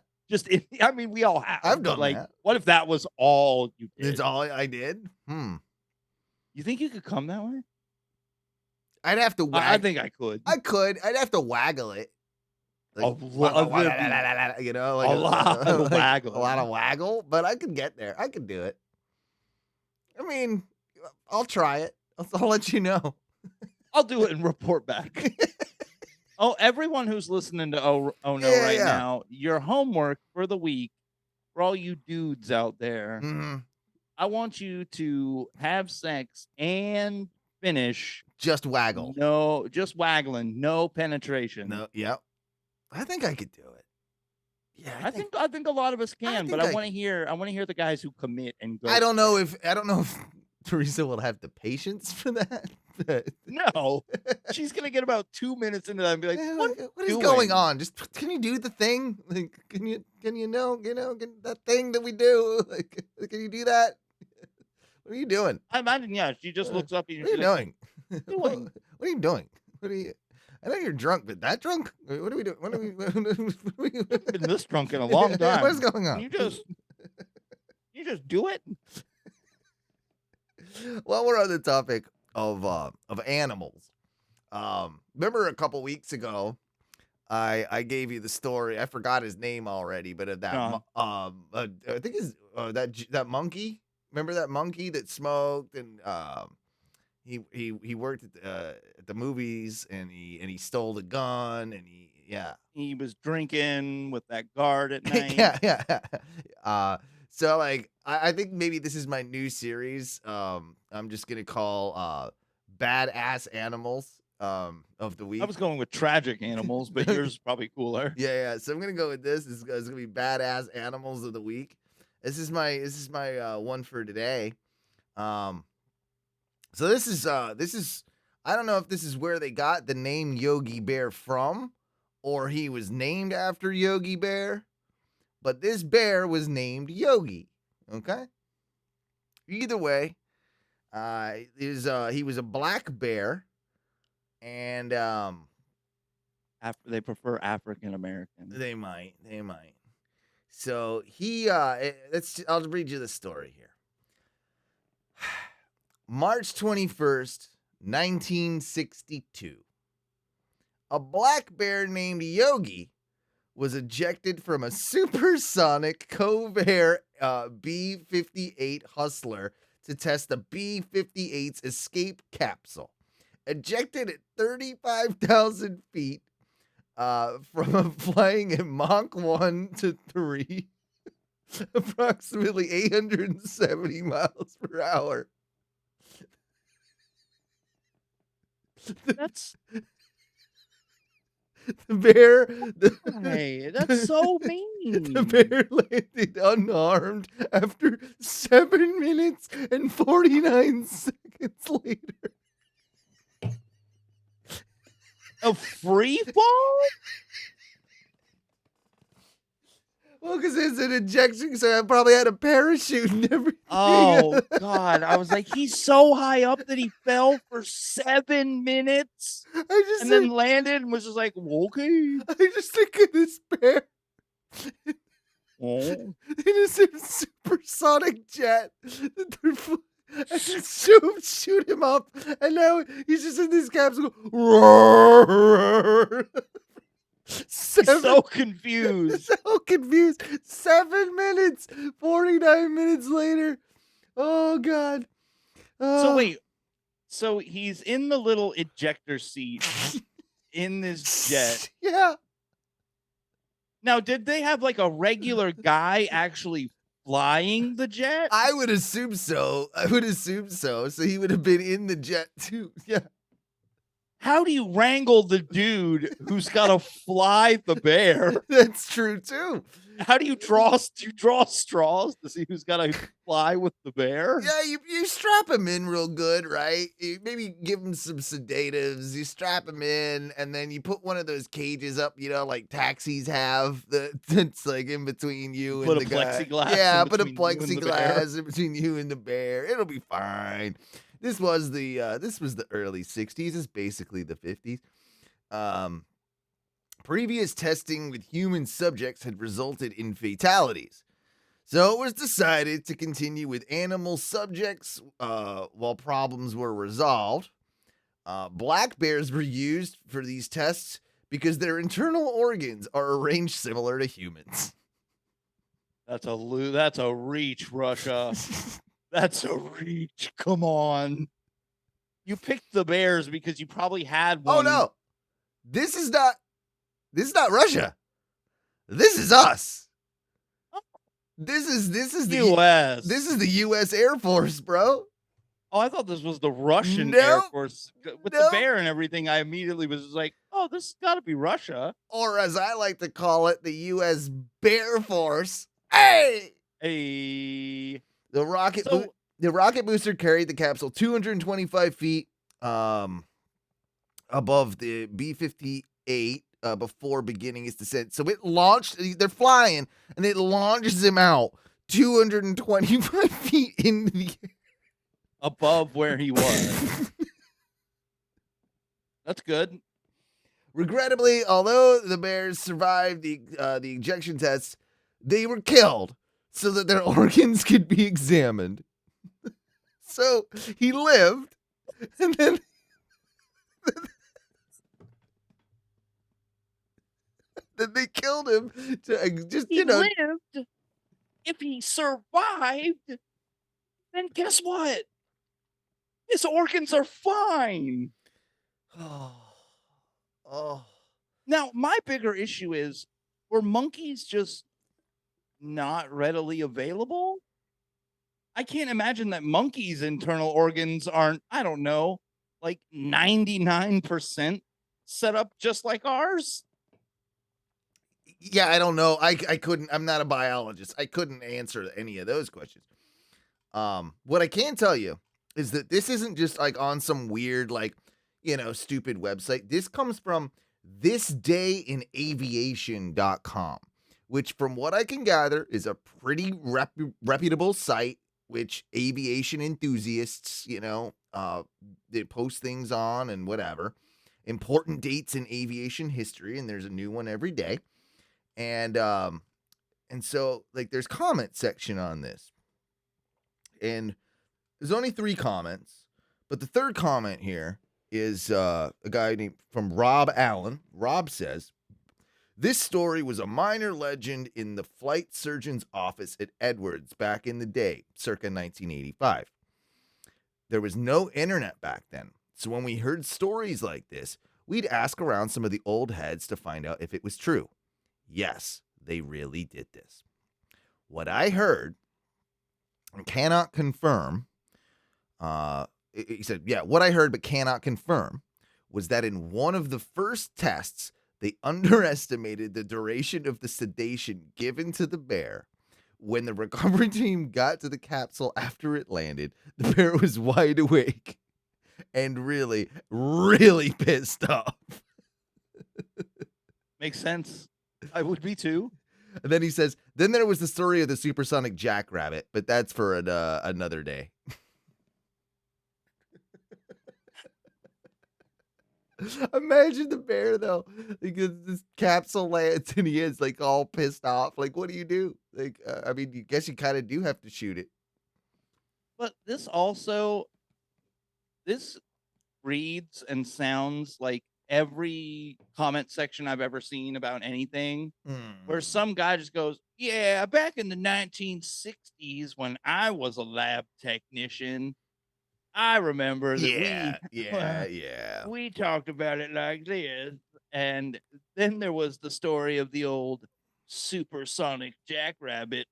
I mean, we all have. I've but, done like, that. what if that was all you did? It's all I did. You think you could come that way? I'd have to. I think I could. I could. I'd have to waggle it. Like, you know, like a lot of like waggle. a lot of waggle. But I could get there. I could do it. I mean, I'll try it. I'll let you know. I'll do it and report back. Oh, everyone who's listening to Oh No right now, your homework for the week, for all you dudes out there, I want you to have sex and finish. Just waggle. No, just waggling. No penetration. No. Yep. I think I could do it. Yeah. I think a lot of us can, but think I want to hear the guys who commit and go. I don't know if Teresa will have the patience for that. No, she's gonna get about 2 minutes into that and be like, "What is going on? Just can you do the thing? Like, can you know that thing that we do? Like, can you do that? What are you doing? I imagine, yeah, she just looks up at you. What are you doing? Doing? What are you doing? What are you? I know you're drunk, but that drunk? What are we doing? What are we? Been this drunk in a long time. What's going on? You just do it. Well, we're on the topic of animals. Remember a couple weeks ago, I gave you the story. I forgot his name already, but of that I think is that monkey. Remember that monkey that smoked and he worked at the movies and he stole the gun and he was drinking with that guard at night. yeah. So like I think maybe this is my new series. I'm just gonna call badass animals of the week. I was going with tragic animals, but yours is probably cooler. Yeah. So I'm gonna go with this. It's gonna be badass animals of the week. This is my one for today. So this is I don't know if this is where they got the name Yogi Bear from, or he was named after Yogi Bear, but this bear was named Yogi. Okay. Either way, he was a black bear, and they prefer African American. They might. So I'll read you the story here. March 21st, 1962. A black bear named Yogi was ejected from a supersonic Covair B-58 Hustler to test the B-58's escape capsule. Ejected at 35,000 feet from flying at Mach 1 to 3, approximately 870 miles per hour. That's the bear. Hey, that's so mean. The bear landed unharmed after 7 minutes and 49 seconds later. A free fall? Well, because it's an ejection, so I probably had a parachute and everything. Oh, God. I was like, he's so high up that he fell for 7 minutes and then landed and was just like, okay. I just think of this bear Oh. in a supersonic jet. And shoot him up, and now he's just in this capsule. So confused. So confused. 7 minutes, 49 minutes later. Oh, God. So wait, so he's in the little ejector seat in this jet. Yeah. Now, did they have like a regular guy actually flying the jet? I would assume so. So he would have been in the jet too. Yeah. How do you wrangle the dude who's got to fly the bear? That's true too. How do you draw straws to see who's got to fly with the bear? Yeah, you strap him in real good, right? You maybe give him some sedatives. You strap him in, and then you put one of those cages up, like taxis have. That's like in between you and the guy. Plexiglass. Yeah, put a plexiglass in between you and the bear. It'll be fine. This was the early '60s. It's basically the '50s. Previous testing with human subjects had resulted in fatalities. So it was decided to continue with animal subjects while problems were resolved. Black bears were used for these tests because their internal organs are arranged similar to humans. That's a reach, Russia. That's a reach. Come on. You picked the bears because you probably had one. Oh no. This is not Russia. This is us. This is the U.S. This is the U.S. Air Force, bro. Oh, I thought this was the Russian Air Force. With the bear and everything, I immediately was like, oh, this has got to be Russia. Or as I like to call it, the U.S. Bear Force. Hey! Hey. The rocket booster carried the capsule 225 feet above the B-58 before beginning its descent. So it launched, they're flying, and it launches him out 225 feet into the air. Above where he was. That's good. Regrettably, although the bears survived the ejection tests, they were killed so that their organs could be examined. So he lived, and then they killed him to just lived. If he survived, then guess what? His organs are fine. Oh. Now, my bigger issue is, were monkeys just not readily available? I can't imagine that monkeys' internal organs aren't, I don't know, like 99% set up just like ours. Yeah, I don't know. I couldn't. I'm not a biologist. I couldn't answer any of those questions. What I can tell you is that this isn't just like on some weird, like, stupid website. This comes from thisdayinaviation.com, which from what I can gather is a pretty reputable site, which aviation enthusiasts, they post things on and whatever. Important dates in aviation history, and there's a new one every day. And so like there's comment section on this. And there's only 3 comments, but the third comment here is a guy named from Rob Allen. Rob says, this story was a minor legend in the flight surgeon's office at Edwards back in the day, circa 1985. There was no internet back then, so when we heard stories like this, we'd ask around some of the old heads to find out if it was true. Yes, they really did this. What I heard and cannot confirm, he said, yeah, what I heard but cannot confirm was that in one of the first tests, they underestimated the duration of the sedation given to the bear. When the recovery team got to the capsule after it landed, the bear was wide awake and really, really pissed off. Makes sense. I would be too. And then he says, then there was the story of the supersonic jackrabbit, but that's for another day. Imagine the bear, though, because this capsule lands and he is like all pissed off. Like, what do you do? Like, I mean, you guess you kind of do have to shoot it. But this reads and sounds like every comment section I've ever seen about anything, where Hmm. some guy just goes, "Yeah, back in the 1960s when I was a lab technician, I remember that Yeah. we talked about it like this." And then there was the story of the old supersonic jackrabbit.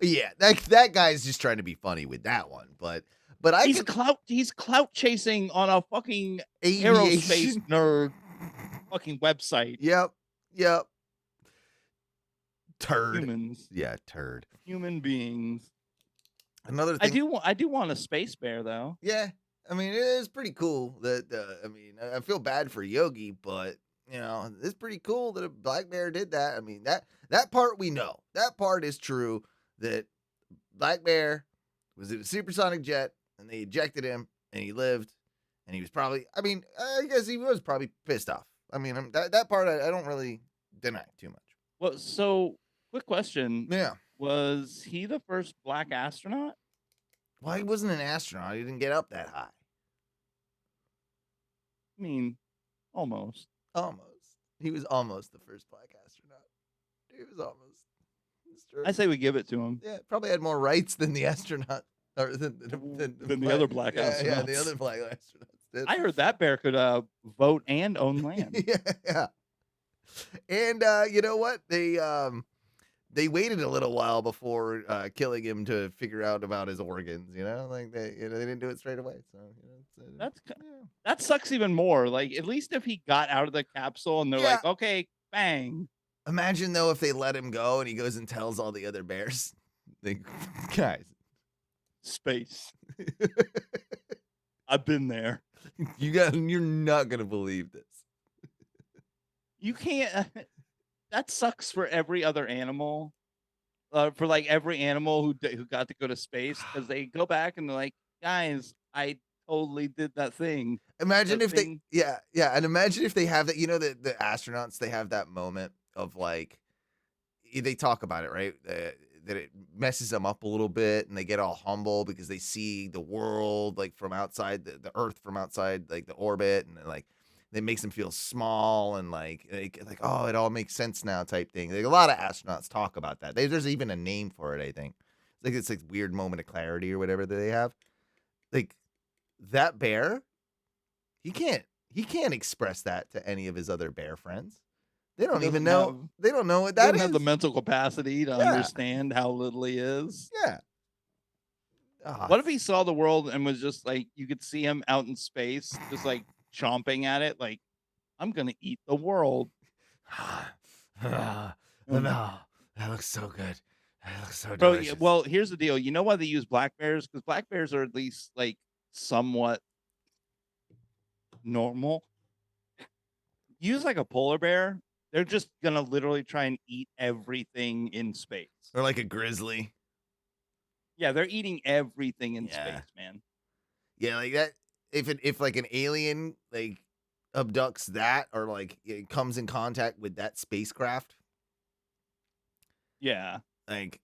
Yeah, that guy's just trying to be funny with that one, but I He's can clout chasing on a fucking aerospace aviation. nerd fucking website. Yep. Turd. Humans, Yeah, turd. human beings. Another I thing. do want a space bear though. Yeah, I mean, it is pretty cool that, I mean, I feel bad for Yogi, but, you know, it's pretty cool that a black bear did that. I mean, that part we know. That part is true, that black bear was in a supersonic jet, and they ejected him, and he lived, and he was probably, I mean, I guess he was probably pissed off. I mean, that part I don't really deny too much. Well, so quick question. Yeah. Was he the first black astronaut? Well, he wasn't an astronaut. He didn't get up that high. I mean, almost. Almost. He was almost the first black astronaut. He was almost. It's true. I say we give it to him. Yeah, probably had more rights than the astronaut, or than the other black astronauts. Yeah, the other black astronauts did. I heard that bear could vote and own land. Yeah. And you know what? They waited a little while before killing him to figure out about his organs. You know, like they didn't do it straight away. So That sucks even more. Like, at least if he got out of the capsule and they're Yeah. like, okay, bang. Imagine though if they let him go and he goes and tells all the other bears, like, guys, Space. I've been there. you're not gonna believe this. You can't. That sucks for every other animal. For like every animal who got to go to space, because they go back and they're like, guys, I totally did that thing. Imagine That if thing- yeah, and imagine if they have that. You know, the astronauts, they have that moment of like, they talk about it, right? That it messes them up a little bit, and they get all humble because they see the world like from outside the Earth from outside like the orbit, and like it makes them feel small and like oh, it all makes sense now type thing. Like, a lot of astronauts talk about that. There's even a name for it, I think. It's like weird moment of clarity or whatever that they have. Like, that bear, he can't express that to any of his other bear friends. They don't even know. They don't know what that doesn't is. have the mental capacity to understand how little he is. Yeah. Ah, What if he saw the world and was just like, you could see him out in space, just like chomping at it, like, I'm gonna eat the world. no, that looks so good. That looks so Bro, delicious. well, here's the deal. You know why they use black bears? Because black bears are at least like somewhat normal. Use like a polar bear, they're just gonna literally try and eat everything in space. Or like a grizzly. Yeah, they're eating everything in Yeah. space, man. Yeah, like that. If like an alien like abducts that, or like it comes in contact with that spacecraft, Yeah. like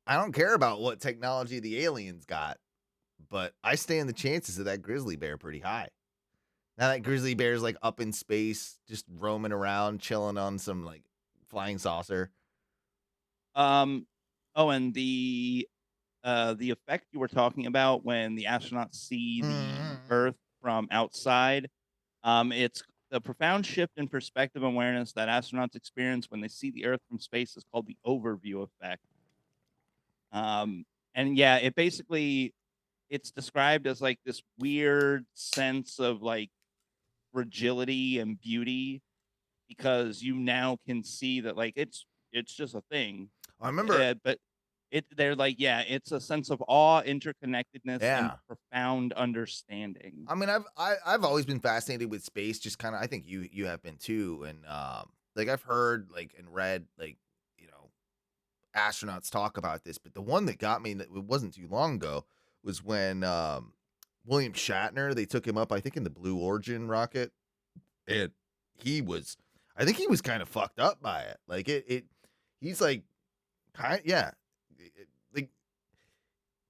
I don't care about what technology the aliens got, but I stand the chances of that grizzly bear pretty high. Now that grizzly bear's like up in space, just roaming around, chilling on some like flying saucer. Oh, and the effect you were talking about when the astronauts see the Earth from outside, it's the profound shift in perspective and awareness that astronauts experience when they see the Earth from space is called the overview effect. And yeah, it's described as like this weird sense of like fragility and beauty, because you now can see that like it's just a thing. I remember, But they're like, yeah, it's a sense of awe, interconnectedness, and Yeah. profound understanding. I mean, I've always been fascinated with space. Just kind of, I think you have been too, and like I've heard like and read like, you know, astronauts talk about this, but the one that got me, that it wasn't too long ago, was when William Shatner, they took him up, I think, in the Blue Origin rocket, and I think he was kind of fucked up by it. Like he's like,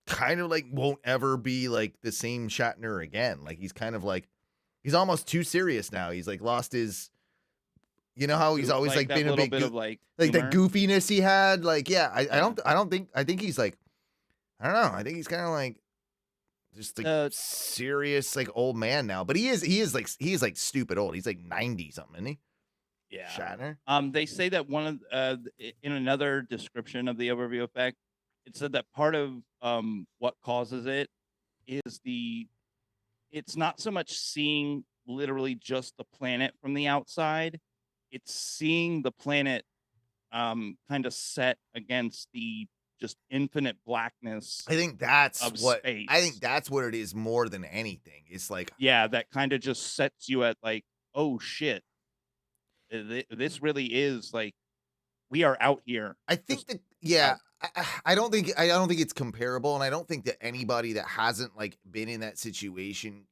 kind of like won't ever be like the same Shatner again. Like he's kind of like He's almost too serious now. He's like lost his. You know how he's always like that been a little big bit of like the humor. goofiness he had. Like, yeah, I don't think he's like, I don't know. I think he's kind of like just like serious like old man now. But he is like stupid old. He's like 90 something, isn't he? Yeah. Shatner. They say that one of in another description of the overview effect, it said that part of what causes it is it's not so much seeing literally just the planet from the outside, it's seeing the planet kind of set against the just infinite blackness. I think that's of what space. I think that's what it is more than anything. It's like, Yeah, that kind of just sets you at like, oh shit, this really is like we are out here. I think that I don't think it's comparable, and I don't think that anybody that hasn't like been in that situation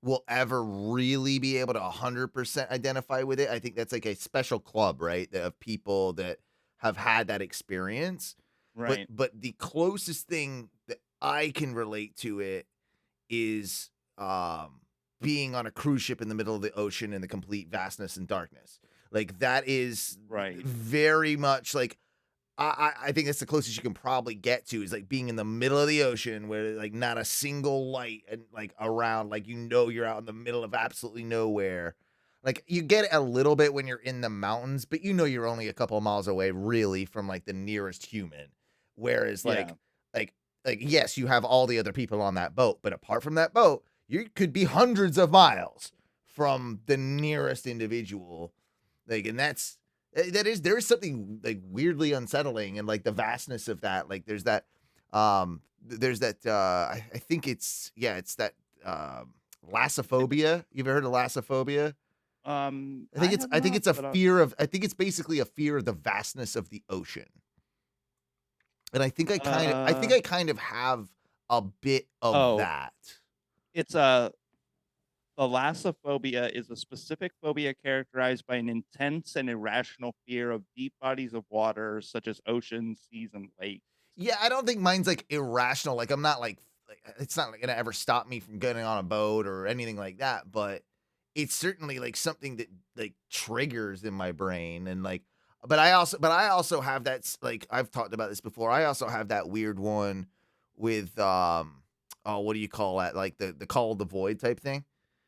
will ever really be able to 100% identify with it. I think that's like a special club, right, of people that have had that experience. Right. But the closest thing that I can relate to it is being on a cruise ship in the middle of the ocean in the complete vastness and darkness. Like that is very much like I think that's the closest you can probably get to is like being in the middle of the ocean where like not a single light and like around, like you're out in the middle of absolutely nowhere. Like you get it a little bit when you're in the mountains, but you're only a couple of miles away really from like the nearest human. Whereas like yes, you have all the other people on that boat, but apart from that boat, you could be hundreds of miles from the nearest individual. Like, and there is something like weirdly unsettling and like the vastness of that. Like there's that I think it's that lassophobia. You've ever heard of lassophobia? I think it's basically a fear of the vastness of the ocean. And I think I kind of have a bit of that. It's Thalassophobia is a specific phobia characterized by an intense and irrational fear of deep bodies of water, such as oceans, seas, and lakes. Yeah, I don't think mine's like irrational. Like I'm not like it's not gonna ever stop me from getting on a boat or anything like that. But it's certainly like something that like triggers in my brain and like. But I also have that like I've talked about this before. I also have that weird one with what do you call that? Like the call of the void type thing.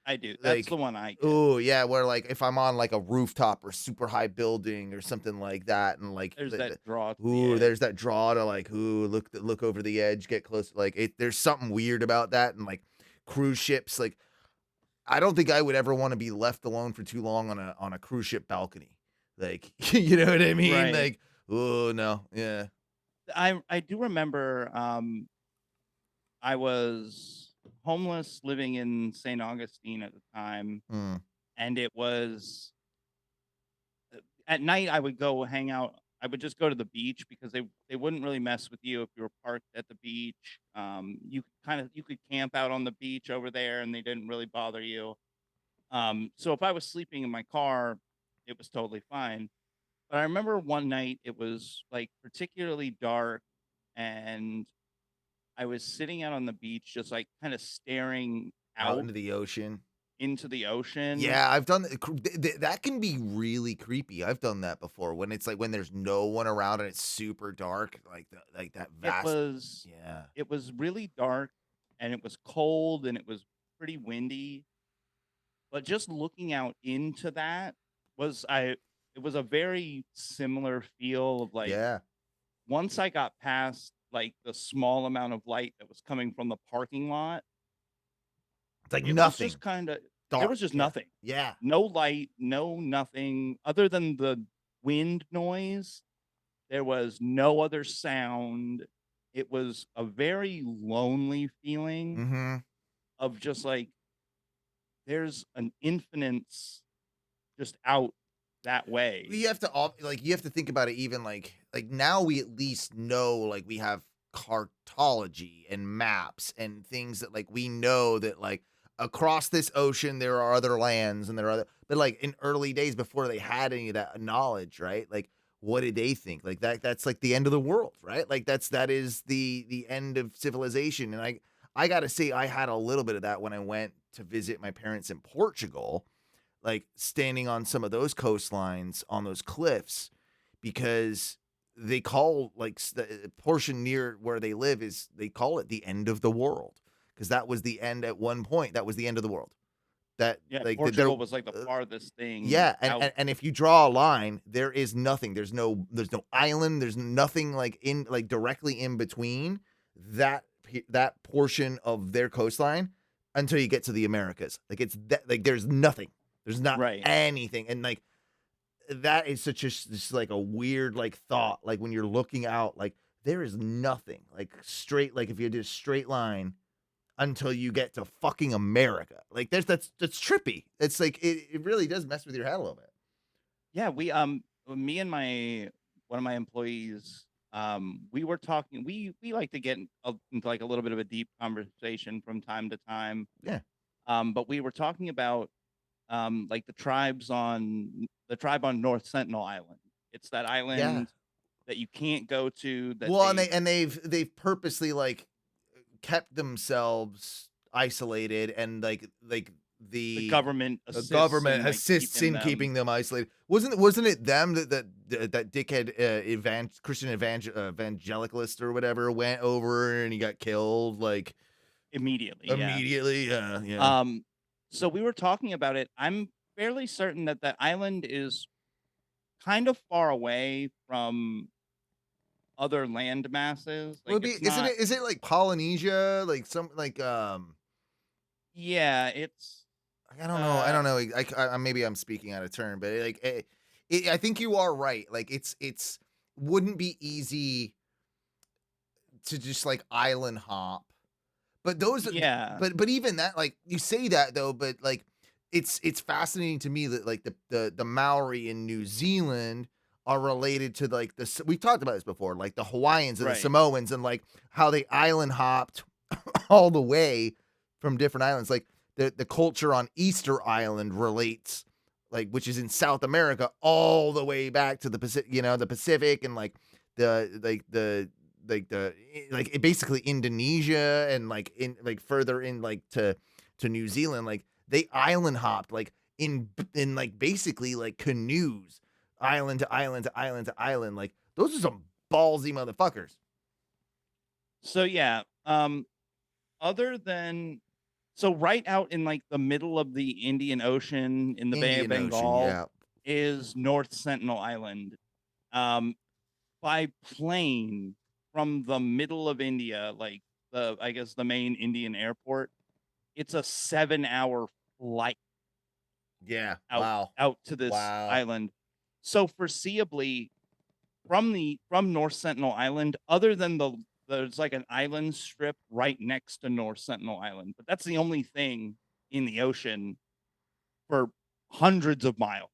I do. That's the one I get. Oh yeah, where like if I'm on like a rooftop or super high building or something like that, and like there's that draw. There's that draw to like look over the edge, get close. Like there's something weird about that, and like cruise ships. Like I don't think I would ever want to be left alone for too long on a cruise ship balcony. Like you know what I mean? Right. Like oh no, yeah. I do remember I was homeless living in St. Augustine at the time. And it was at night I would go hang out. I would just go to the beach because they wouldn't really mess with you if you were parked at the beach. You could camp out on the beach over there and they didn't really bother you. So if I was sleeping in my car, it was totally fine. But I remember one night it was like particularly dark and I was sitting out on the beach, just like kind of staring out into the ocean. Yeah, I've done that. Can be really creepy. I've done that before when it's like when there's no one around and it's super dark, like that vast. It was really dark and it was cold and it was pretty windy. But just looking out into that it was a very similar feel of like once I got past like the small amount of light that was coming from the parking lot. It's like it nothing. Was just kind of dark. There was just nothing. Yeah. No light, no nothing other than the wind noise. There was no other sound. It was a very lonely feeling of just like there's an infinite just out that way. You have to think about it even like now we at least know like we have cartology and maps and things that like we know that like across this ocean there are other lands and there are other, but like in early days before they had any of that knowledge, right? Like what did they think? Like that's like the end of the world, right? Like that is the end of civilization. And I got to say I had a little bit of that when I went to visit my parents in Portugal, like standing on some of those coastlines on those cliffs, because they call like the portion near where they live they call it the end of the world, because that was the end at one point. That was the end of the world. That like Portugal was like the farthest thing. Yeah, out. and if you draw a line, there is nothing. There's no island. There's nothing like directly in between that portion of their coastline until you get to the Americas. Like it's that, like there's nothing. There's not anything, and like that is just like a weird like thought. Like when you're looking out, like there is nothing. Like straight, like if you did a straight line until you get to fucking America. Like that's trippy. It's like it really does mess with your head a little bit. Yeah, me and one of my employees, we were talking. We like to get into like a little bit of a deep conversation from time to time. Yeah. But we were talking about like the tribe on North Sentinel Island. It's that island that you can't go to. They've purposely like kept themselves isolated, and like the government assists in keeping them isolated. Wasn't it them that dickhead Christian evangelicalist or whatever went over and he got killed like immediately? Yeah. So we were talking about it. I'm fairly certain that the island is kind of far away from other land masses. Like, is it like Polynesia? Like some like yeah, it's I don't know. I maybe I'm speaking out of turn, but I think you are right. Like it's wouldn't be easy to just like island hop. But but even that, like you say that though, but like it's fascinating to me that like the Maori in New Zealand are related to like we've talked about this before, like the Hawaiians and the Samoans, and like how they island hopped all the way from different islands. Like the culture on Easter Island relates, like, which is in South America, all the way back to the Pacific, the Pacific, and like basically Indonesia, and like in like further in like to New Zealand. Like they island hopped like in like basically like canoes, island to island to island to island. Like those are some ballsy motherfuckers. So yeah, other than right out in like the middle of the Indian Ocean in the Bay of Bengal is North Sentinel Island. By plane from the middle of India, like I guess the main Indian airport, it's a 7-hour flight. Yeah. Out to this island. So foreseeably from North Sentinel Island, other than there's like an island strip right next to North Sentinel Island, but that's the only thing in the ocean for hundreds of miles.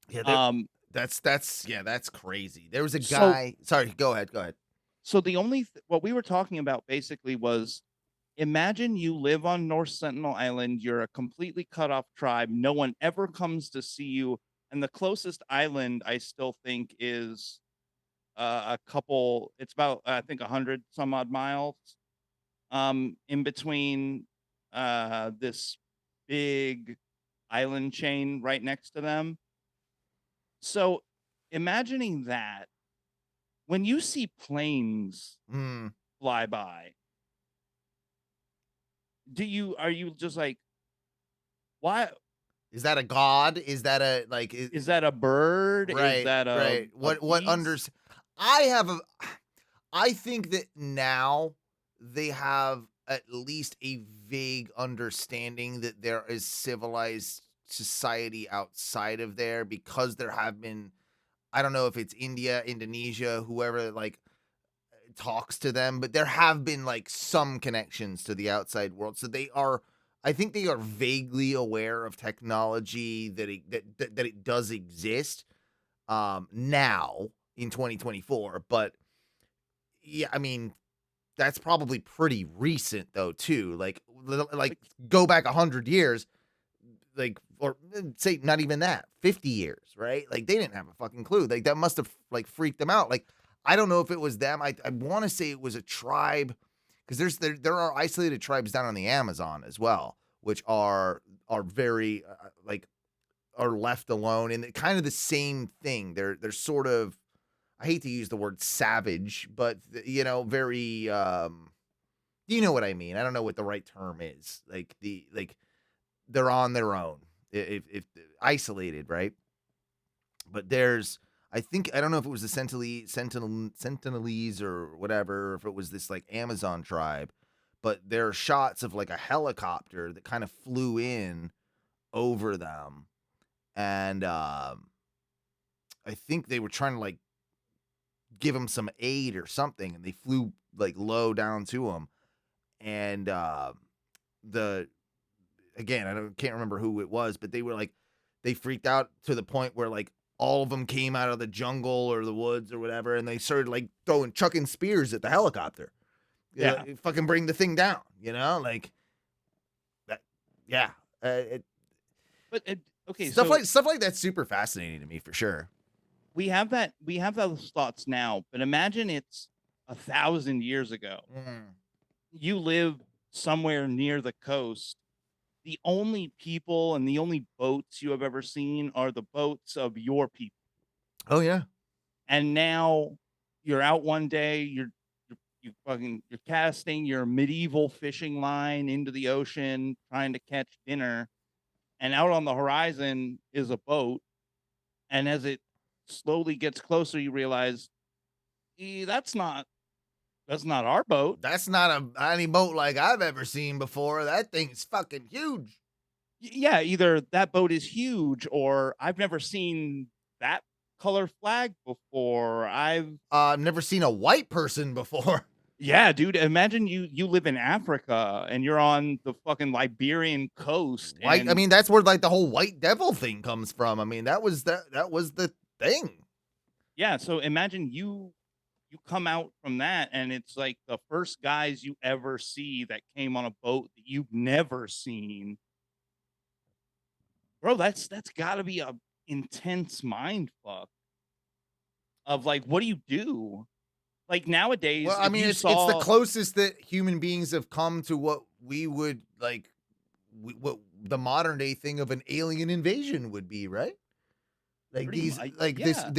Yeah. That's crazy. There was a guy. Sorry, go ahead. So the only what we were talking about basically was, imagine you live on North Sentinel Island. You're a completely cut off tribe. No one ever comes to see you. And the closest island I still think is a couple. It's about I think 100 some odd miles in between this big island chain right next to them. So imagining that, when you see planes fly by, are you just like, why? Is that a god? Is that a like? Is that a bird? Right. Is that right? What I think that now they have at least a vague understanding that there is civilized society outside of there, because there have been, I don't know if it's India, Indonesia, whoever like talks to them, but there have been like some connections to the outside world. So I think they are vaguely aware of technology that it does exist now in 2024. But yeah, I mean, that's probably pretty recent though too. Like go back 100 years, like, or say not even that, 50 years, right? Like they didn't have a fucking clue. Like that must have like freaked them out. Like I don't know if it was them. I want to say it was a tribe, because there are isolated tribes down on the Amazon as well, which are very like are left alone, and kind of the same thing. They're sort of, I hate to use the word savage, but very you know what I mean. I don't know what the right term is. Like they're on their own, if isolated, right? But I don't know if it was the Sentinelese or whatever, or if it was this like Amazon tribe, but there are shots of like a helicopter that kind of flew in over them, and I think they were trying to like give them some aid or something, and they flew like low down to them, and again, can't remember who it was, but they were like, they freaked out to the point where like all of them came out of the jungle or the woods or whatever, and they started like chucking spears at the helicopter. Yeah. Fucking bring the thing down, like that. Yeah. Okay. Stuff so like that's super fascinating to me for sure. we have those thoughts now, but imagine it's 1,000 years ago. You live somewhere near the coast. The only people and the only boats you have ever seen are the boats of your people. Oh yeah. And now you're out one day, you're casting your medieval fishing line into the ocean trying to catch dinner, and out on the horizon is a boat, and as it slowly gets closer you realize that's not our boat. That's not any boat like I've ever seen before. That thing's fucking huge. Yeah, either that boat is huge or I've never seen that color flag before. I've never seen a white person before. Yeah, dude, imagine you live in Africa and you're on the fucking Liberian coast. White, I mean, that's where like the whole white devil thing comes from. I mean, that was the thing. Yeah, so imagine you come out from that and it's like the first guys you ever see that came on a boat that you've never seen. Bro, that's got to be a intense mind fuck of like, what do you do? Like nowadays, Well, I mean, it's the closest that human beings have come to what we would like, what the modern day thing of an alien invasion would be, right? Like these, like this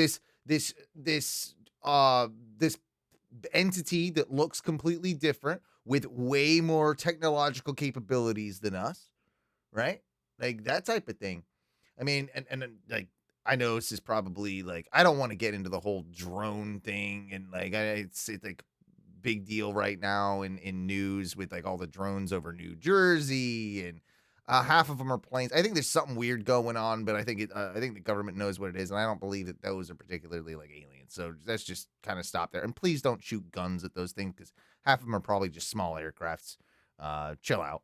entity that looks completely different with way more technological capabilities than us, right? Like that type of thing. I mean, and like, I know this is probably like, I don't want to get into the whole drone thing, and like it's like big deal right now in news with like all the drones over New Jersey, and half of them are planes. I think there's something weird going on, but I think the government knows what it is, and I don't believe that those are particularly like aliens. So let's just kind of stop there, and please don't shoot guns at those things because half of them are probably just small aircrafts. Chill out.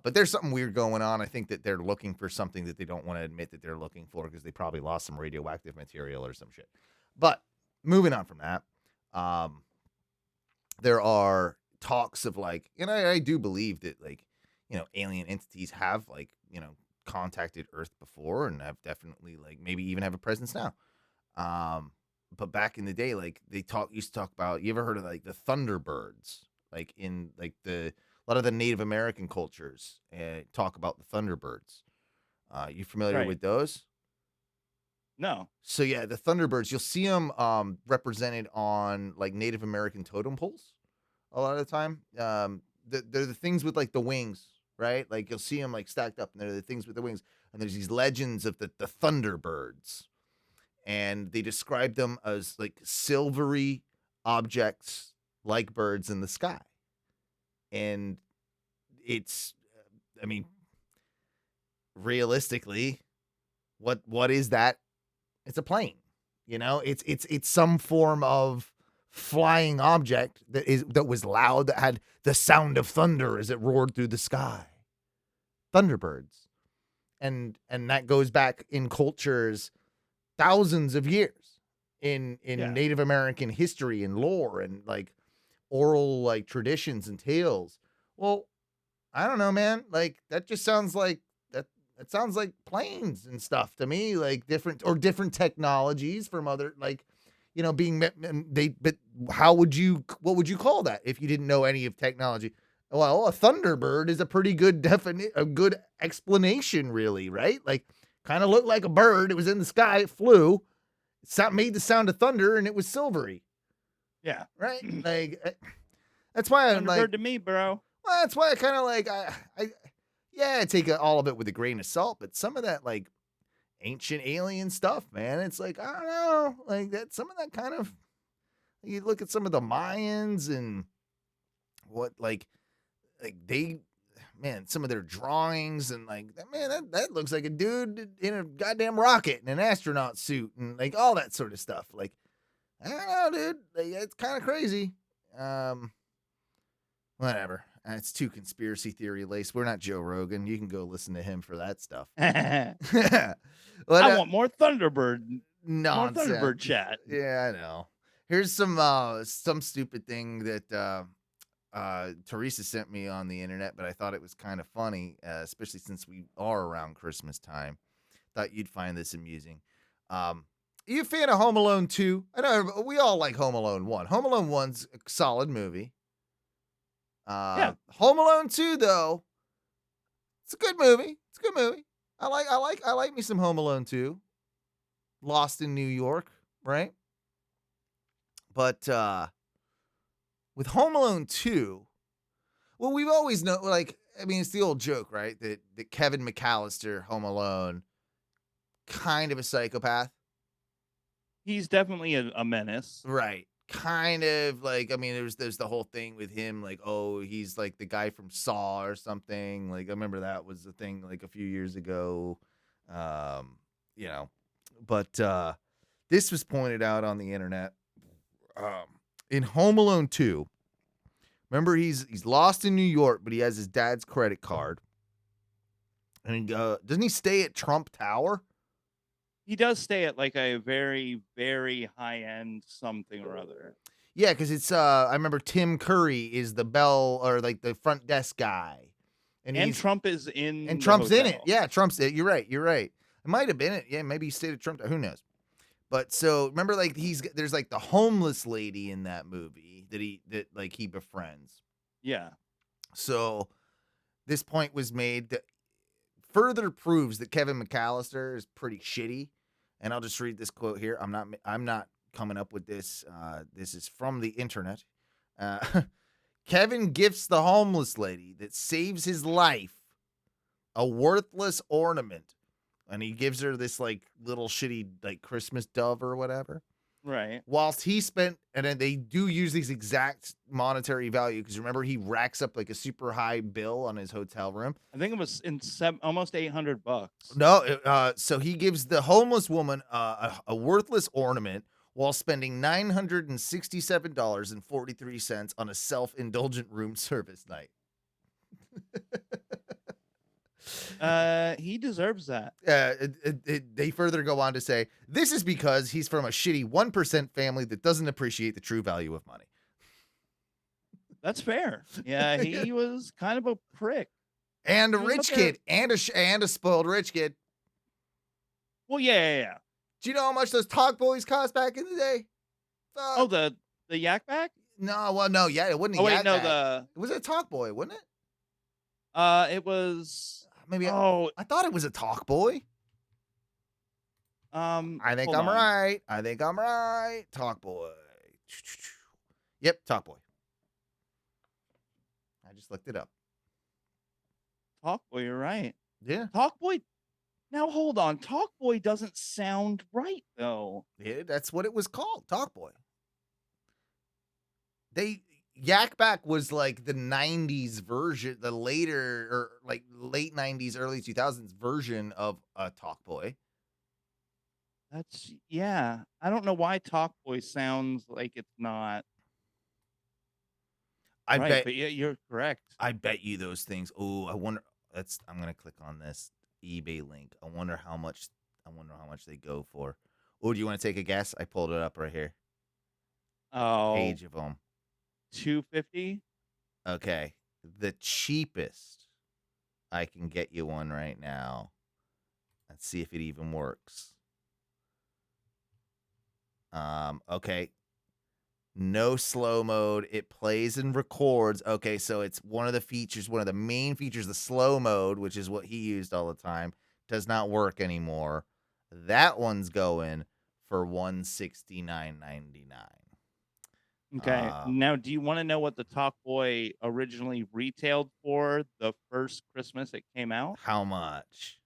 But there's something weird going on. I think that they're looking for something that they don't want to admit that they're looking for because they probably lost some radioactive material or some shit. But moving on from that, there are talks of like, and I do believe that like, alien entities have like, contacted Earth before and have definitely like maybe even have a presence now. But back in the day, like they used to talk about, you ever heard of like the Thunderbirds? Like in like a lot of the Native American cultures talk about the Thunderbirds. You familiar with those? No. So yeah, the Thunderbirds, you'll see them represented on like Native American totem poles a lot of the time. They're the things with like the wings, right? Like you'll see them like stacked up, and they're the things with the wings. And there's these legends of the Thunderbirds, and they describe them as like silvery objects like birds in the sky. And it's, I mean, realistically, what is that? It's a plane, it's some form of flying object that was loud, that had the sound of thunder as it roared through the sky. Thunderbirds. And that goes back in cultures thousands of years in Native American history and lore and like oral like traditions and tales. Well, I don't know, man. Like that just sounds like that sounds like planes and stuff to me, like different technologies from other, like, being met. But what would you call that if you didn't know any of technology? Well, a thunderbird is a pretty good a good explanation, really, right? Like, kind of looked like a bird. It was in the sky. It flew. Made the sound of thunder, and it was silvery. Yeah. Right? Like, that's why I'm like, Thunderbird to me, bro. well, that's why I kind of like, I take all of it with a grain of salt, but some of that, like, ancient alien stuff, man, it's like, I don't know, like, that, some of that kind of, you look at some of the Mayans and what, like they, man, some of their drawings and like, man, that looks like a dude in a goddamn rocket in an astronaut suit and like all that sort of stuff. Like, I don't know, dude. Like, it's kind of crazy. Whatever. It's too conspiracy theory laced. We're not Joe Rogan. You can go listen to him for that stuff. I want more Thunderbird. Nonsense. More Thunderbird chat. Yeah, I know. Here's some stupid thing that Teresa sent me on the internet, but I thought it was kind of funny, especially since we are around Christmas time. Thought you'd find this amusing. You a fan of Home Alone 2? I know we all like Home Alone 1. Home Alone 1's a solid movie. Yeah. Home Alone 2, though, it's a good movie. It's a good movie. I like me some Home Alone 2. Lost in New York, right? But with Home Alone 2, well, we've always known, like, I mean, it's the old joke, right? That Kevin McAllister, Home Alone, kind of a psychopath. He's definitely a menace. Right. Kind of like, I mean, there's the whole thing with him, like, oh, he's like the guy from Saw or something. Like, I remember that was the thing like a few years ago. You know, but this was pointed out on the internet. In Home Alone 2, remember he's lost in New York, but he has his dad's credit card. And doesn't he stay at Trump Tower? He does stay at like a very, very high end something or other. Yeah, because it's I remember Tim Curry is the bell or like the front desk guy. And Trump is in and the Trump's in hotel. it. Yeah, Trump's it. You're right. It might have been it. Yeah, maybe he stayed at Trump. Who knows? But so remember, like there's like the homeless lady in that movie that he befriends. Yeah. So this point was made that further proves that Kevin McAllister is pretty shitty. And I'll just read this quote here. I'm not coming up with this. This is from the internet. Kevin gifts the homeless lady that saves his life a worthless ornament. And he gives her this like little shitty like Christmas dove or whatever. Right. Whilst he spent, and then they do use these exact monetary value because remember he racks up like a super high bill on his hotel room. I think it was in almost $800. No, so he gives the homeless woman a worthless ornament while spending $967.43 on a self-indulgent room service night. He deserves that. They further go on to say, this is because he's from a shitty 1% family that doesn't appreciate the true value of money. That's fair. Yeah, he was kind of a prick. And a rich kid. And a spoiled rich kid. Well, yeah. Do you know how much those talk boys cost back in the day? Oh, the yak back? No, well, no, yeah, it wasn't a yak back. It was a talk boy, wasn't it? It was maybe. Oh, I thought it was a talk boy. I think I'm right. Talk boy. Yep, talk boy. I just looked it up. Talk boy, you're right. Yeah. Talk boy. Now hold on. Talk boy doesn't sound right though. Yeah, that's what it was called. Talk boy. Yak Back was like the 90s version, the later or like late 90s, early 2000s version of a Talk Boy. Yeah. I don't know why Talk Boy sounds like it's not. But yeah, you're correct. I bet you those things. Oh, I wonder. I'm gonna click on this eBay link. I wonder how much they go for. Oh, do you want to take a guess? I pulled it up right here. Oh, page of them. $250. Okay, the cheapest I can get you one right now. Let's see if it even works. Okay, No slow mode. It plays and records. Okay, so it's one of the features, one of the main features, the slow mode, which is what he used all the time, does not work anymore. That one's going for $169.99. Okay. Um, Now, do you want to know what the Talkboy originally retailed for the first Christmas it came out? How much?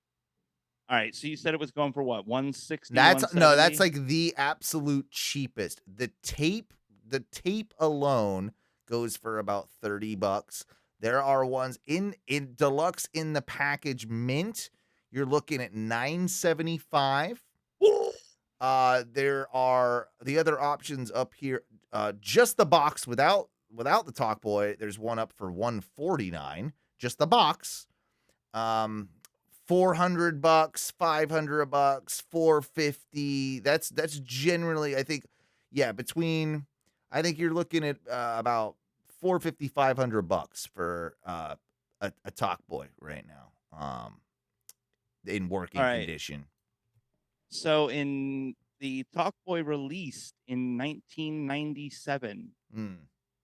All right. So you said it was going for what? 160? That's like the absolute cheapest. The tape alone goes for about $30. There are ones in deluxe in the package mint. You're looking at $975. There are the other options up here. Just the box without the Talkboy. There's one up for $149. Just the box. $400, $500, $450. That's generally, I think, I think you're looking at about $450, $500 for a Talkboy right now. In working condition. So in the Talkboy released in 1997, and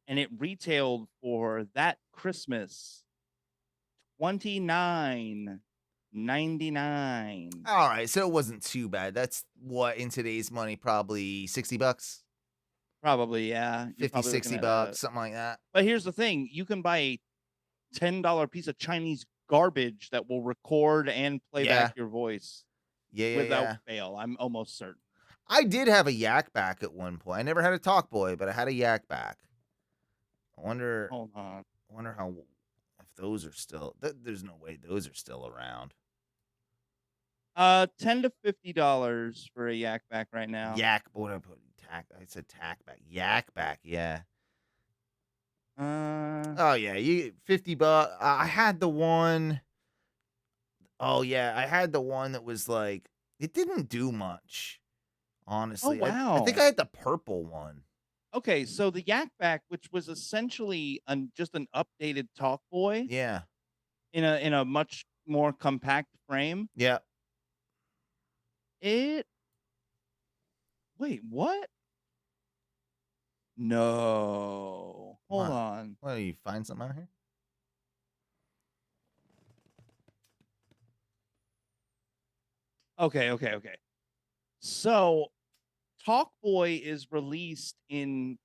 it retailed for that Christmas $29.99. All right, so it wasn't too bad. That's what in today's money, probably $60. Probably, yeah. You're 50, probably looking $60, at something like that. But here's the thing. You can buy a $10 piece of Chinese garbage that will record and play back your voice without fail. I'm almost certain. I did have a Yak Back at one point. I never had a Talkboy, but I had a Yak Back. I wonder. Hold on. I wonder how if those are still. There's no way those are still around. $10 to $50 for a Yak Back right now. Yak. What did I put? I said Tack Back. Yak Back. Yeah. Oh yeah, $50. I had the one. Oh yeah, I had the one that was like it didn't do much. Honestly, Oh, wow. I think I had the purple one. Okay, so the Yak Back, which was essentially just an updated Talkboy. Yeah. In a much more compact frame. Yeah. Wait, what? No. Hold on. What, you find something out here? Okay. So, Talkboy is released in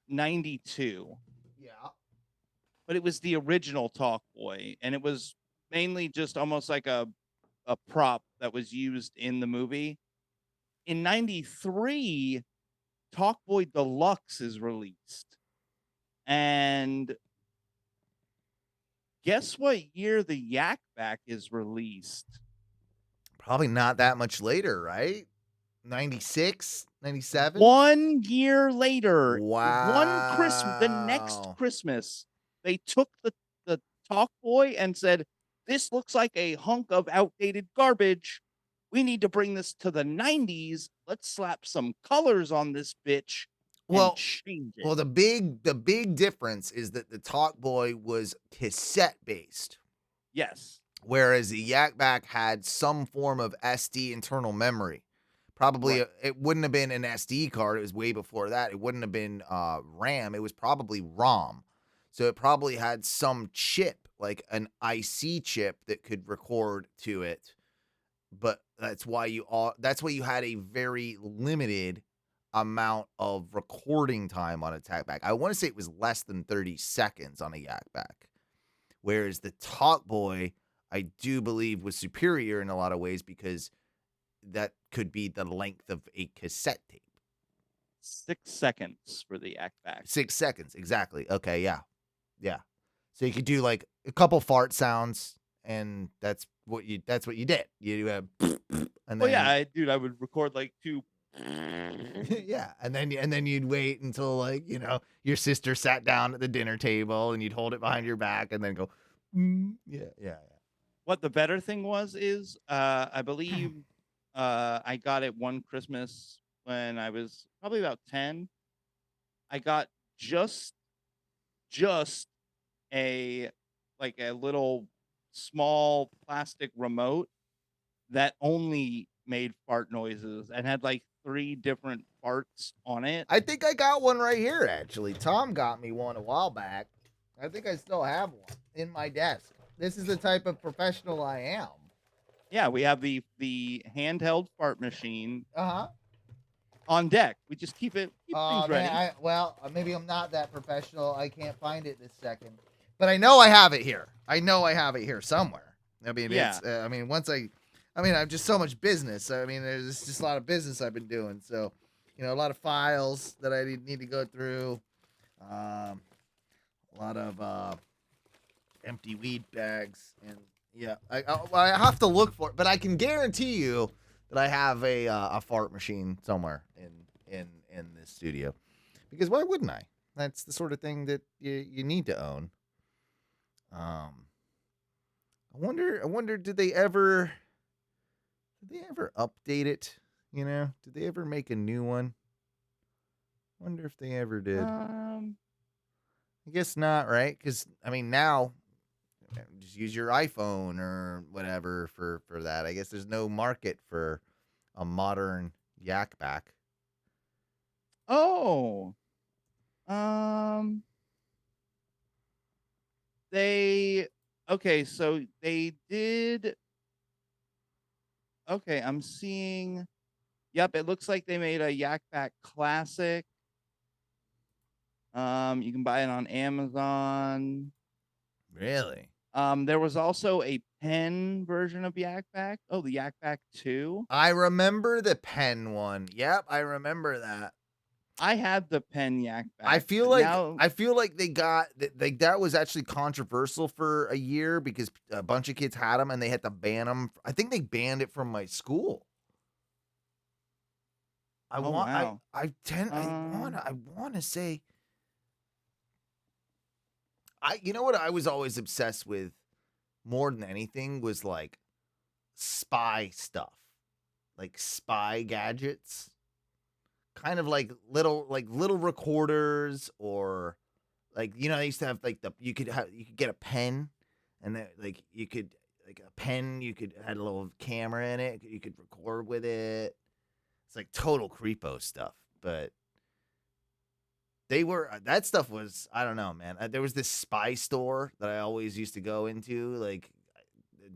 92. Yeah. But it was the original Talkboy, and it was mainly just almost like a prop that was used in the movie. In 93, Talkboy Deluxe is released. And guess what year the Yak Back is released? Probably not that much later, right? 96, 97? 1 year later. Wow. The next Christmas, they took the Talkboy and said, this looks like a hunk of outdated garbage. We need to bring this to the 90s. Let's slap some colors on this bitch and change it. Well, the big difference is that the Talkboy was cassette based. Yes. Whereas the Yak Back had some form of SD internal memory. Probably it wouldn't have been an SD card. It was way before that. It wouldn't have been RAM. It was probably ROM. So it probably had some chip, like an IC chip that could record to it. But that's why you had a very limited amount of recording time on a Back. I want to say it was less than 30 seconds on a Yak Back. Whereas the Talkboy, I do believe, was superior in a lot of ways because that could be the length of a cassette tape. 6 seconds for the Yak Back. 6 seconds, exactly. Okay, yeah. Yeah. So you could do like a couple fart sounds, and that's what you did. You and then, I would record like 2. Yeah, and then you'd wait until your sister sat down at the dinner table, and you'd hold it behind your back, and then go, yeah. What the better thing is I believe I got it one Christmas when I was probably about 10. I got just a little small plastic remote that only made fart noises and had like 3 different parts on it. I think I got one right here, actually. Tom got me one a while back. I think I still have one in my desk. This is the type of professional I am. Yeah, we have the handheld fart machine Uh-huh. on deck. We just keep things ready. Man, maybe I'm not that professional. I can't find it this second. But I know I have it here. I know I have it here somewhere. I mean, Yeah. I've just so much business. I mean, there's just a lot of business I've been doing. So, a lot of files that I need to go through. A lot of empty weed bags. And, yeah, I have to look for it. But I can guarantee you that I have a fart machine somewhere in this studio. Because why wouldn't I? That's the sort of thing that you need to own. I wonder, did they ever update it? Did they ever make a new one? Wonder if they ever did. I guess not, right? Because now just use your iPhone or whatever for that. I guess there's no market for a modern yak back. Oh. So they did. Okay, I'm seeing. Yep, it looks like they made a Yak Back Classic. You can buy it on Amazon. Really? There was also a pen version of Yak Back. Oh, the Yak Back 2. I remember the pen one. Yep, I remember that. I had the pen Yak Back. I feel like they got that was actually controversial for a year because a bunch of kids had them and they had to ban them. I think they banned it from my school. I want to say what I was always obsessed with more than anything was like spy stuff. Like spy gadgets. Kind of like little recorders, or like they used to have like you could get a pen, and then like you could had a little camera in it, you could record with it. It's like total creepo stuff, but that stuff was, I don't know, man. There was this spy store that I always used to go into, like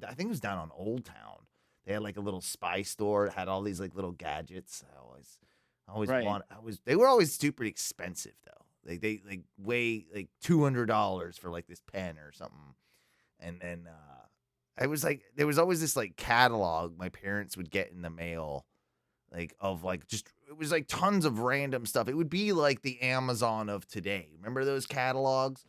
I think it was down on Old Town. They had like a little spy store that had all these like little gadgets. They were always super expensive though. Like they weigh like $200 for like this pen or something. And then I was like, there was always this like catalog my parents would get in the mail, like of like it was like tons of random stuff. It would be like the Amazon of today. Remember those catalogs?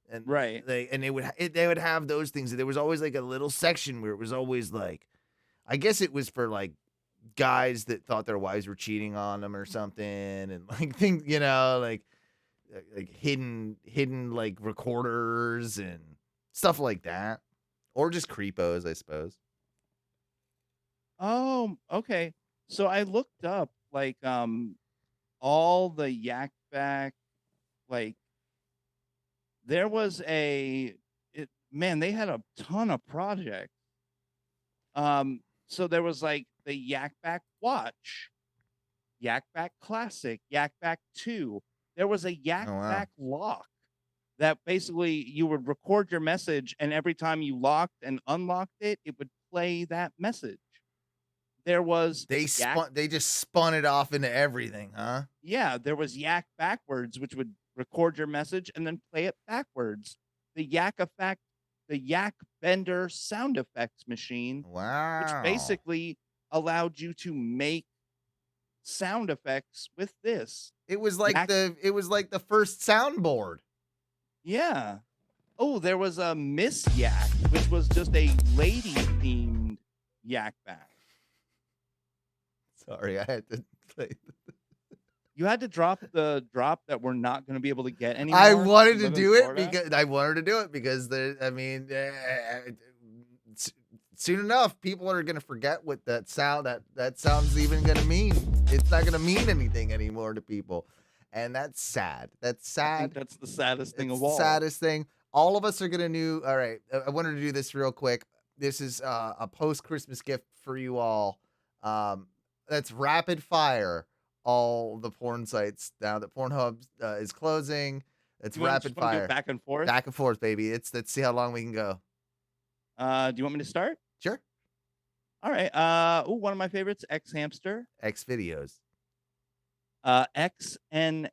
And they would have those things. There was always like a little section where it was always like, I guess it was for like guys that thought their wives were cheating on them or something, and like things, like hidden like recorders and stuff like that, or just creepos, I suppose. Oh, okay. So I looked up like all the Yak Back, like there was they had a ton of projects. So there was like the Yak Back Watch, Yak Back Classic, Yak Back 2. There was a Yak Back Lock that basically you would record your message, and every time you locked and unlocked it, it would play that message. There was they just spun it off into everything, huh? Yeah, there was Yak Backwards, which would record your message and then play it backwards. The Yak Bender sound effects machine, which basically allowed you to make sound effects with this. It was like the first soundboard. Yeah. Oh, there was a Miss Yak, which was just a lady themed Yak Back. Sorry, I had to play. You had to drop the drop that we're not going to be able to get anymore. I wanted to do it because soon enough people are going to forget what that sound's even going to mean. It's not going to mean anything anymore to people, and that's sad. That's sad. I think that's the saddest thing of all. Saddest thing. All of us are going to all right. I wanted to do this real quick. This is a post-Christmas gift for you all. That's rapid fire. all the porn sites now that Pornhub is closing. It's rapid Just wanna go fire. back and forth. Back and forth, baby. Let's see how long we can go. Do you want me to start? Sure. All right. One of my favorites, X Hamster. X videos. xnxx.com.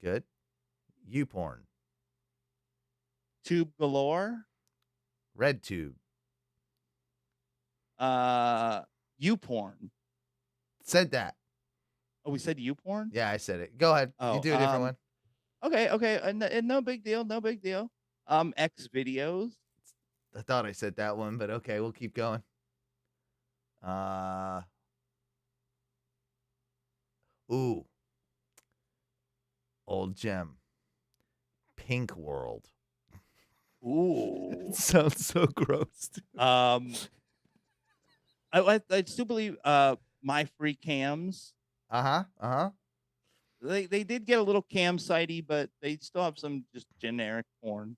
Good. YouPorn. Tube Galore. RedTube. YouPorn. Said that. Oh, we said YouPorn? Yeah, I said it. Go ahead. You do a different one. Okay. And no big deal. X videos. I thought I said that one, but okay, we'll keep going. Ooh. Old gem. Pink World. Ooh. It sounds so gross. I still believe My Free Cams. They did get a little cam sitey, but they still have some just generic porn.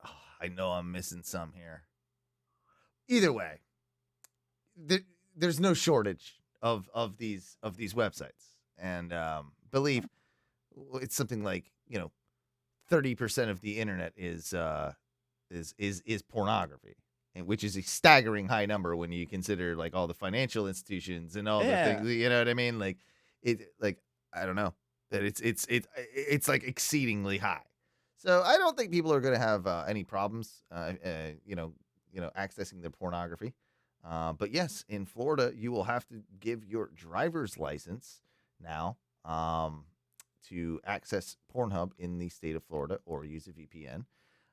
Oh, I know I'm missing some here. Either way, there's no shortage of these websites, and believe it's something like 30% of the internet is pornography, and which is a staggering high number when you consider like all the financial institutions and all the things. You know what I mean? Like I don't know that it's like exceedingly high. So I don't think people are going to have any problems, accessing their pornography. But yes, in Florida, you will have to give your driver's license now to access Pornhub in the state of Florida, or use a VPN.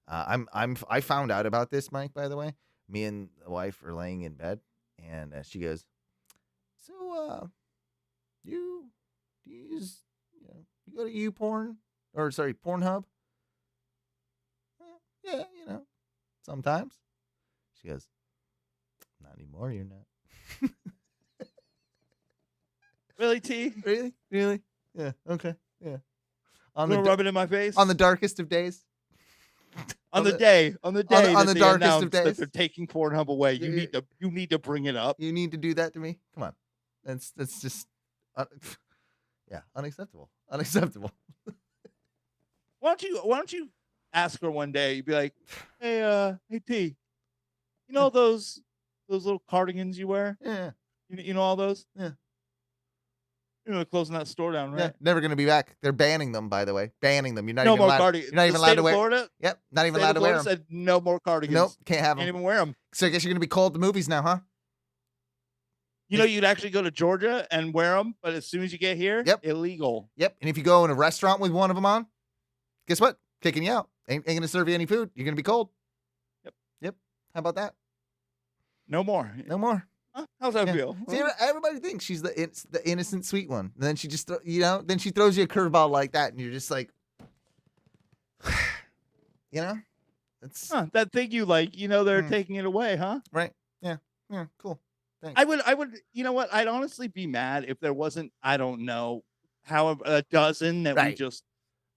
I found out about this, Mike, by the way. Me and the wife are laying in bed, and she goes, "So, you use, you go to YouPorn, or sorry, Pornhub?" Yeah, sometimes. She goes, "Not anymore, you're not." Really, T? Really? Yeah, okay, yeah. Rub it in my face? On the darkest of days? On the darkest of days, that they're taking Pornhub away. You need to bring it up. You need to do that to me? Come on. That's just unacceptable. Unacceptable. Why don't you ask her one day? You'd be like, "Hey T, you know those little cardigans you wear? Yeah. You know all those? Yeah. They're closing that store down, right? Yeah, never going to be back. They're banning them, by the way. Banning them. You're not No even more allowed. cardigans. You're not even allowed to wear. Florida? Yep, not even allowed to wear them. Said no more cardigans. Nope, can't have them. Can't even wear them. So I guess you're going to be called to movies now, huh? You'd actually go to Georgia and wear them, but as soon as you get here, illegal. Yep, and if you go in a restaurant with one of them on, guess what? Kicking you out. Ain't going to serve you any food. You're going to be cold. Yep. How about that? No more. Huh? How's that feel? See, everybody thinks she's the innocent, sweet one. And then she just, then she throws you a curveball like that, and you're just like, it's that thing you like. They're taking it away, huh? Right. Yeah. Cool. Thanks. I would. You know what? I'd honestly be mad if there wasn't. I don't know, a dozen that we just.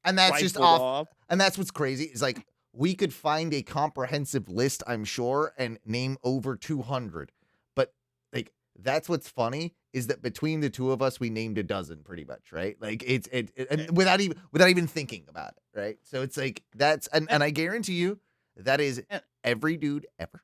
And that's just off. And that's what's crazy is like we could find a comprehensive list, I'm sure, and name over 200. But like that's what's funny is that between the two of us, we named a dozen pretty much, right? Like it's and without even thinking about it, right? So it's like that's and I guarantee you that is every dude ever.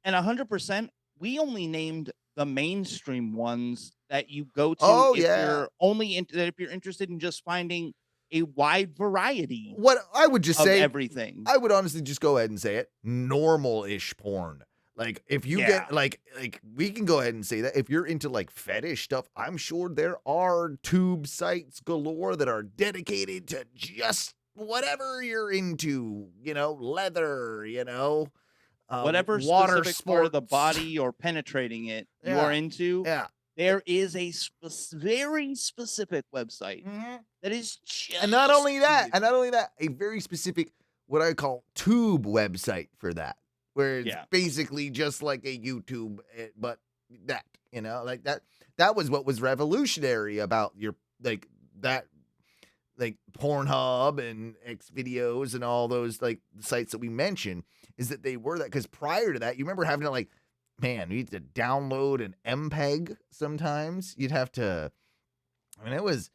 And 100%, we only named the mainstream ones that you go to you're if you're interested in just finding a wide variety. What I would just say, everything. I would honestly just go ahead and say it. Normal-ish porn. Like if you get like we can go ahead and say that if you're into like fetish stuff, I'm sure there are tube sites galore that are dedicated to just whatever you're into. Leather. Whatever water specific sports. part of the body or penetrating it you are into. Yeah. There is a very specific website that is just and not only that, a very specific what I call tube website for that, where it's basically just like a YouTube, but like that was what was revolutionary about Pornhub and X videos and all those like sites that we mentioned is that they were that because prior to that, you remember having to like man, you need to download an MPEG sometimes. You'd have to, I mean, it was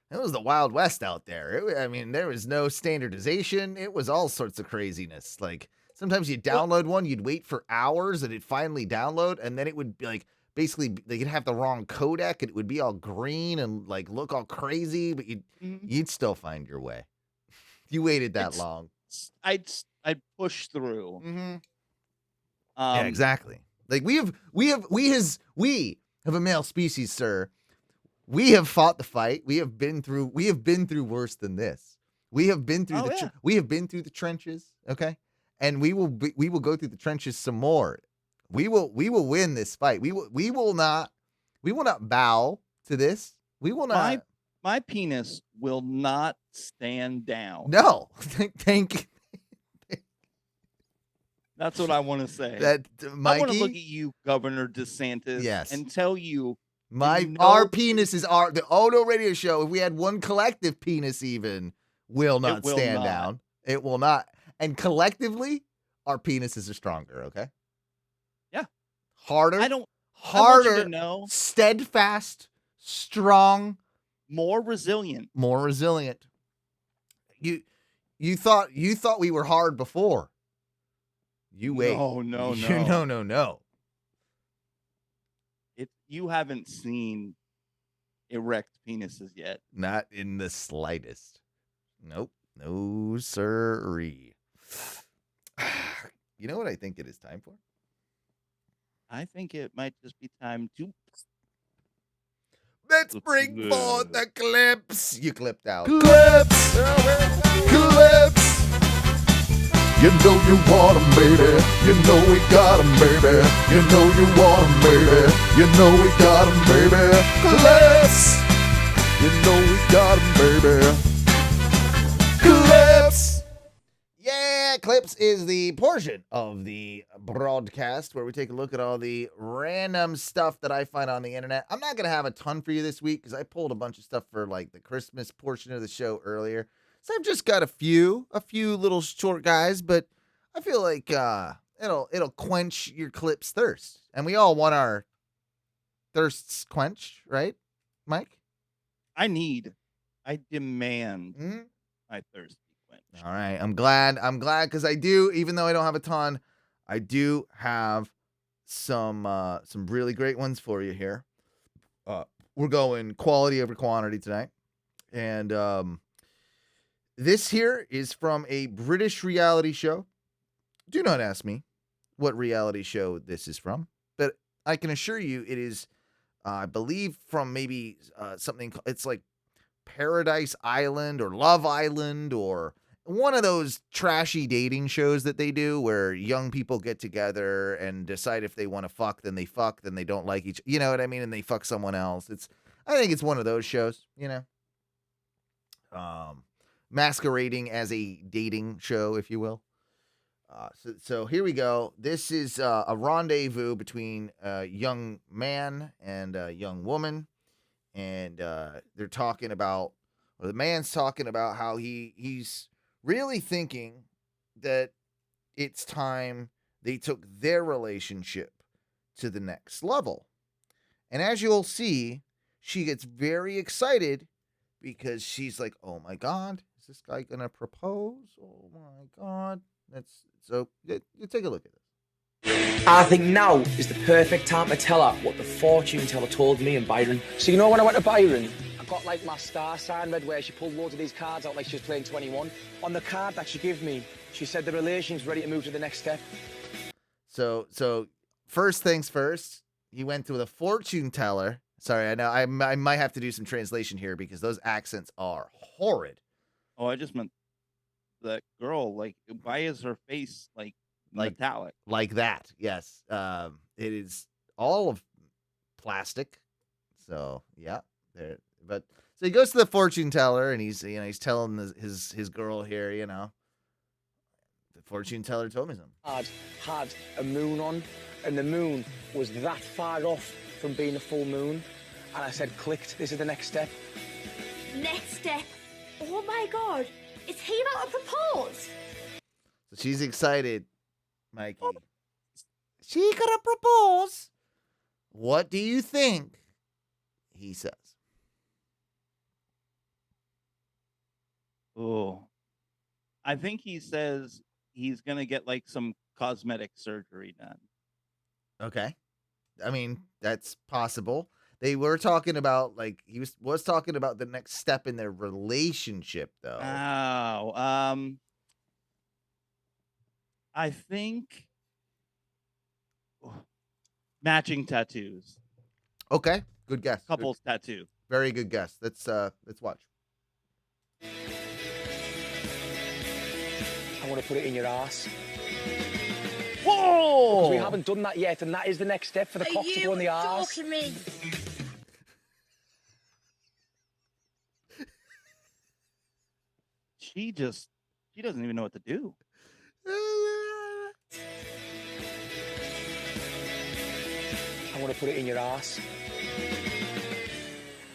the Wild West out there. There was no standardization. It was all sorts of craziness. Like, sometimes you'd download one, you'd wait for hours, and it'd finally download, and then it would be like, basically, they'd have the wrong codec, and it would be all green and, like, look all crazy, but you'd still find your way. You waited that long. I'd push through. Mm-hmm. Yeah, exactly. Like, we have a male species, sir. We have fought the fight. We have been through worse than this. We have been through we have been through the trenches, okay? And we will go through the trenches some more. We will win this fight. We will not bow to this. We will not. My penis will not stand down. No. Thank you. That's what I want to say. Mikey, I want to look at you, Governor DeSantis, yes, and tell you our penises are the Ono Radio Show. If we had one collective penis, even will not stand down. It will not. And collectively, our penises are stronger. Okay. Yeah. Harder. I want you to know. Steadfast, strong, more resilient. You thought we were hard before. You wait. No. No. You haven't seen erect penises yet. Not in the slightest. Nope. No, sirree. You know what I think it is time for? I think it might just be time to... Let's bring forth the clips. You clipped out. Clips. You know you want 'em, baby. You know we got 'em, baby. You know you want 'em, baby. You know we got 'em, baby. Clips. You know we got 'em, baby. Clips. Yeah, Clips is the portion of the broadcast where we take a look at all the random stuff that I find on the internet. I'm not going to have a ton for you this week because I pulled a bunch of stuff for like the Christmas portion of the show earlier. So I've just got a few little short guys, but I feel like it'll quench your Clips thirst. And we all want our thirsts quenched, right, Mike? I demand my thirst be quenched. All right. I'm glad because I do, even though I don't have a ton, I do have some really great ones for you here. We're going quality over quantity tonight. And this here is from a British reality show. Do not ask me what reality show this is from, but I can assure you it is, I believe, from maybe something, it's like Paradise Island or Love Island or one of those trashy dating shows that they do where young people get together and decide if they want to fuck, then they don't like each, you know what I mean? And they fuck someone else. I think it's one of those shows, you know, masquerading as a dating show, if you will. So here we go. This is a rendezvous between a young man and a young woman. And they're talking about, or the man's talking about how he's really thinking that it's time they took their relationship to the next level. And as you'll see, she gets very excited because she's like, oh my God, is this guy going to propose? Oh my God. So you take a look at this. I think now is the perfect time to tell her what the fortune teller told me and Byron. So you know when I went to Byron, I got like my star sign read where she pulled loads of these cards out like she was playing 21. On the card that she gave me, she said the relation's ready to move to the next step. So first things first, he went to the fortune teller. Sorry, I know I might have to do some translation here because those accents are horrid. Oh, I just meant that girl. Like, why is her face like metallic? Like that, yes. It is all of plastic. So yeah, there. But so he goes to the fortune teller and he's telling his girl here, you know, the fortune teller told me something. Had a moon on, and the moon was that far off from being a full moon, and I said, clicked. This is the next step. Next step. Oh my God, is he about to propose? So she's excited, Mikey. She gonna propose. What do you think he says? Oh, I think he says he's gonna get like some cosmetic surgery done. Okay. I mean, that's possible. They were talking about, like, he was talking about the next step in their relationship, though. Oh, I think matching tattoos. Okay, good guess. Couples tattoo. Very good guess. Let's watch. I want to put it in your ass. Whoa! Because we haven't done that yet, and that is the next step for the cock to go in the arse. talking me? She doesn't even know what to do. I want to put it in your ass.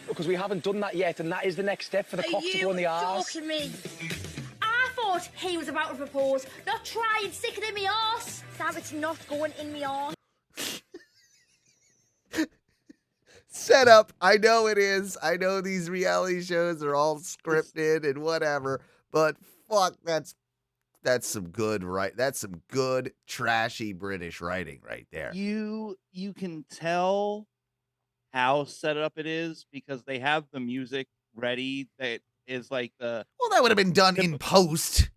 Because we haven't done that yet, and that is the next step for the cock to go in the arse. talking me? I thought he was about to propose, not try and stick it in me arse. Sam, it's not going in me arse. Set up. I know it is. I know these reality shows are all scripted and whatever, but fuck, that's some good That's some good trashy British writing right there. You can tell how set up it is because they have the music ready that is like the Well, that would have been done in post.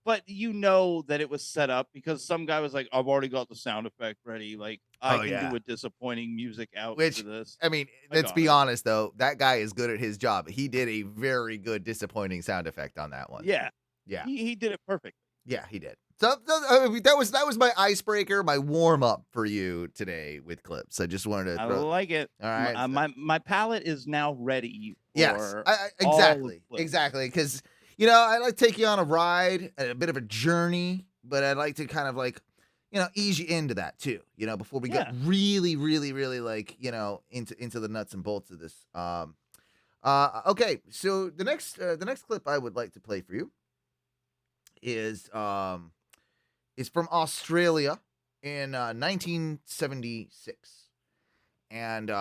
but you know that it was set up because some guy was like, I've already got the sound effect ready. Like I can do a disappointing music out Which, for this. I mean, let's be honest though, that guy is good at his job. He did a very good disappointing sound effect on that one. Yeah. Yeah. He did it perfect. Yeah, he did. So I mean, that was my icebreaker, my warm up for you today with clips. I just wanted to. I like it. All right. My palate is now ready. Yes, For exactly, all the exactly. Because I like to take you on a ride, a bit of a journey, but I'd like to kind of like, ease you into that too. Before we get really, really, really like into the nuts and bolts of this. Okay, so the next clip I would like to play for you is from Australia in 1976, and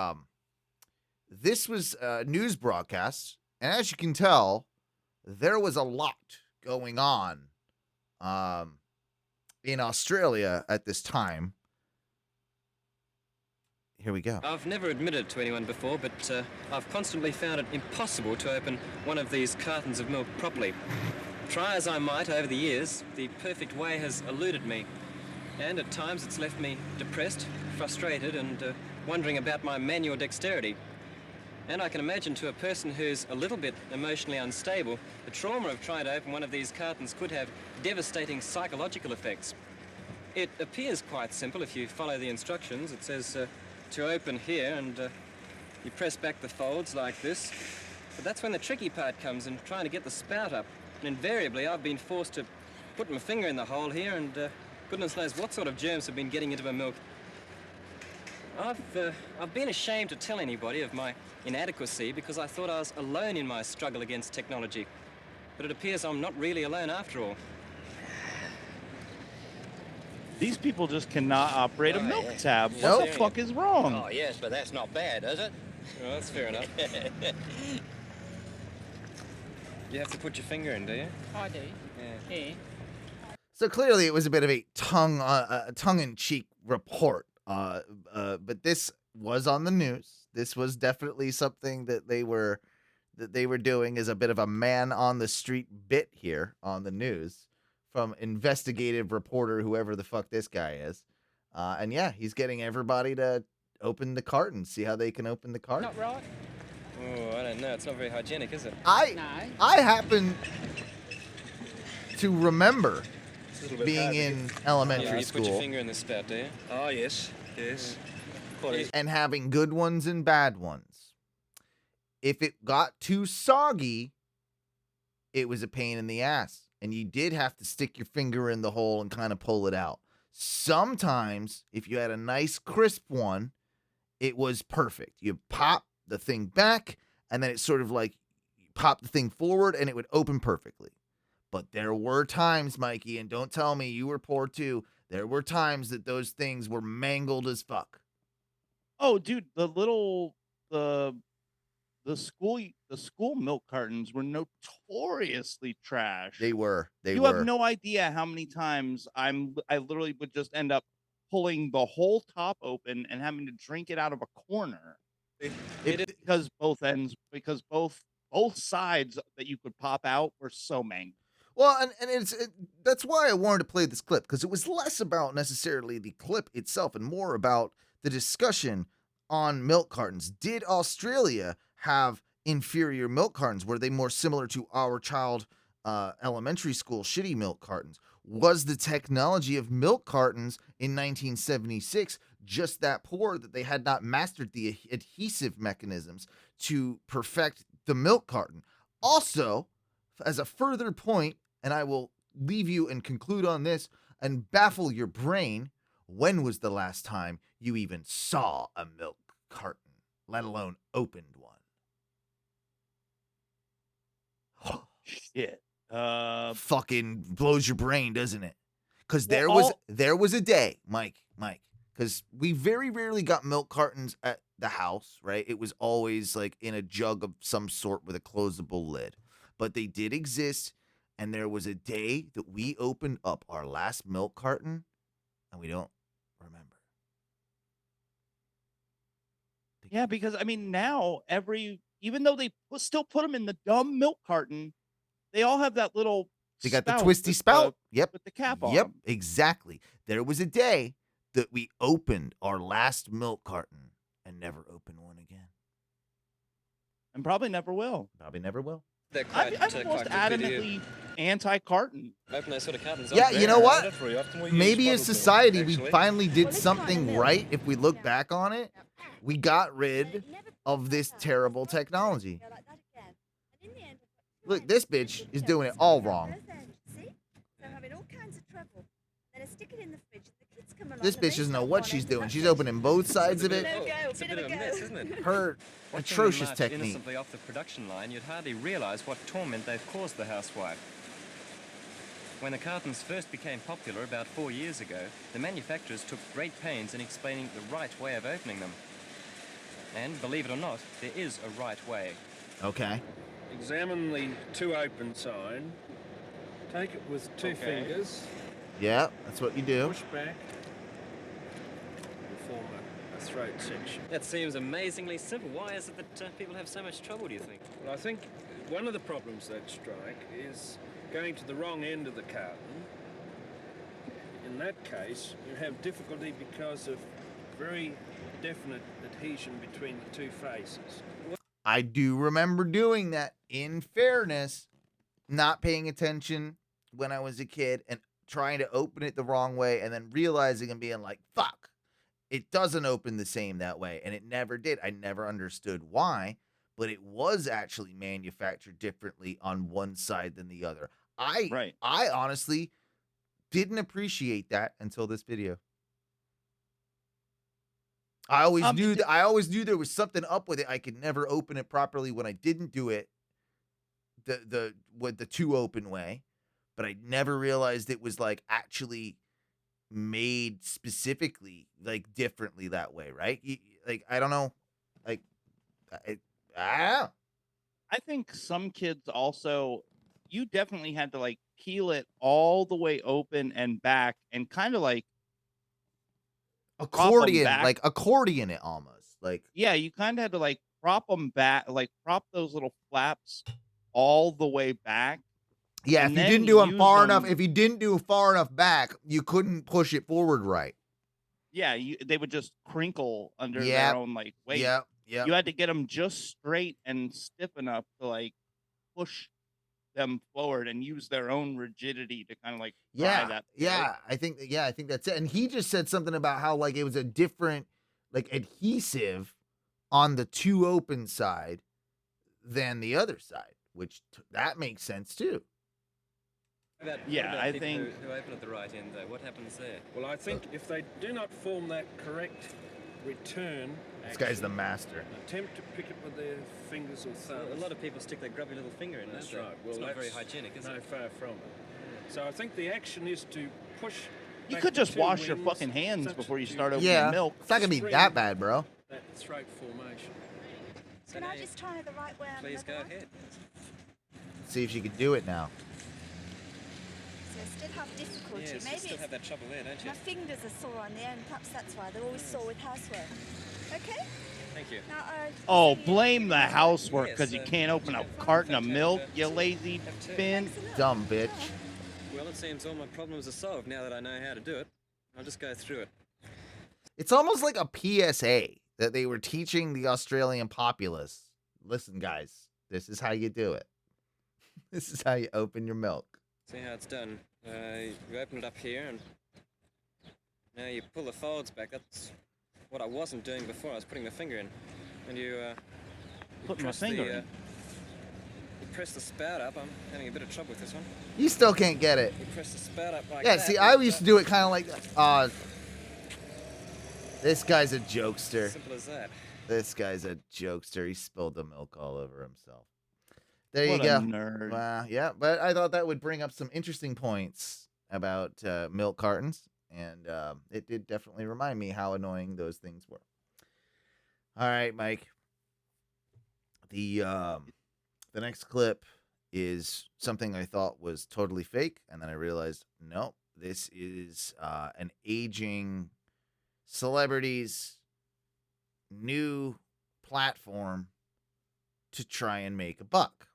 this was a news broadcast, and as you can tell, there was a lot going on in Australia at this time. Here we go. I've never admitted to anyone before, but I've constantly found it impossible to open one of these cartons of milk properly. Try as I might over the years, the perfect way has eluded me. And at times it's left me depressed, frustrated, and wondering about my manual dexterity. And I can imagine to a person who's a little bit emotionally unstable, the trauma of trying to open one of these cartons could have devastating psychological effects. It appears quite simple if you follow the instructions. It says to open here, and you press back the folds like this. But that's when the tricky part comes in trying to get the spout up. And invariably, I've been forced to put my finger in the hole here, and goodness knows what sort of germs have been getting into my milk. I've been ashamed to tell anybody of my inadequacy because I thought I was alone in my struggle against technology. But it appears I'm not really alone after all. These people just cannot operate a milk tab. Nope. What the fuck is wrong? Oh, yes, but that's not bad, is it? Well, that's fair enough. You have to put your finger in, do you? I do. Yeah. So clearly, it was a bit of a tongue-in-cheek report. But this was on the news. This was definitely something that they were doing as a bit of a man on the street bit here on the news from investigative reporter, whoever the fuck this guy is. And yeah, he's getting everybody to open the carton, see how they can open the carton. Not right. Oh, I don't know. It's not very hygienic, is it? I happen to remember being in elementary you school. put your finger in the spout, do you? Oh, yes. Yes. And having good ones and bad ones. If it got too soggy, it was a pain in the ass. And you did have to stick your finger in the hole and kind of pull it out. Sometimes, if you had a nice crisp one, it was perfect. You pop the thing back, and then it's sort of like you pop the thing forward, and it would open perfectly. But there were times, Mikey, and don't tell me you were poor too, There were times that those things were mangled as fuck. Oh, dude, the school milk cartons were notoriously trash. They were. You have no idea how many times I literally would just end up pulling the whole top open and having to drink it out of a corner. Because both sides that you could pop out were so mangled. Well, and that's why I wanted to play this clip, because it was less about necessarily the clip itself and more about the discussion on milk cartons. Did Australia have inferior milk cartons? Were they more similar to our child elementary school shitty milk cartons? Was the technology of milk cartons in 1976 just that poor that they had not mastered the adhesive mechanisms to perfect the milk carton? Also, as a further point, and I will leave you and conclude on this and baffle your brain, when was the last time you even saw a milk carton, let alone opened one? Shit. Fucking blows your brain, doesn't it? Because there was a day, Mike, because we very rarely got milk cartons at the house, right? It was always like in a jug of some sort with a closable lid. But they did exist, and there was a day that we opened up our last milk carton, and we don't remember. Yeah, because I mean now even though they still put them in the dumb milk carton, they all have that little. They got the twisty spout. Yep. With the cap on. Yep, exactly. There was a day that we opened our last milk carton and never opened one again. And probably never will. Probably never will. I'm almost adamantly anti-carton. Open those sort of cartons. Yeah, you know what? Maybe as society, we finally did something right. If we look back on it, we got rid of this terrible technology. Look, this bitch is doing it all wrong. This bitch doesn't know what she's doing. She's opening both sides of it. It's a bit of a mess, isn't it? Her atrocious technique. Innocently off the production line, you'd hardly realize what torment they've caused the housewife. When the cartons first became popular about 4 years ago, the manufacturers took great pains in explaining the right way of opening them. And believe it or not, there is a right way. Okay. Examine the to open sign. Take it with two fingers. Yeah, that's what you do. Push back. And form a throat section. That seems amazingly simple. Why is it that people have so much trouble, do you think? Well, I think one of the problems they'd strike is going to the wrong end of the carton. In that case, you have difficulty because of very definite adhesion between the two faces. I do remember doing that. In fairness, not paying attention when I was a kid and trying to open it the wrong way and then realizing and being like, fuck, it doesn't open the same that way. And it never did. I never understood why, but it was actually manufactured differently on one side than the other. I honestly didn't appreciate that until this video. I always knew there was something up with it. I could never open it properly when I didn't do it with the two open way, but I never realized it was like actually made specifically like differently that way, right? Like I don't know, like I think some kids also, you definitely had to like peel it all the way open and back and kind of like accordion it almost. Like yeah, you kind of had to like prop them back, like prop those little flaps all the way back. Yeah, if you didn't do them far enough, if you didn't do far enough back, you couldn't push it forward right. Yeah, they would just crinkle under their own like weight. Yeah. You had to get them just straight and stiff enough to like push them forward and use their own rigidity to kind of like pry that. I think that's it. And he just said something about how like it was a different like adhesive on the two open side than the other side, which that makes sense too. I think who open at the right end though, what happens there? Well, I think if they do not form that correct return, this guy's the master. Attempt to pick it with their fingers or thumbs. A lot of people stick their grubby little finger in. That's right. Well, it's not very hygienic, is it? No, far from it. So I think the action is to push You back could to just two wash your wings, fucking hands substitute before you start opening Yeah, milk. it's not gonna be that bad, bro. that throat formation. Can I just try the right way? Please go ahead. See if she can do it now. So I still have difficulty. Yes, you Maybe still it's have that trouble there, don't you? my fingers are sore on the end. Perhaps that's why they're always sore with housework. Okay. Thank you. Now, Oh, blame the housework because you Yes, can't open a carton of milk, you lazy bin. Dumb bitch. Well, it seems all my problems are solved now that I know how to do it. I'll just go through it. It's almost like a PSA that they were teaching the Australian populace. Listen, guys, this is how you do it. This is how you open your milk. See how it's done. You open it up here, and now you pull the folds back. That's what I wasn't doing before. I was putting the finger in, and you Putting my press finger the, in. You press the spout up. I'm having a bit of trouble with this one. You still can't get it. You press the spout up like Yeah, that. see, I used to do it kind of like, this guy's a jokester. Simple as that. This guy's a jokester. He spilled the milk all over himself. There What you a go. nerd. Wow, yeah, but I thought that would bring up some interesting points about milk cartons, and it did definitely remind me how annoying those things were. All right, Mike. The next clip is something I thought was totally fake, and then I realized, no, this is an aging celebrity's new platform to try and make a buck.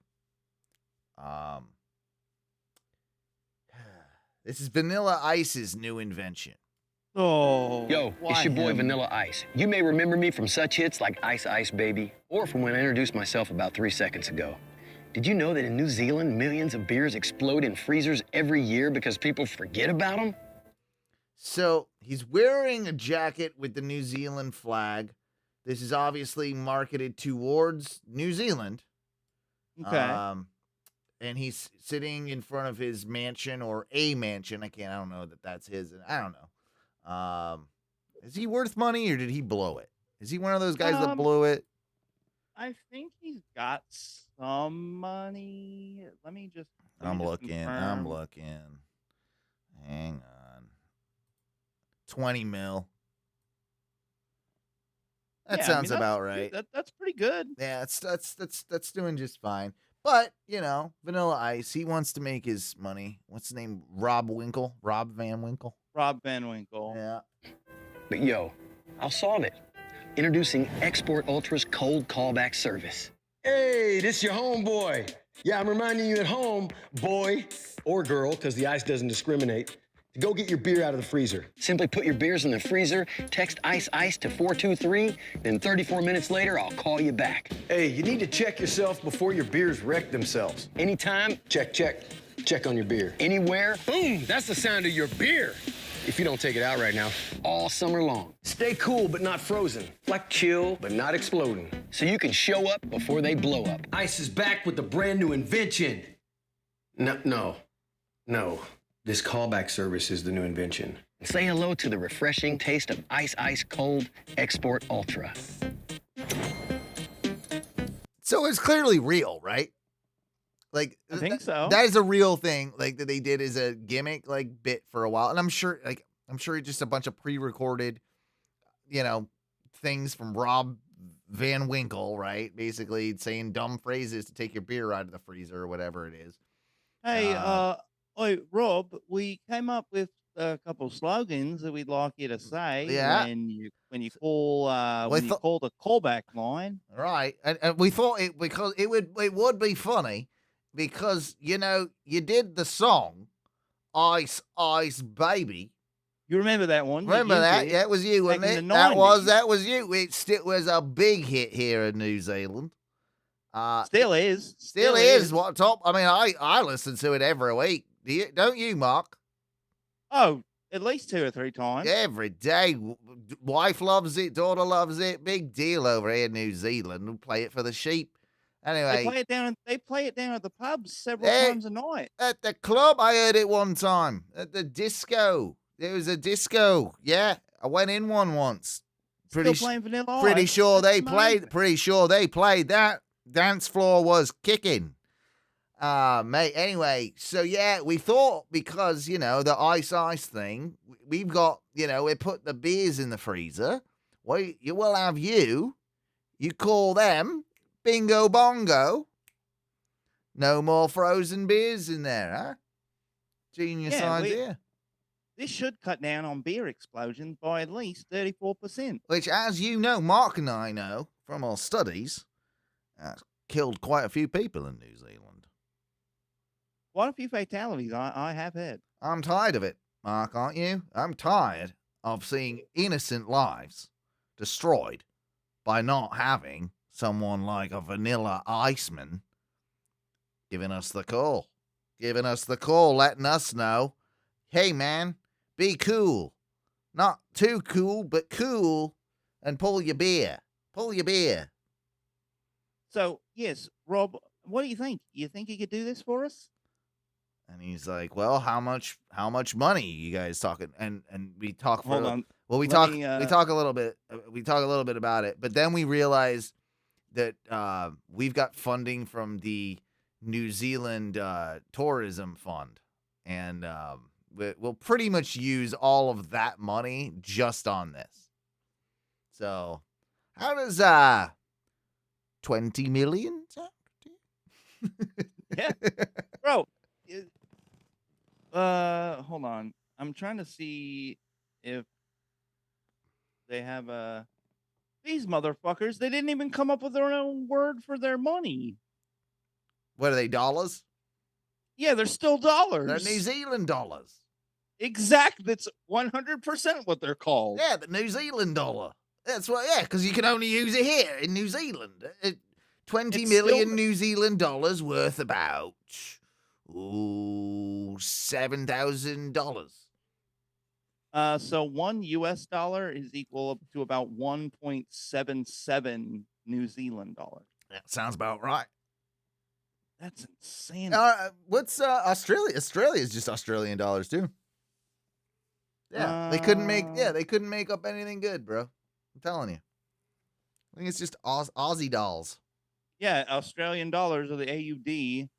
This is Vanilla Ice's new invention. Oh, Yo, it's your boy Vanilla Ice. You may remember me from such hits like Ice Ice Baby, or from when I introduced myself about 3 seconds ago. Did you know that in New Zealand, millions of beers explode in freezers every year because people forget about them? So he's wearing a jacket with the New Zealand flag. This is obviously marketed towards New Zealand. Okay. And he's sitting in front of his mansion or a mansion. I don't know that that's his. I don't know. Is he worth money or did he blow it? Is he one of those guys that blew it? I think he's got some money. Let me just. I'm looking. confirm. Hang on. 20 mil. That Yeah, I sounds mean, about right. That's pretty good. Yeah, that's doing just fine. But, Vanilla Ice, he wants to make his money. What's his name? Rob Van Winkle. Rob Van Winkle. Yeah. But yo, I'll solve it. Introducing Export Ultra's cold callback service. Hey, this your homeboy. Yeah, I'm reminding you at home, boy or girl, because the ice doesn't discriminate, to go get your beer out of the freezer. Simply put your beers in the freezer, text Ice Ice to 423, then 34 minutes later, I'll call you back. Hey, you need to check yourself before your beers wreck themselves. Anytime. Check. Check on your beer. Anywhere. Boom, that's the sound of your beer. If you don't take it out right now. All summer long. Stay cool, but not frozen. Like chill, but not exploding. So you can show up before they blow up. Ice is back with a brand new invention. No. This callback service is the new invention. Say hello to the refreshing taste of Ice Ice Cold Export Ultra. So it's clearly real, right? Like, I think so. That is a real thing, like, that they did as a gimmick, like, bit for a while. And I'm sure it's just a bunch of pre-recorded, things from Rob Van Winkle, right? Basically saying dumb phrases to take your beer out of the freezer or whatever it is. Hey, Rob, we came up with a couple of slogans that we'd like you to say when you call the callback line. Right. And we thought it would be funny because, you did the song Ice Ice Baby. You remember that one? Remember that? Yeah, it was you, wasn't Back it? in the That 90s. was you. It was a big hit here in New Zealand. Still is. Still is. What top? I mean, I listen to it every week. Don't you, Mark? Oh, at least 2 or 3 times. Every day. Wife loves it. Daughter loves it. Big deal over here in New Zealand. We play it for the sheep. Anyway. They play it down at the pubs several times a night. At the club, I heard it one time. At the disco. There was a disco. Yeah, I went in one once. Still playing Vanilla Ice. Pretty sure they That's amazing. played that. Dance floor was kicking. Mate, anyway, so yeah, we thought because, the ice thing, we've got, we put the beers in the freezer. We'll have you call them bingo bongo. No more frozen beers in there, huh? Genius idea. This should cut down on beer explosions by at least 34%. Which, as you know, Mark and I know from our studies, killed quite a few people in New Zealand. Quite a few fatalities I have had. I'm tired of it, Mark, aren't you? I'm tired of seeing innocent lives destroyed by not having someone like a Vanilla Iceman giving us the call. Letting us know, hey, man, be cool. Not too cool, but cool, and pull your beer. So, yes, Rob, what do you think? You think you could do this for us? And he's like, well, how much money you guys talking? And we talk for Hold on. Well, we talk a little bit about it, but then we realize that we've got funding from the New Zealand tourism fund, and we'll pretty much use all of that money just on this. So, how does 20 million sound? Yeah, bro. Hold on. I'm trying to see if they have these motherfuckers. They didn't even come up with their own word for their money. What are they, dollars? Yeah, they're still dollars. They're New Zealand dollars. Exact. That's 100% what they're called. Yeah, the New Zealand dollar. That's what. Yeah, because you can only use it here in New Zealand. 20 million New Zealand dollars worth about $7,000. So $1 US is equal to about 1.77 New Zealand dollars. That sounds about right. That's insane. What's Australia? Australia is just Australian dollars too. Yeah, they couldn't make up anything good, bro. I'm telling you. I think it's just Aussie dolls. Yeah, Australian dollars are the AUD.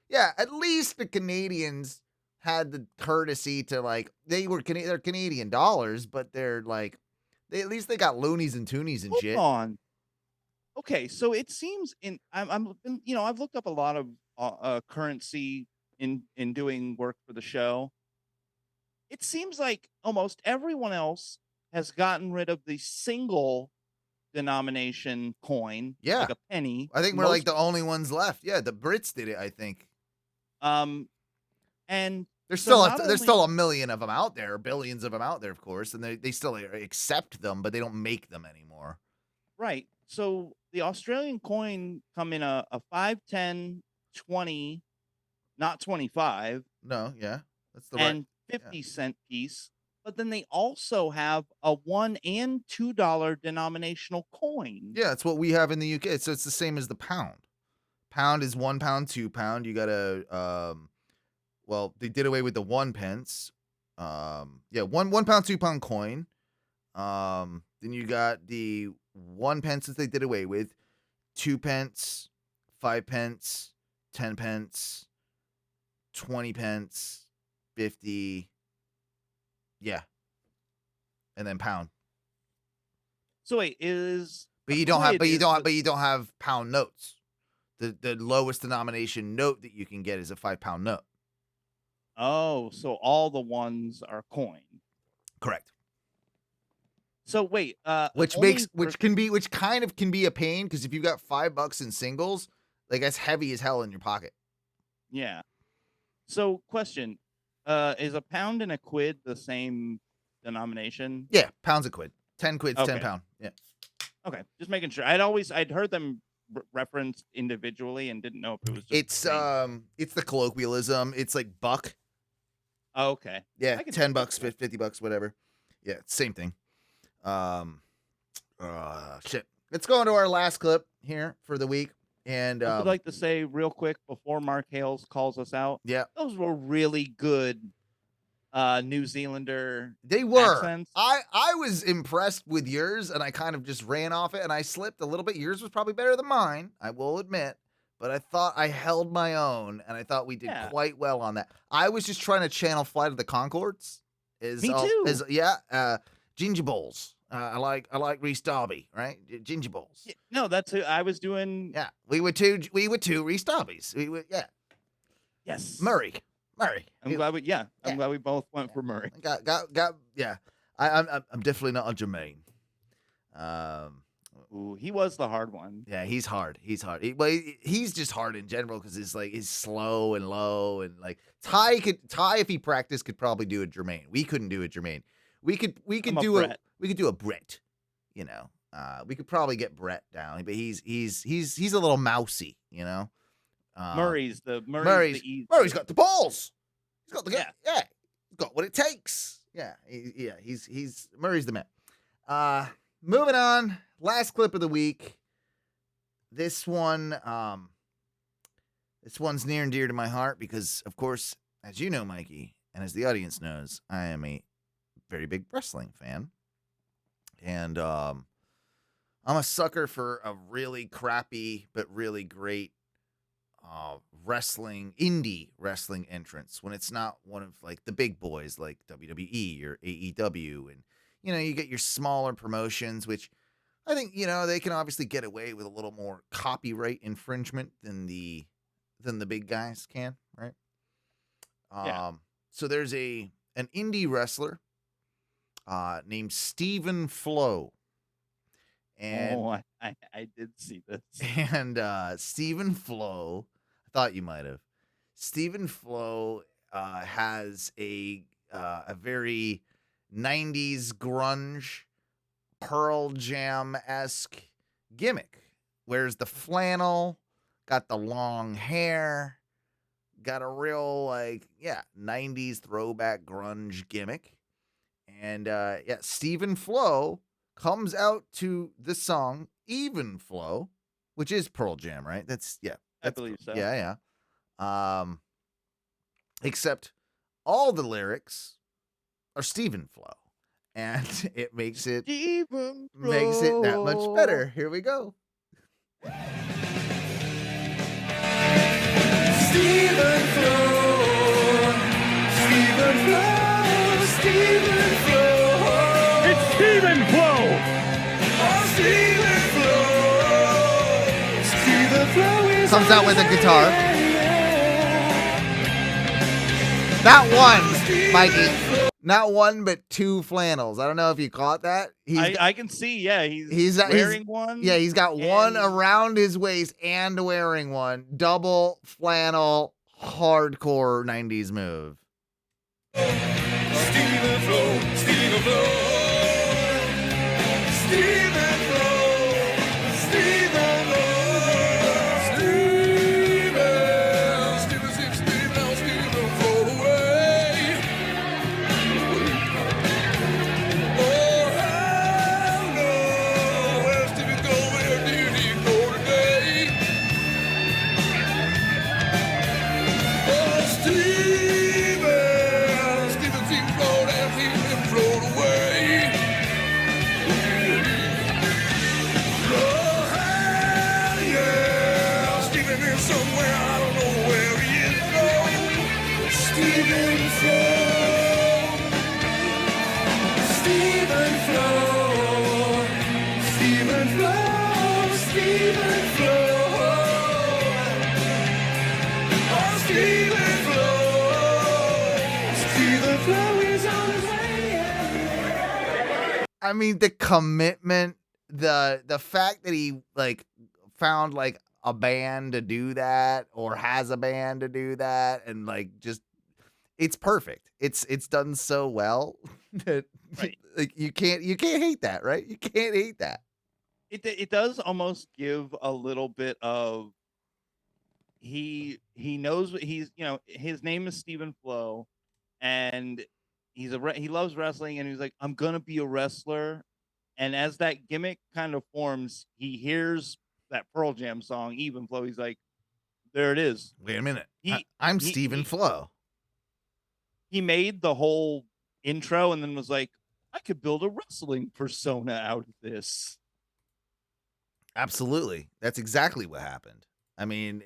Yeah, at least the Canadians had the courtesy to they're Canadian dollars, but they're at least they got loonies and toonies and shit. Hold on. Okay, so it seems I've looked up a lot of currency in doing work for the show. It seems like almost everyone else has gotten rid of the single denomination coin, like a penny. I think we're like the only ones left. Yeah, the Brits did it, I think. And there's still a million of them out there, billions of them out there, of course, and they still accept them, but they don't make them anymore. Right. So the Australian coin come in a 5, 10, 20, not 25. No, yeah. That's the and 50-cent piece. But then they also have a $1 and $2 denominational coin. Yeah, it's what we have in the UK. So it's the same as the pound. Pound is £1, £2. You got a well, they did away with the 1 pence. £1, £2 coin. Then you got the 1 pence that they did away with, 2 pence, 5 pence, 10 pence, 20 pence, 50. Yeah. And then pound. So wait, but you don't have pound notes. The lowest denomination note that you can get is a £5 note. Oh, so all the ones are coin. Correct. So wait, which kind of can be a pain, because if you've got $5 in singles, that's heavy as hell in your pocket. Yeah. So question, is a pound and a quid the same denomination? Yeah, pound's a quid. 10 quid's Okay. 10 pound. Yeah. Okay, just making sure. I'd heard them referenced individually and didn't know if it was just It's the colloquialism. It's like buck. Oh, okay. Yeah, $10, $50, whatever. Yeah, same thing. Shit. Let's go into our last clip here for the week. And I would like to say real quick before Mark Hales calls us out. Yeah, those were really good New Zealander. They were. Accents. I was impressed with yours, and I kind of just ran off it, and I slipped a little bit. Yours was probably better than mine, I will admit. but I thought I held my own, and I thought we did quite well on that. I was just trying to channel Flight of the Conchords. Me too. Ginger Bowls. I like Reese Darby, right? Ginger Bowls. Yeah, no, that's who I was doing. Yeah, we were two Reese Darbys. Yes. Murray. I'm glad we both went for Murray. I'm definitely not a Jermaine. Ooh, he was the hard one. Yeah, he's hard. He's just hard in general because he's slow and low and like Ty if he practiced could probably do a Jermaine. We couldn't do a Jermaine. We could do a Brett. You know, we could probably get Brett down, but he's a little mousy. You know, Murray's Murray's got the balls. He's got he's got what it takes. He's Murray's the man. Moving on. Last clip of the week. This one's near and dear to my heart because, of course, as you know, Mikey, and as the audience knows, I am a very big wrestling fan. And I'm a sucker for a really crappy but really great indie wrestling entrance when it's not one of like the big boys like WWE or AEW. And, you know, you get your smaller promotions, which I think, you know, they can obviously get away with a little more copyright infringement than the big guys can, right? So there's an indie wrestler named Stephen Flo. And I did see this. And Stephen Flo, I thought you might have. Stephen Flo has a very 90s grunge Pearl Jam-esque gimmick. Wears the flannel, got the long hair, got a real 90s throwback grunge gimmick. And Stephen Flo comes out to the song Even Flow, which is Pearl Jam, right? I believe so. Yeah. Except all the lyrics are Stephen Flo. And it makes it that much better. Here we go. Stephen Flo, Stephen Flo, Stephen Flo. It's Stephen Flo. Oh, Stephen Flo. Stephen Flo is comes out with a guitar. Not one, Mikey. Not one, but two flannels. I don't know if you caught that. I can see, he's wearing one. Yeah, he's got one around his waist and wearing one. Double flannel, hardcore 90s move. Stephen Flo, Stephen Flo. Stephen Flo, Stephen Flo. Stephen Flo away. Oh, hell no. Where Stephen go? Where did he go today? Oh, Stephen float and Stephen float away. Oh, hell yeah. Stephen is somewhere, I don't know where he is. No, Stephen float. Stephen float. Stephen float. Stephen float. Oh, Stephen float. Stephen float is on his way. I mean, the commitment, the fact that he found a band to do that or has a band to do that, and just it's perfect. It's done so well that you can't hate that, right? You can't hate that. It does almost give a little bit of he knows what he's, his name is Stephen Flo, and he loves wrestling, and he's like, I'm gonna be a wrestler. And as that gimmick kind of forms, he hears that Pearl Jam song, Even Flow. He's like, there it is. Wait a minute. I'm Stephen Flo. He made the whole intro and then was like, I could build a wrestling persona out of this. Absolutely. That's exactly what happened. I mean,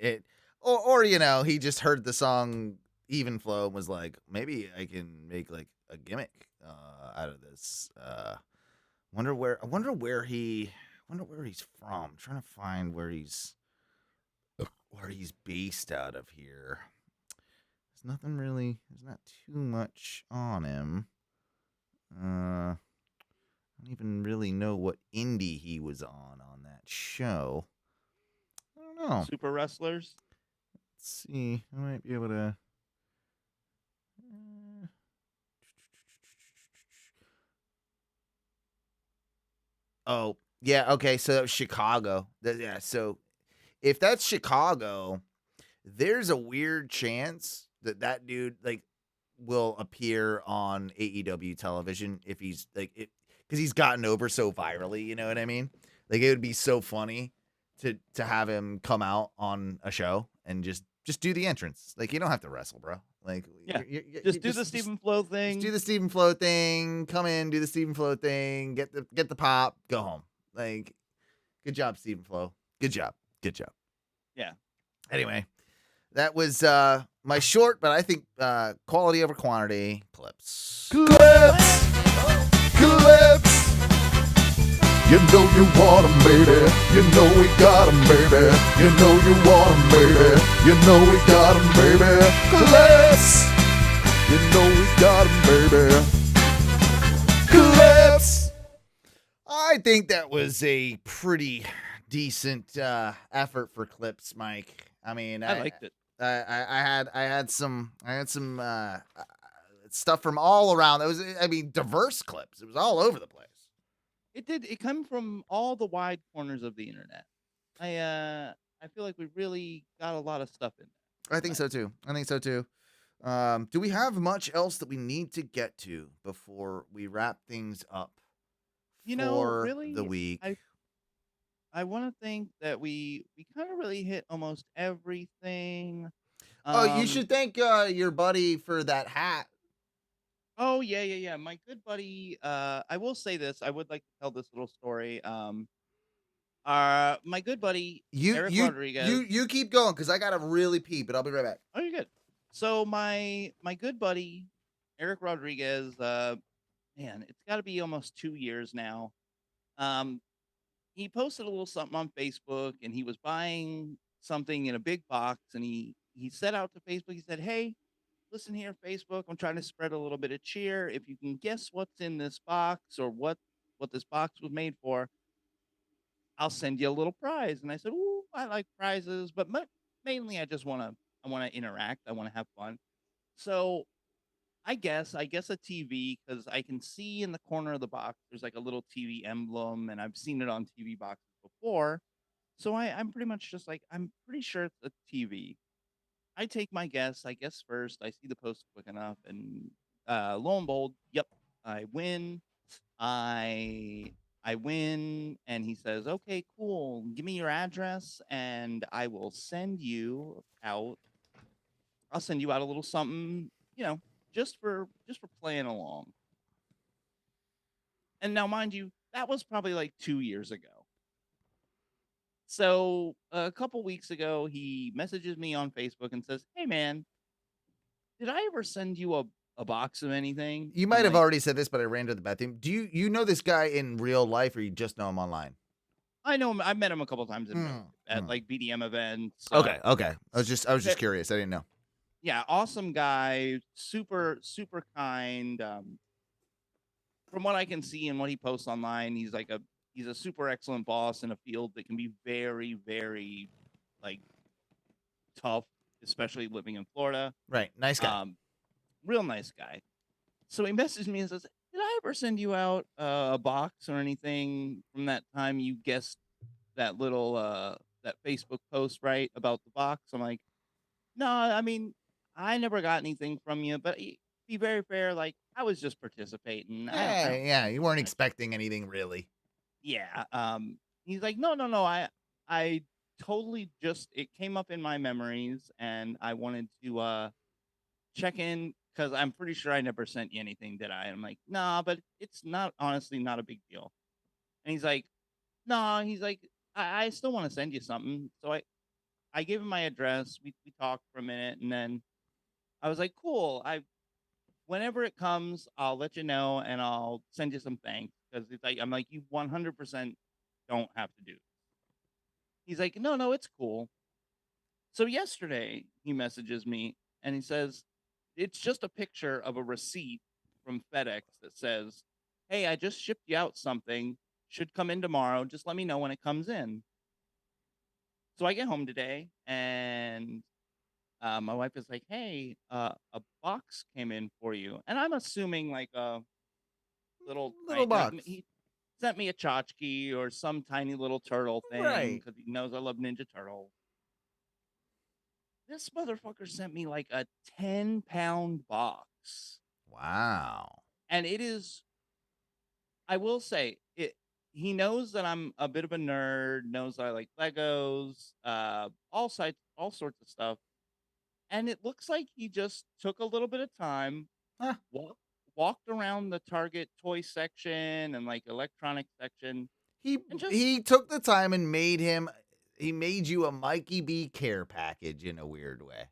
or he just heard the song Even Flow and was like, maybe I can make like a gimmick out of this. Wonder where he's from. I'm trying to find where he's based out of here. There's not too much on him. I don't even really know what indie he was on that show. I don't know. Super Wrestlers. Let's see. I might be able to. Oh, yeah. Okay. So that was Chicago. Yeah. So if that's Chicago, there's a weird chance that dude like will appear on AEW television if he's like it, because he's gotten over so virally. You know what I mean? Like it would be so funny to have him come out on a show and just do the entrance. Like you don't have to wrestle, bro. Like just do the Stephen Flo thing. Just do the Stephen Flo thing. Come in, do the Stephen Flo thing. Get the pop. Go home. Like, good job, Stephen Flo. Good job. Yeah. Anyway, that was my short, but I think quality over quantity clips. You know you want 'em, baby. You know we got 'em, baby. You know you want 'em, baby. You know we got 'em, baby. Clips. You know we got 'em, baby. Clips. I think that was a pretty decent effort for clips, Mike. I mean, I liked it. I had some stuff from all around. It was, diverse clips. It was all over the place. It came from all the wide corners of the internet. I feel like we really got a lot of stuff in there. I think so too. Do we have much else that we need to get to before we wrap things up for really, the week? I want to think that we kind of really hit almost everything. You should thank your buddy for that hat. Oh yeah. My good buddy. I will say this. I would like to tell this little story. My good buddy Eric Rodriguez. You keep going because I gotta really pee, but I'll be right back. Oh, you're good. So my good buddy Eric Rodriguez. Man, it's got to be almost 2 years now. He posted a little something on Facebook, and he was buying something in a big box, and he set out to Facebook. He said, "Hey, listen here, Facebook. I'm trying to spread a little bit of cheer. If you can guess what's in this box or what this box was made for, I'll send you a little prize." And I said, "Ooh, I like prizes, but mainly I want to interact. I want to have fun." So I guess a TV, because I can see in the corner of the box there's like a little TV emblem, and I've seen it on TV boxes before. So I'm pretty much just like, I'm pretty sure it's a TV. I take my guess. I guess first. I see the post quick enough, and lo and behold, yep, I win. I win, and he says, "Okay, cool. Give me your address, and I will send you out. I'll send you out a little something, just for playing along." And now, mind you, that was probably like 2 years ago. So a couple weeks ago, he messages me on Facebook and says, "Hey, man, did I ever send you a box of anything?" You might have already said this, but I ran to the bathroom. Do you know this guy in real life, or you just know him online? I know him. I met him a couple times at like BDM events. Okay. I was just curious. I didn't know. Yeah, awesome guy, super kind. From what I can see and what he posts online, he's a super excellent boss in a field that can be very, very like tough, especially living in Florida. Right, nice guy. Real nice guy. So he messaged me and says, "Did I ever send you out a box or anything from that time you guessed that little that Facebook post, right, about the box?" I'm like, "No, I mean, I never got anything from you, but be very fair, like I was just participating." Yeah, you weren't expecting anything really. Yeah. He's like, no, I totally just, it came up in my memories, and I wanted to check in because I'm pretty sure I never sent you anything, did I? And I'm like, "Nah, but it's honestly not a big deal." And he's like, "No," he's like, I still want to send you something. So I gave him my address. We talked for a minute, and then I was like, cool. Whenever it comes, I'll let you know, and I'll send you some thanks, because it's like I'm like, you 100% don't have to do. He's like, no, it's cool. So yesterday he messages me and he says, it's just a picture of a receipt from FedEx that says, hey, I just shipped you out something. Should come in tomorrow. Just let me know when it comes in. So I get home today and my wife is like, hey, a box came in for you. And I'm assuming like a little box. Like he sent me a tchotchke or some tiny little turtle thing Right. because he knows I love Ninja Turtles. This motherfucker sent me like a 10-pound box. Wow. And it is, I will say, he knows that I'm a bit of a nerd, knows I like Legos, all sorts of stuff. And it looks like he just took a little bit of time, walked around the Target toy section and like electronic section. He took the time and made you a Mikey B care package in a weird way.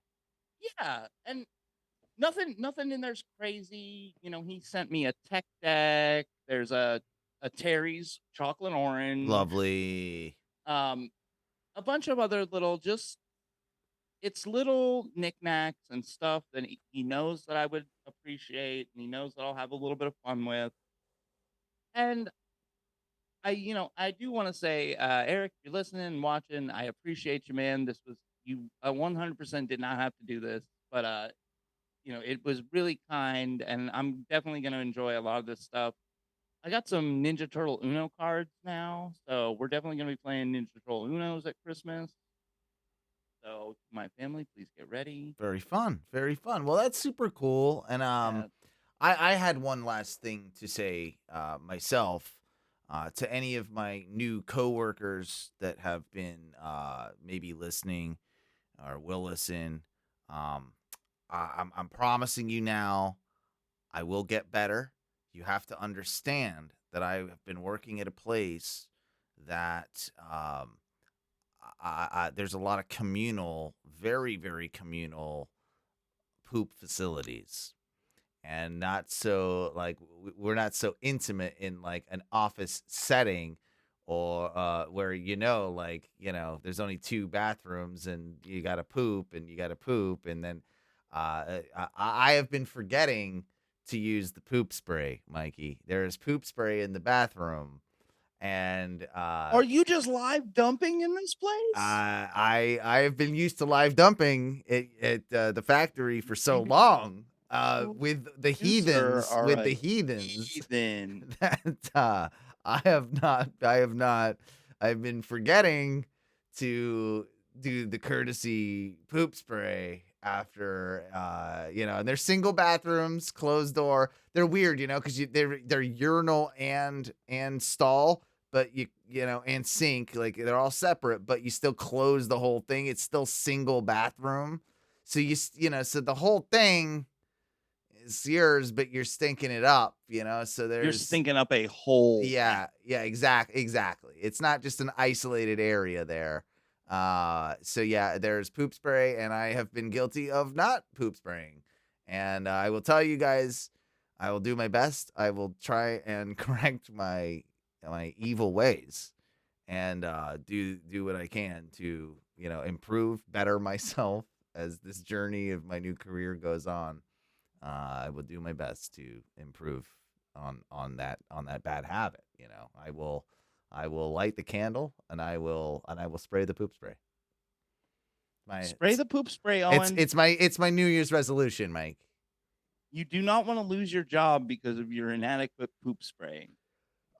Yeah, and nothing in there's crazy. He sent me a tech deck. There's a Terry's chocolate orange. Lovely. A bunch of other it's little knickknacks and stuff that he knows that I would appreciate, and he knows that I'll have a little bit of fun with. And I do want to say, Eric, if you're listening and watching, I appreciate you, man. This was you 100% did not have to do this, but it was really kind, and I'm definitely going to enjoy a lot of this stuff. I got some Ninja Turtle Uno cards now, so we're definitely going to be playing Ninja Turtle Unos at Christmas. So, my family, please get ready. Very fun. Very fun. Well, that's super cool. And I had one last thing to say myself to any of my new coworkers that have been maybe listening or will listen. I'm promising you now, I will get better. You have to understand that I have been working at a place that there's a lot of communal, very, very communal poop facilities. And not so like we're not so intimate in like an office setting or where there's only 2 bathrooms and you got to poop and then I have been forgetting to use the poop spray, Mikey. There is poop spray in the bathroom. And are you just live dumping in this place? I have been used to live dumping at the factory for so long with the heathens that I've been forgetting to do the courtesy poop spray after and they're single bathrooms, closed door. They're weird, because they're urinal and stall, but and sink, like they're all separate, but you still close the whole thing. It's still single bathroom. So so the whole thing is yours, but you're stinking it up, so you're stinking up a hole. Yeah, exactly. It's not just an isolated area there. So yeah, there's poop spray, and I have been guilty of not poop spraying. And I will tell you guys, I will do my best. I will try and correct my evil ways and do what I can to, improve, better myself as this journey of my new career goes on. I will do my best to improve on that bad habit. I will light the candle and I will spray the poop spray. Spray the poop spray, Owen. It's my New Year's resolution, Mike. You do not want to lose your job because of your inadequate poop spraying.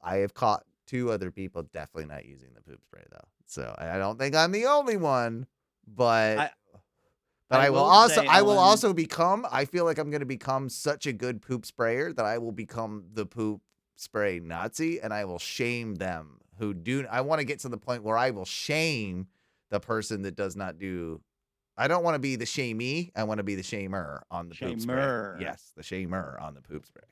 I have caught 2 other people definitely not using the poop spray though. So I don't think I'm the only one, but I will also become, I feel like I'm going to become such a good poop sprayer that I will become the poop spray Nazi, and I will shame them who do. I want to get to the point where I will shame the person that does not do. I don't want to be the shamee. I want to be the shamer on the poop spray. Yes, the shamer on the poop spray.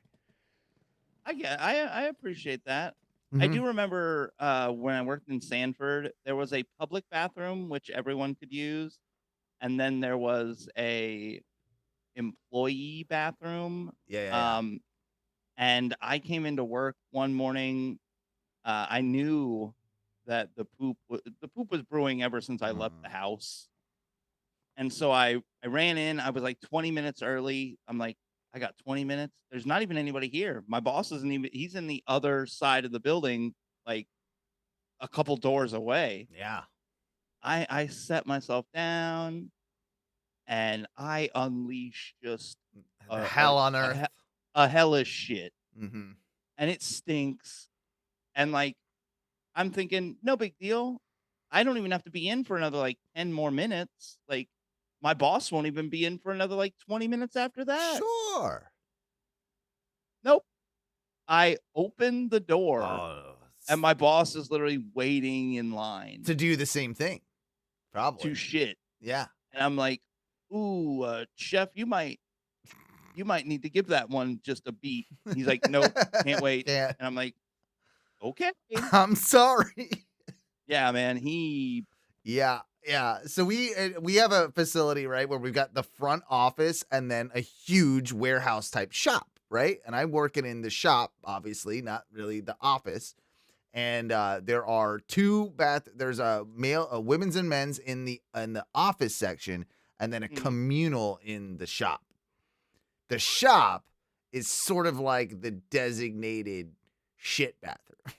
I appreciate that. I do remember when I worked in Sanford, there was a public bathroom which everyone could use, and then there was a employee bathroom. Yeah. And I came into work one morning. I knew that the poop was brewing ever since I left the house, and so I ran in. I was like 20 minutes early. I'm like, I got 20 minutes. There's not even anybody here. My boss isn't even. He's in the other side of the building, like a couple doors away. Yeah. I set myself down, and I unleashed just hell on earth. A hellish shit. Mm-hmm. And it stinks. And like, I'm thinking, no big deal. I don't even have to be in for another like 10 more minutes. Like, my boss won't even be in for another like 20 minutes after that. Sure. Nope. I opened the door, and my boss is literally waiting in line to do the same thing. Probably. To shit. Yeah. And I'm like, ooh, chef, you might need to give that one just a beat. He's like, nope, can't wait. Can't. And I'm like, okay. I'm sorry. Yeah, man. Yeah. So we have a facility, right, where we've got the front office and then a huge warehouse type shop, right? And I'm working in the shop, obviously, not really the office. And there are there's a women's and men's in the office section, and then a communal in the shop. The shop is sort of like the designated shit bathroom.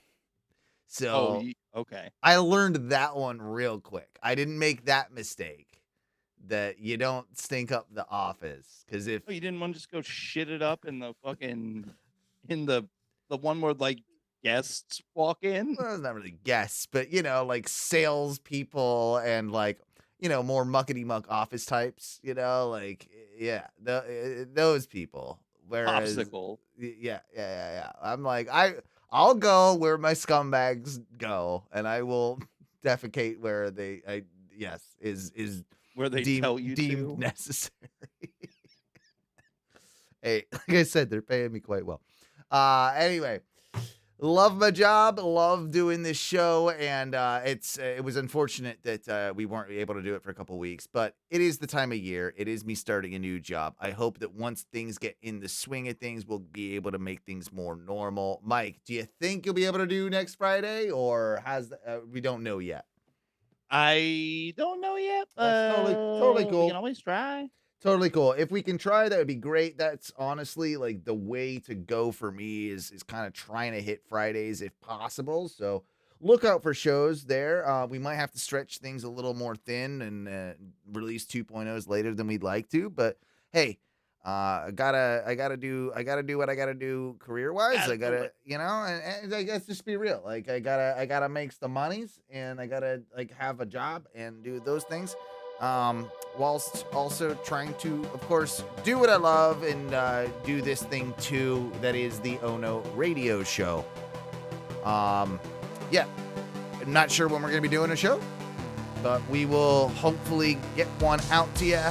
So okay. I learned that one real quick. I didn't make that mistake that you don't stink up the office. Because if you didn't want to just go shit it up in the fucking the one where like guests walk in. Well, it's not really guests, but like salespeople and like more muckety muck office types. Like those people. Whereas, popsicle. Yeah. I'm like I'll go where my scumbags go, and I will defecate where is where they tell you deemed to. necessary. Hey, like I said, they're paying me quite well. Anyway, love my job, love doing this show, and it was unfortunate that we weren't able to do it for a couple weeks, but it is the time of year. It is me starting a new job. I hope that once things get in the swing of things, we'll be able to make things more normal. Mike, do you think you'll be able to do next Friday, or we don't know yet? I don't know yet. That's totally cool. We can always try. Totally cool. If we can try, that would be great. That's honestly like the way to go for me is kind of trying to hit Fridays if possible. So look out for shows there. We might have to stretch things a little more thin and release 2.0s later than we'd like to. But hey, I gotta do what I gotta do career wise. I gotta, and I guess just be real. Like I gotta make the monies, and I gotta like have a job and do those things. Whilst also trying to, of course, do what I love and do this thing too, that is the Ono radio show. Yeah, I'm not sure when we're going to be doing a show, but we will hopefully get one out to you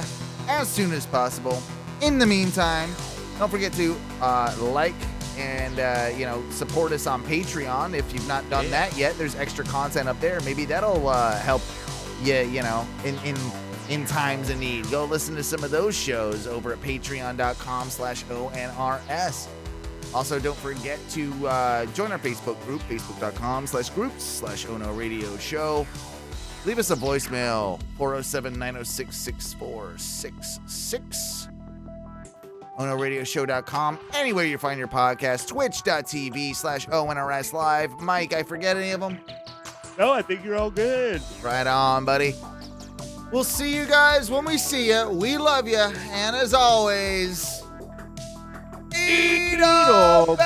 as soon as possible. In the meantime, don't forget to like and support us on Patreon if you've not done that yet. There's extra content up there. Maybe that'll help you, in times of need. Go listen to some of those shows over at patreon.com/ONRS. Also, don't forget to join our Facebook group, facebook.com/groups/Ono Radio Show. Leave us a voicemail, 407-906-6466. OnoRadioshow.com. Anywhere you find your podcast, twitch.tv/ONRS Live. Mike, I forget any of them? No, I think you're all good. Right on, buddy. We'll see you guys when we see you. We love you. And as always, eat up,